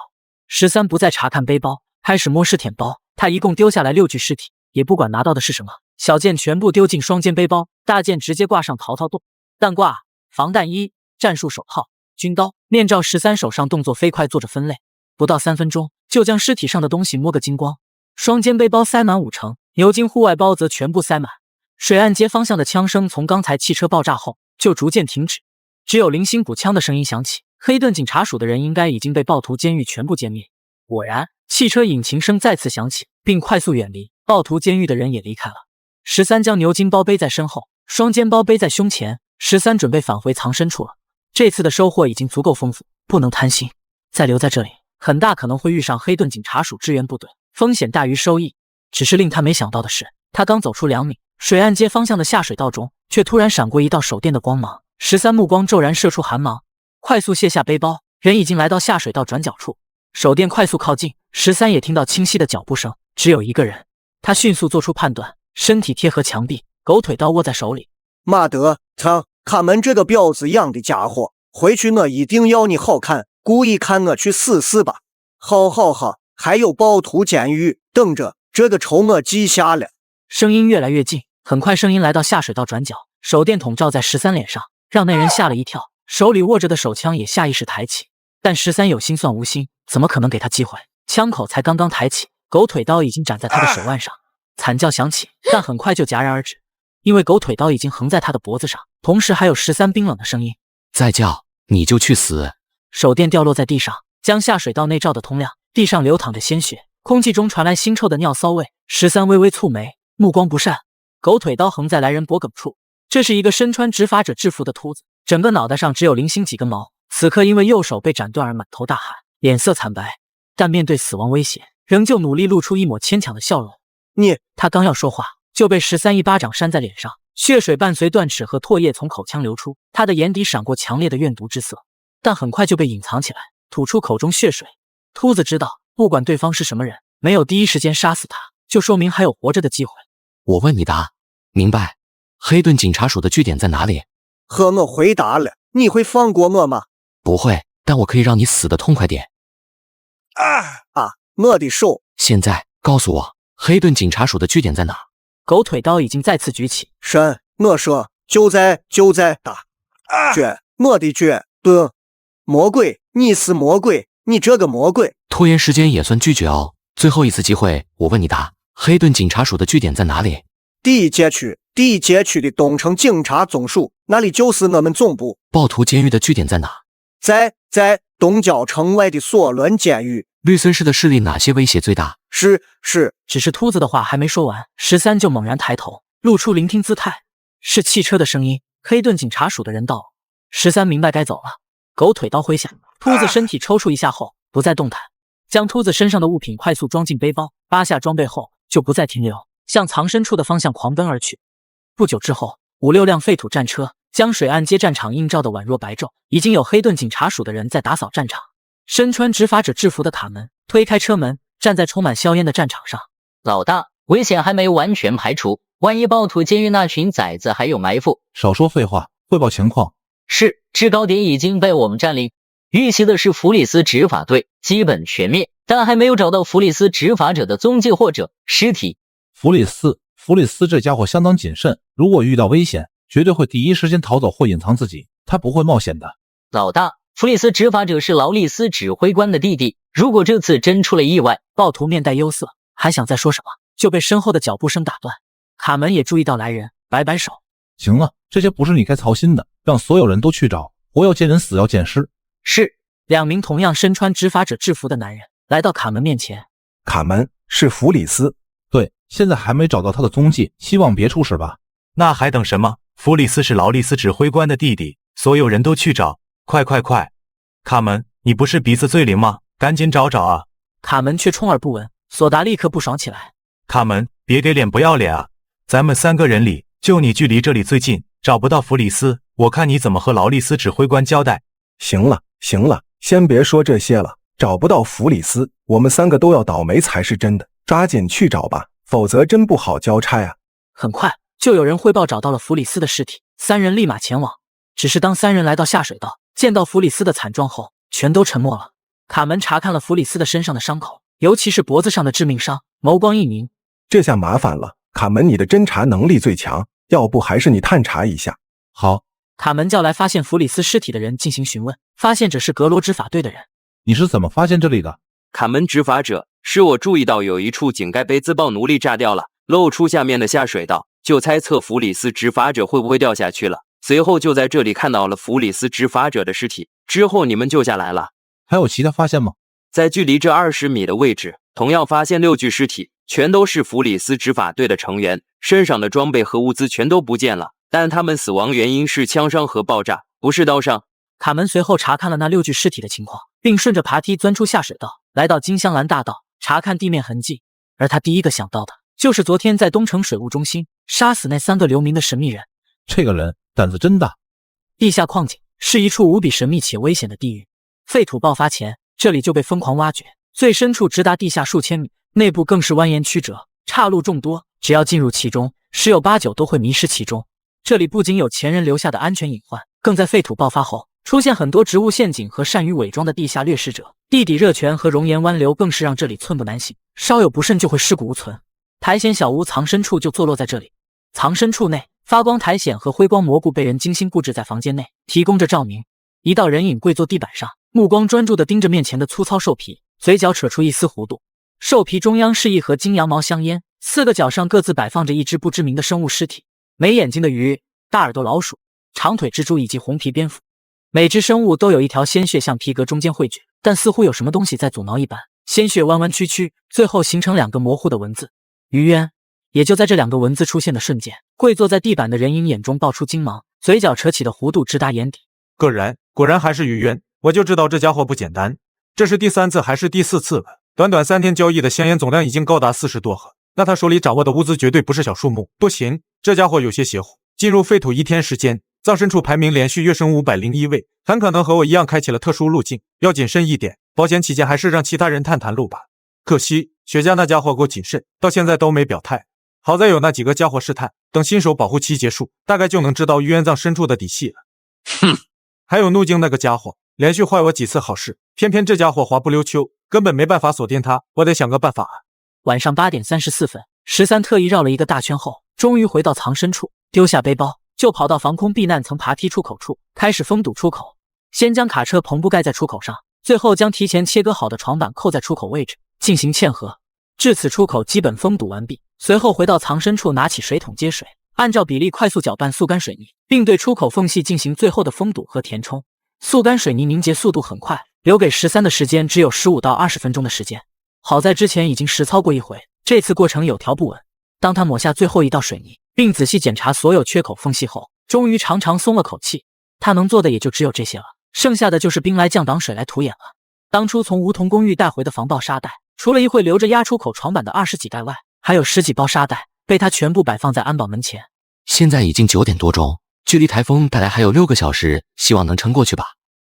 13不再查看背包，开始摸尸舔包。他一共丢下来6具尸体，也不管拿到的是什么，小件全部丢进双肩背包，大件直接挂上淘淘垛。弹挂、防弹衣、战术手套、军刀、面罩。13手上动作飞快，做着分类，不到3分钟就将尸体上的东西摸个精光。双肩背包塞满50%，牛津户外包则全部塞满。水岸街方向的枪声从刚才汽车爆炸后就逐渐停止，只有零星补枪的声音响起。黑盾警察署的人应该已经被暴徒监狱全部歼灭。果然，汽车引擎声再次响起，并快速远离。暴徒监狱的人也离开了。13将牛津包背在身后，双肩包背在胸前。13准备返回藏身处了。这次的收获已经足够丰富，不能贪心。再留在这里，很大可能会遇上黑盾警察署支援部队，风险大于收益。只是令他没想到的是，他刚走出2米，水岸街方向的下水道中，却突然闪过一道手电的光芒。13目光骤然射出寒芒，快速卸下背包，人已经来到下水道转角处。手电快速靠近，13也听到清晰的脚步声，只有一个人。他迅速做出判断，身体贴合墙壁，狗腿刀握在手里。妈的，操！看门这个婊子样的家伙，回去我一定要你好看，故意看我去死吧！好，还有暴徒监狱，等着，这个仇我记下了。声音越来越近，很快声音来到下水道转角，手电筒照在13脸上，让那人吓了一跳，手里握着的手枪也下意识抬起。但13有心算无心，怎么可能给他机会？枪口才刚刚抬起，狗腿刀已经斩在他的手腕上，惨叫响起，但很快就戛然而止，因为狗腿刀已经横在他的脖子上，同时还有13冰冷的声音：再叫你就去死！手电掉落在地上，将下水道内照得通亮，地上流淌着鲜血，空气中传来腥臭的尿骚味。13微微蹙眉，目光不善，狗腿刀横在来人脖颈处。这是一个身穿执法者制服的秃子，整个脑袋上只有零星几根毛，此刻因为右手被斩断而满头大汗，脸色惨白，但面对死亡威胁，仍旧努力露出一抹牵强的笑容。他刚要说话，就被13一巴掌扇在脸上，血水伴随断齿和唾液从口腔流出，他的眼底闪过强烈的怨毒之色，但很快就被隐藏起来，吐出口中血水。秃子知道，不管对方是什么人，没有第一时间杀死他，就说明还有活着的机会。我问你答，明白？黑顿警察署的据点在哪里？和我回答了，你会放过我吗？不会，但我可以让你死得痛快点。我的手！现在告诉我，黑顿警察署的据点在哪？狗腿刀已经再次举起。我说就在我的的魔鬼，你是魔鬼，你这个魔鬼！拖延时间也算拒绝哦。最后一次机会，我问你答，黑顿警察署的据点在哪里？第一街区的东城警察总署，那里就是我们总部。暴徒监狱的据点在哪？在东郊城外的索伦监狱。绿森市的势力哪些威胁最大？只是秃子的话还没说完，13就猛然抬头，露出聆听姿态。是汽车的声音，黑顿警察署的人到了。13明白该走了，狗腿刀挥下，秃子身体抽搐一下后不再动弹，将秃子身上的物品快速装进背包，扒下装备后就不再停留，向藏身处的方向狂奔而去。不久之后，5、6辆废土战车将水岸街战场映照得宛若白昼，已经有黑顿警察署的人在打扫战场。身穿执法者制服的卡门推开车门，站在充满硝烟的战场上。老大，危险还没完全排除，万一暴徒监狱那群崽子还有埋伏。少说废话，汇报情况。是，制高点已经被我们占领，遇袭的是弗里斯执法队，基本全灭，但还没有找到弗里斯执法者的踪迹或者尸体。弗里斯这家伙相当谨慎，如果遇到危险，绝对会第一时间逃走或隐藏自己，他不会冒险的。老大，弗里斯执法者是劳利斯指挥官的弟弟，如果这次真出了意外……暴徒面带忧色，还想再说什么，就被身后的脚步声打断。卡门也注意到来人，摆摆手：行了，这些不是你该操心的，让所有人都去找，活要见人，死要见尸。是。2名同样身穿执法者制服的男人来到卡门面前。卡门，是弗里斯。对，现在还没找到他的踪迹，希望别出事吧。那还等什么？弗里斯是劳利斯指挥官的弟弟，所有人都去找，快！卡门，你不是鼻子最灵吗？赶紧找啊！卡门却充耳不闻。索达立刻不爽起来：卡门，别给脸不要脸啊！咱们3个人里，就你距离这里最近，找不到弗里斯，我看你怎么和劳利斯指挥官交代。行了，先别说这些了，找不到弗里斯，我们3个都要倒霉才是真的，抓紧去找吧，否则真不好交差啊。很快就有人汇报找到了弗里斯的尸体，3人立马前往。只是当3人来到下水道，见到弗里斯的惨状后，全都沉默了。卡门查看了弗里斯的身上的伤口，尤其是脖子上的致命伤，眸光一凝：这下麻烦了，卡门，你的侦查能力最强，要不还是你探查一下。好。卡门叫来发现弗里斯尸体的人进行询问，发现者是格罗执法队的人。你是怎么发现这里的？卡门执法者，是我注意到有一处井盖被自爆奴隶炸掉了，露出下面的下水道，就猜测弗里斯执法者会不会掉下去了。随后就在这里看到了弗里斯执法者的尸体，之后你们就下来了。还有其他发现吗？在距离这20米的位置，同样发现6具尸体，全都是弗里斯执法队的成员，身上的装备和物资全都不见了，但他们死亡原因是枪伤和爆炸，不是刀伤。卡门随后查看了那6具尸体的情况，并顺着爬梯钻出下水道，来到金香兰大道查看地面痕迹。而他第一个想到的就是昨天在东城水务中心杀死那3个流民的神秘人。这个人胆子真大。地下矿井是一处无比神秘且危险的地狱，废土爆发前这里就被疯狂挖掘，最深处直达地下数千米，内部更是蜿蜒曲折，岔路众多，只要进入其中，10有8九都会迷失其中。这里不仅有前人留下的安全隐患，更在废土爆发后出现很多植物陷阱和善于伪装的地下掠食者，地底热泉和熔岩湾流更是让这里寸步难行，稍有不慎就会尸骨无存。苔藓小屋藏身处就坐落在这里。藏身处内，发光苔藓和辉光蘑菇被人精心布置在房间内，提供着照明。一道人影跪坐地板上，目光专注地盯着面前的粗糙兽皮，嘴角扯出一丝弧度。兽皮中央是一盒金羊毛香烟，4个角上各自摆放着一只不知名的生物尸体，没眼睛的鱼、大耳朵老鼠、长腿蜘蛛以及红皮蝙蝠。每只生物都有一条鲜血向皮革中间汇聚，但似乎有什么东西在阻挠一般，鲜血弯弯曲曲，最后形成2个模糊的文字。于渊。也就在这2个文字出现的瞬间，跪坐在地板的人影眼中爆出金芒，嘴角扯起的弧度直达眼底。果然还是于渊，我就知道这家伙不简单。这是第3次还是第4次了？短短3天交易的香烟总量已经高达40多盒，那他手里掌握的物资绝对不是小数目。不行，这家伙有些邪乎。进入废土1天时间，葬身处排名连续跃升501位，很可能和我一样开启了特殊路径，要谨慎一点，保险起见还是让其他人探探路吧。可惜雪茄那家伙够谨慎，到现在都没表态。好在有那几个家伙试探，等新手保护期结束，大概就能知道于渊葬深处的底细了。哼，还有怒鲸那个家伙，连续坏我几次好事，偏偏这家伙滑不溜秋，根本没办法锁定他，我得想个办法啊。晚上8点34分，13特意绕了一个大圈后，终于回到藏身处，丢下背包，就跑到防空避难层爬梯出口处，开始封堵出口。先将卡车篷布盖在出口上，最后将提前切割好的床板扣在出口位置，进行嵌合。至此出口基本封堵完毕，随后回到藏身处，拿起水桶接水，按照比例快速搅拌速干水泥，并对出口缝隙进行最后的封堵和填充。速干水泥凝结速度很快，留给13的时间只有15到20分钟的时间。好在之前已经实操过一回，这次过程有条不紊。当他抹下最后一道水泥，并仔细检查所有缺口缝隙后，终于长长松了口气。他能做的也就只有这些了，剩下的就是兵来将挡水来土掩了。当初从梧桐公寓带回的防爆沙袋，除了一会留着压出口床板的20几袋外，还有10几包沙袋，被他全部摆放在安保门前。现在已经9点多钟，距离台风大概还有6个小时，希望能撑过去吧。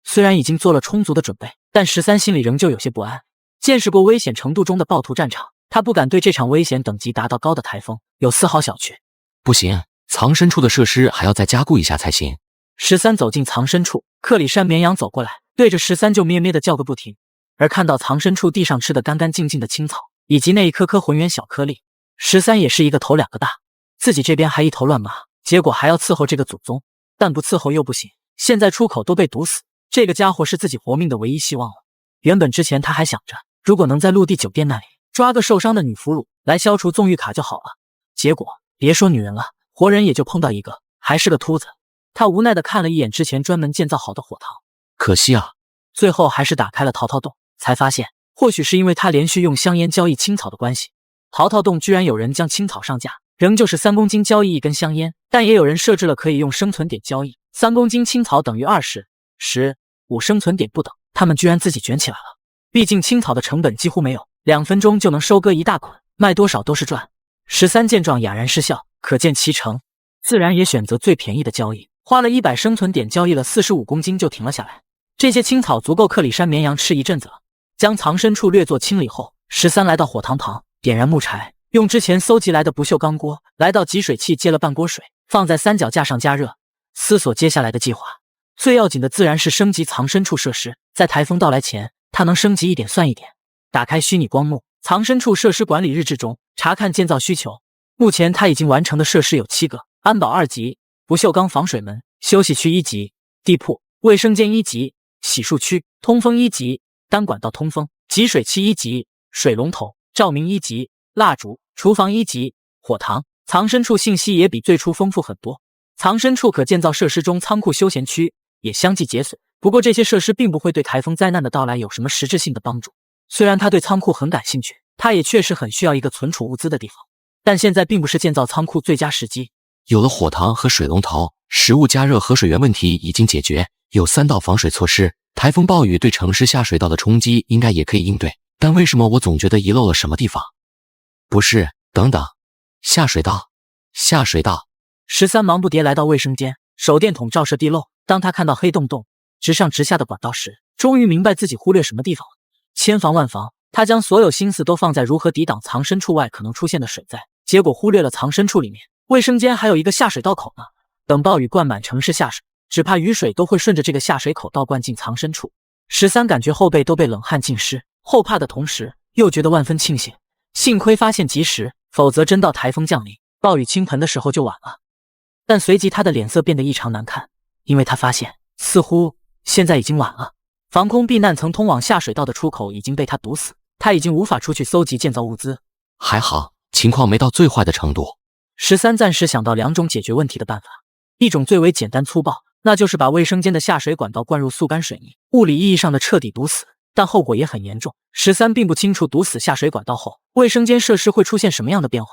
虽然已经做了充足的准备，但13心里仍旧有些不安。见识过危险程度中的暴徒战场，他不敢对这场危险等级达到高的台风有丝毫小觑。不行，藏身处的设施还要再加固一下才行。13走进藏身处，克里山绵羊走过来，对着13就咩咩的叫个不停。而看到藏身处地上吃得干干净净的青草，以及那一颗颗浑圆小颗粒，13也是一个头2个大，自己这边还一头乱麻，结果还要伺候这个祖宗，但不伺候又不行，现在出口都被堵死，这个家伙是自己活命的唯一希望了。原本之前他还想着，如果能在陆地酒店那里抓个受伤的女俘虏来消除纵欲卡就好了，结果别说女人了，活人也就碰到一个，还是个秃子。他无奈地看了一眼之前专门建造好的火塘，可惜啊，最后还是打开了淘淘洞，才发现或许是因为他连续用香烟交易青草的关系，淘淘洞居然有人将青草上架，仍旧是3公斤交易1根香烟，但也有人设置了可以用生存点交易，3公斤青草等于20、10、5生存点不等，他们居然自己卷起来了。毕竟青草的成本几乎没有，2分钟就能收割一大捆，卖多少都是赚。13见状哑然失笑，可见其成，自然也选择最便宜的交易，花了100生存点交易了45公斤就停了下来。这些青草足够克里山绵羊吃一阵子了。将藏身处略作清理后，13来到火塘旁，点燃木柴，用之前搜集来的不锈钢锅来到集水器接了半锅水，放在3脚架上加热，思索接下来的计划。最要紧的自然是升级藏身处设施，在台风到来前，它能升级一点算一点。打开虚拟光幕，藏身处设施管理日志中查看建造需求。目前他已经完成的设施有7个：安保2级、不锈钢防水门、休息区1级、地铺、卫生间1级、洗漱区、通风1级、单管道通风、集水器1级、水龙头、照明1级、蜡烛、厨房1级、火塘。藏身处信息也比最初丰富很多。藏身处可建造设施中仓库休闲区也相继解锁，不过这些设施并不会对台风灾难的到来有什么实质性的帮助。虽然他对仓库很感兴趣，他也确实很需要一个存储物资的地方，但现在并不是建造仓库最佳时机。有了火塘和水龙头，食物加热和水源问题已经解决，有3道防水措施，台风暴雨对城市下水道的冲击应该也可以应对。但为什么我总觉得遗漏了什么地方？不是，等等，下水道。13忙不迭来到卫生间，手电筒照射地漏。当他看到黑洞洞直上直下的管道时，终于明白自己忽略什么地方了。千防万防，他将所有心思都放在如何抵挡藏身处外可能出现的水灾，结果忽略了藏身处里面卫生间还有一个下水道口呢。等暴雨灌满城市下水，只怕雨水都会顺着这个下水口倒灌进藏身处。13感觉后背都被冷汗浸湿，后怕的同时又觉得万分庆幸，幸亏发现及时，否则真到台风降临、暴雨倾盆的时候就晚了。但随即他的脸色变得异常难看，因为他发现似乎现在已经晚了。防空避难层通往下水道的出口已经被他堵死，他已经无法出去搜集建造物资。还好情况没到最坏的程度。13暂时想到2种解决问题的办法，一种最为简单粗暴，那就是把卫生间的下水管道灌入速干水泥，物理意义上的彻底堵死，但后果也很严重。13并不清楚堵死下水管道后，卫生间设施会出现什么样的变化。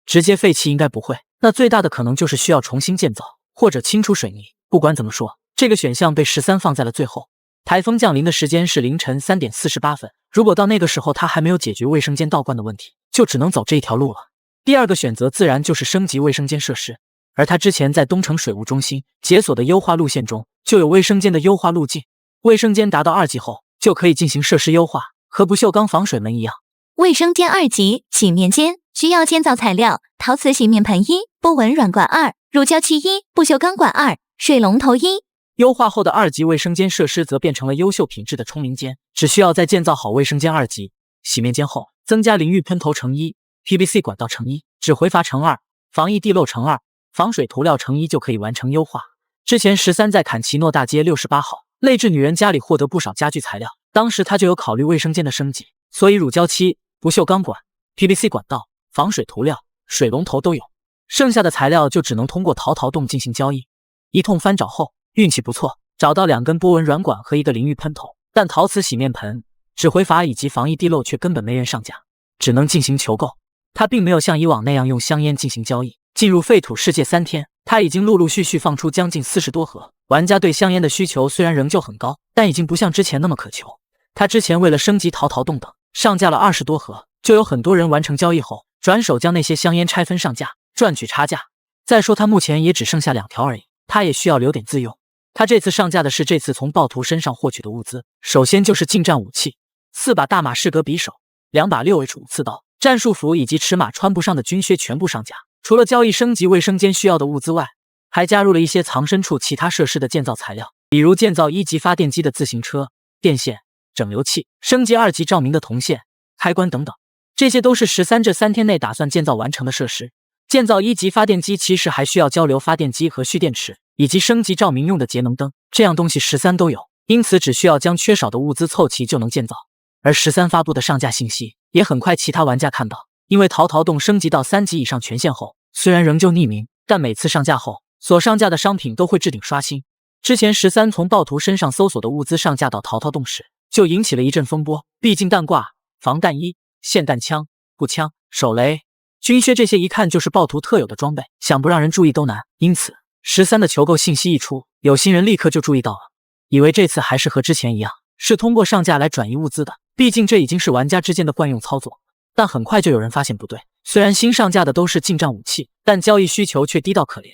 直接废弃应该不会，那最大的可能就是需要重新建造，或者清除水泥。不管怎么说，这个选项被13放在了最后。台风降临的时间是凌晨3点48分，如果到那个时候他还没有解决卫生间倒灌的问题，就只能走这一条路了。第二个选择自然就是升级卫生间设施，而他之前在东城水务中心解锁的优化路线中就有卫生间的优化路径。卫生间达到2级后，就可以进行设施优化，和不锈钢防水门一样。卫生间2级洗面间需要建造材料：陶瓷洗面盆1，波纹软管2，乳胶漆1，不锈钢管2，水龙头1。优化后的2级卫生间设施则变成了优秀品质的冲淋间，只需要在建造好卫生间2级洗面间后，增加淋浴喷头乘1， PVC 管道乘1，指挥阀乘2，防疫地漏乘2，防水涂料乘1就可以完成优化。之前13在坎奇诺大街68号内置女人家里获得不少家具材料，当时他就有考虑卫生间的升级，所以乳胶漆、不锈钢管、PVC 管道、防水涂料、水龙头都有，剩下的材料就只能通过淘淘洞进行交易。一通翻找后，运气不错，找到2根波纹软管和1个淋浴喷头，但陶瓷洗面盆、指挥阀以及防疫地漏却根本没人上架，只能进行求购。他并没有像以往那样用香烟进行交易。进入废土世界3天，他已经陆陆续续放出将近40多盒。玩家对香烟的需求虽然仍旧很高，但已经不像之前那么渴求。他之前为了升级淘淘洞等，上架了20多盒，就有很多人完成交易后，转手将那些香烟拆分上架，赚取差价。再说他目前也只剩下2条而已，他也需要留点自用。他这次上架的是这次从暴徒身上获取的物资，首先就是近战武器，4把大马士革匕首，2把6H5刺刀，战术服以及尺码穿不上的军靴全部上架。除了交易升级卫生间需要的物资外，还加入了一些藏身处其他设施的建造材料，比如建造1级发电机的自行车、电线、整流器，升级2级照明的铜线、开关等等。这些都是13这3天内打算建造完成的设施。建造1级发电机其实还需要交流发电机和蓄电池，以及升级照明用的节能灯，这样东西13都有，因此只需要将缺少的物资凑齐就能建造。而13发布的上架信息也很快其他玩家看到，因为淘淘洞升级到3级以上权限后，虽然仍旧匿名，但每次上架后所上架的商品都会置顶刷新。之前13从暴徒身上搜索的物资上架到淘淘洞时，就引起了一阵风波，毕竟弹挂、防弹衣、霰弹枪、步枪、手雷、军靴这些一看就是暴徒特有的装备，想不让人注意都难。因此13的求购信息一出，有心人立刻就注意到了，以为这次还是和之前一样，是通过上架来转移物资的，毕竟这已经是玩家之间的惯用操作。但很快就有人发现不对，虽然新上架的都是近战武器，但交易需求却低到可怜。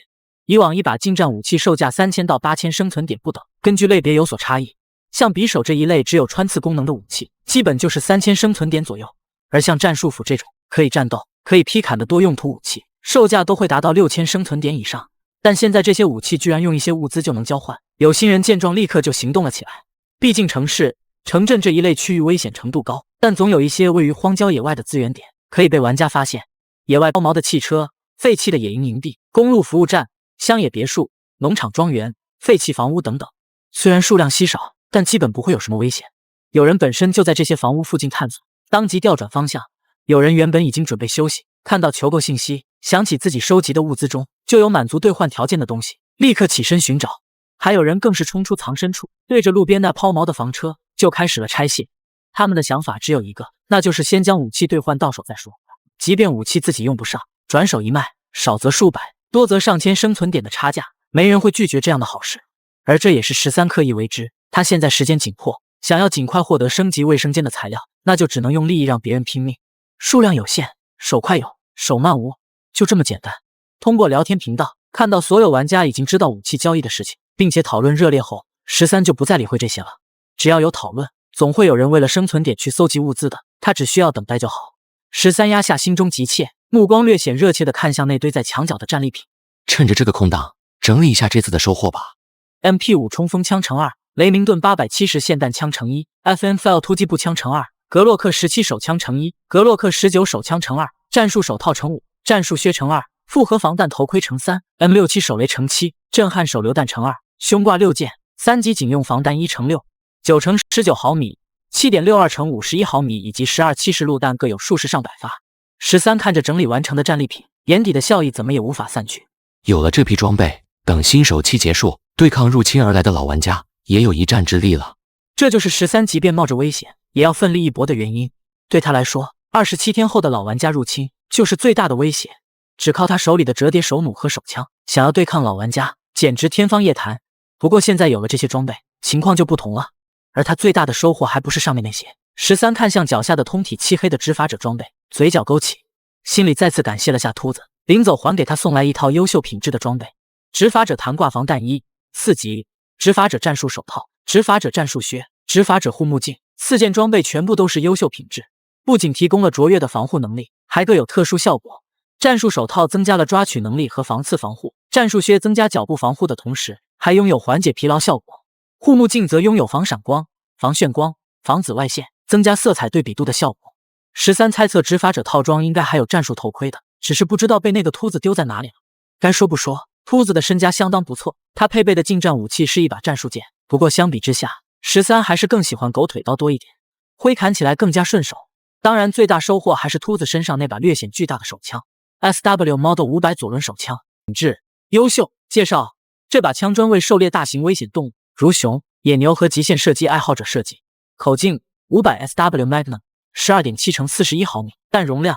以往一把近战武器售价3000到8000生存点不等，根据类别有所差异。像匕首这一类只有穿刺功能的武器，基本就是3000生存点左右，而像战术斧这种可以战斗、可以劈砍的多用途武器，售价都会达到6000生存点以上。但现在这些武器居然用一些物资就能交换，有心人见状立刻就行动了起来。毕竟城市、城镇这一类区域危险程度高，但总有一些位于荒郊野外的资源点可以被玩家发现。野外抛锚的汽车、废弃的野营营地、公路服务站、乡野别墅、农场庄园、废弃房屋等等，虽然数量稀少，但基本不会有什么危险。有人本身就在这些房屋附近探索，当即调转方向；有人原本已经准备休息，看到求购信息，想起自己收集的物资中就有满足兑换条件的东西，立刻起身寻找。还有人更是冲出藏身处，对着路边那抛锚的房车就开始了拆卸。他们的想法只有一个，那就是先将武器兑换到手再说。即便武器自己用不上，转手一卖，少则数百，多则上千生存点的差价，没人会拒绝这样的好事。而这也是13刻意为之，他现在时间紧迫，想要尽快获得升级卫生间的材料，那就只能用利益让别人拼命。数量有限，手快有，手慢无，就这么简单。通过聊天频道看到所有玩家已经知道武器交易的事情，并且讨论热烈后，13就不再理会这些了。只要有讨论，总会有人为了生存点去搜集物资的，他只需要等待就好。13压下心中急切，目光略显热切地看向那堆在墙角的战利品。趁着这个空档，整理一下这次的收获吧。MP5 冲锋枪乘2，雷明顿870霰弹枪乘1，FN File 突击步枪乘2，格洛克17手枪乘1，格洛克19手枪乘2，战术手套乘5，战术靴乘2，复合防弹头盔乘3 ，M67 手雷乘7，震撼手榴弹乘2，胸挂6件，3级警用防弹1乘6 ，9乘19毫米，7.62乘51毫米以及12-70路弹各有数十上百发。13看着整理完成的战利品，眼底的笑意怎么也无法散去。有了这批装备，等新手期结束，对抗入侵而来的老玩家也有一战之力了。这就是13即便冒着危险也要奋力一搏的原因。对他来说，27天后的老玩家入侵就是最大的威胁。只靠他手里的折叠手弩和手枪，想要对抗老玩家，简直天方夜谭。不过现在有了这些装备，情况就不同了。而他最大的收获还不是上面那些。13看向脚下的通体漆黑的执法者装备，嘴角勾起，心里再次感谢了下秃子，临走还给他送来一套优秀品质的装备：执法者弹挂防弹衣4级，执法者战术手套，执法者战术靴，执法者护目镜，4件装备全部都是优秀品质，不仅提供了卓越的防护能力，还各有特殊效果。战术手套增加了抓取能力和防刺防护，战术靴增加脚部防护的同时，还拥有缓解疲劳效果。护目镜则拥有防闪光、防眩光、防紫外线，增加色彩对比度的效果。13猜测执法者套装应该还有战术头盔的，只是不知道被那个秃子丢在哪里了。该说不说，秃子的身家相当不错，他配备的近战武器是一把战术剑，不过相比之下，13还是更喜欢狗腿刀多一点，挥砍起来更加顺手。当然，最大收获还是秃子身上那把略显巨大的手枪。SW Model 500左轮手枪，品质优秀。介绍：这把枪专为狩猎大型危险动物，如熊、野牛和极限射击爱好者设计。口径500 SW Magnum， 12.7乘41毫米，弹容量，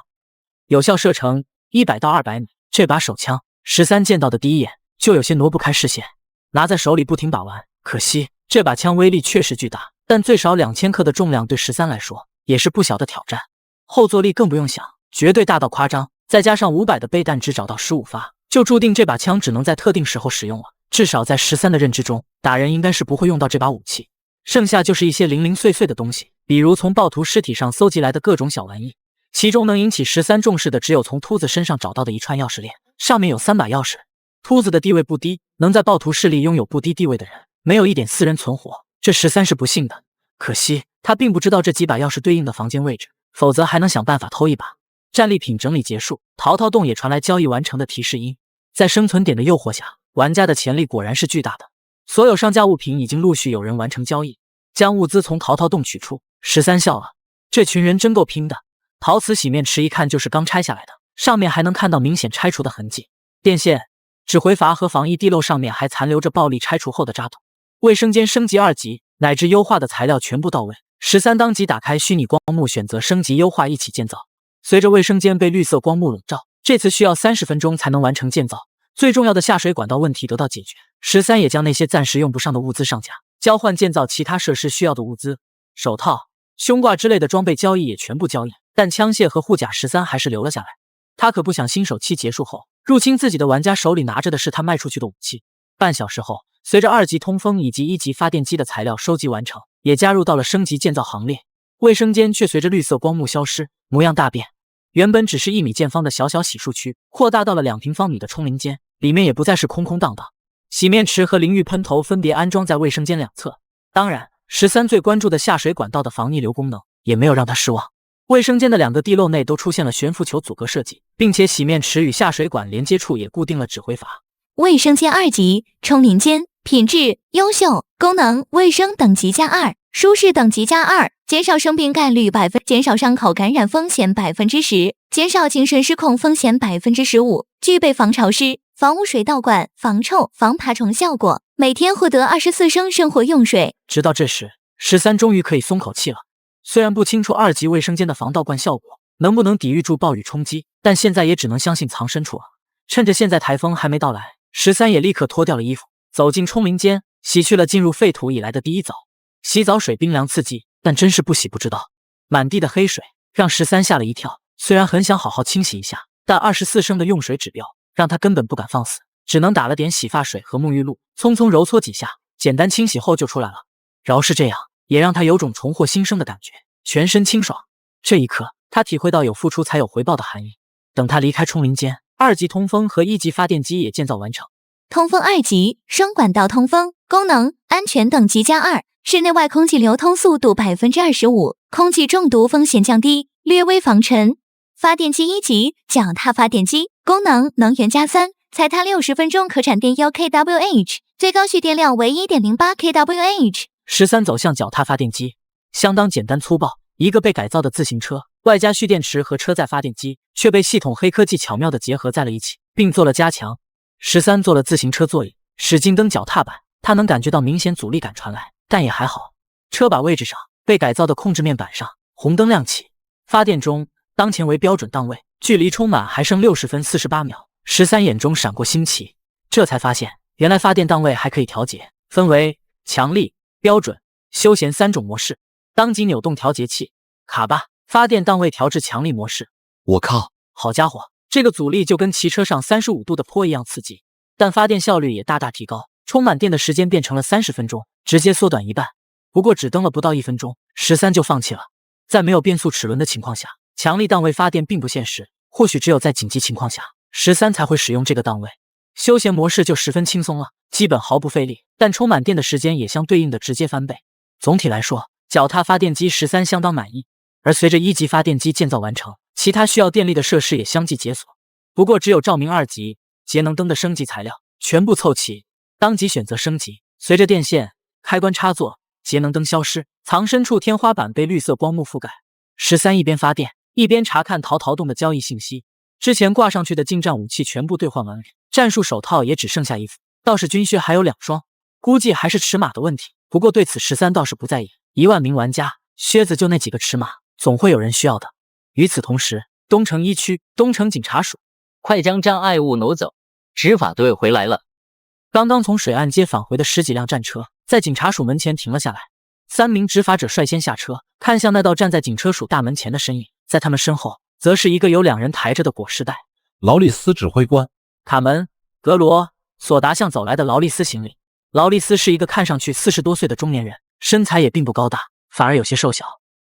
有效射程100到200米。这把手枪，13见到的第一眼就有些挪不开视线，拿在手里不停把玩。可惜这把枪威力确实巨大，但最少2000克的重量对13来说也是不小的挑战。后坐力更不用想，绝对大到夸张。再加上500的备弹只找到15发，就注定这把枪只能在特定时候使用了。至少在13的认知中，打人应该是不会用到这把武器。剩下就是一些零零碎碎的东西，比如从暴徒尸体上搜集来的各种小玩意。其中能引起13重视的，只有从秃子身上找到的一串钥匙链，上面有3把钥匙。秃子的地位不低，能在暴徒势力拥有不低地位的人，没有一点私人存活，这13是不幸的。可惜他并不知道这几把钥匙对应的房间位置，否则还能想办法偷一把。战利品整理结束，淘淘洞也传来交易完成的提示音。在生存点的诱惑下，玩家的潜力果然是巨大的。所有上架物品已经陆续有人完成交易，将物资从淘淘洞取出。13笑了，这群人真够拼的。陶瓷洗面池一看就是刚拆下来的，上面还能看到明显拆除的痕迹。电线、指挥阀和防疫地漏上面还残留着暴力拆除后的渣土。卫生间升级2级，乃至优化的材料全部到位。13当即打开虚拟光幕，选择升级优化一起建造。随着卫生间被绿色光幕笼罩，这次需要30分钟才能完成建造。最重要的下水管道问题得到解决，13也将那些暂时用不上的物资上架，交换建造其他设施需要的物资。手套、胸挂之类的装备交易也全部交易，但枪械和护甲13还是留了下来。他可不想新手期结束后，入侵自己的玩家手里拿着的是他卖出去的武器。半小时后，随着2级通风以及1级发电机的材料收集完成，也加入到了升级建造行列。卫生间却随着绿色光幕消失，模样大变。原本只是1米见方的小小洗漱区，扩大到了2平方米的冲淋间，里面也不再是空空荡荡。洗面池和淋浴喷头分别安装在卫生间两侧。当然，13最关注的下水管道的防逆流功能也没有让他失望。卫生间的2个地漏内都出现了悬浮球阻隔设计，并且洗面池与下水管连接处也固定了指挥阀。卫生间2级，冲淋间，品质优秀，功能卫生等级加2，舒适等级加2，减少生病概率减少伤口感染风险10%，减少精神失控风险15%，具备防潮湿、防污水倒灌、防臭、防爬虫效果，每天获得24升生活用水。直到这时，13终于可以松口气了。虽然不清楚2级卫生间的防倒灌效果能不能抵御住暴雨冲击，但现在也只能相信藏身处了。趁着现在台风还没到来，13也立刻脱掉了衣服，走进冲淋间，洗去了进入废土以来的第一澡。洗澡水冰凉刺激，但真是不洗不知道。满地的黑水让13吓了一跳，虽然很想好好清洗一下，但24升的用水指标让他根本不敢放肆，只能打了点洗发水和沐浴露，匆匆揉搓几下，简单清洗后就出来了。饶是这样，也让他有种重获新生的感觉，全身清爽。这一刻，他体会到有付出才有回报的含义。等他离开冲淋间，2级通风和1级发电机也建造完成。通风2级，双管道通风，功能安全等级加2，室内外空气流通速度25%，空气中毒风险降低，略微防尘。发电机1级，脚踏发电机，功能能源加3，踩踏60分钟可产电1 kWh， 最高蓄电量为 1.08 kWh。13走向脚踏发电机，相当简单粗暴，一个被改造的自行车，外加蓄电池和车载发电机，却被系统黑科技巧妙地结合在了一起，并做了加强。13做了自行车座椅，使劲蹬脚踏板，他能感觉到明显阻力感传来，但也还好。车把位置上，被改造的控制面板上，红灯亮起，发电中，当前为标准档位，距离充满还剩60分48秒。13眼中闪过新奇，这才发现原来发电档位还可以调节，分为强力、标准、休闲3种模式。当即扭动调节器，卡吧，发电档位调至强力模式。我靠，好家伙，这个阻力就跟骑车上35度的坡一样刺激，但发电效率也大大提高，充满电的时间变成了30分钟，直接缩短一半。不过只蹬了不到1分钟，13就放弃了。在没有变速齿轮的情况下，强力档位发电并不现实，或许只有在紧急情况下，13才会使用这个档位。休闲模式就十分轻松了，基本毫不费力，但充满电的时间也相对应的直接翻倍。总体来说，脚踏发电机13相当满意。而随着1级发电机建造完成，其他需要电力的设施也相继解锁。不过只有照明2级、节能灯的升级材料全部凑齐，当即选择升级。随着电线、开关插座、节能灯消失，藏身处天花板被绿色光幕覆盖。13一边发电，一边查看陶洞的交易信息。之前挂上去的近战武器全部兑换完，战术手套也只剩下1副，倒是军靴还有2双，估计还是尺码的问题。不过对此13倒是不在意，1万名玩家，靴子就那几个尺码，总会有人需要的。与此同时，东城1区，东城警察署，快将障碍物挪走，执法队回来了。刚刚从水岸街返回的10几辆战车，在警察署门前停了下来。3名执法者率先下车，看向那道站在警车署大门前的身影，在他们身后，则是一个由2人抬着的裹尸袋。劳利斯指挥官，卡门、格罗、索达向走来的劳利斯行礼。劳利斯是一个看上去40多岁的中年人，身材也并不高大，反而有些瘦小，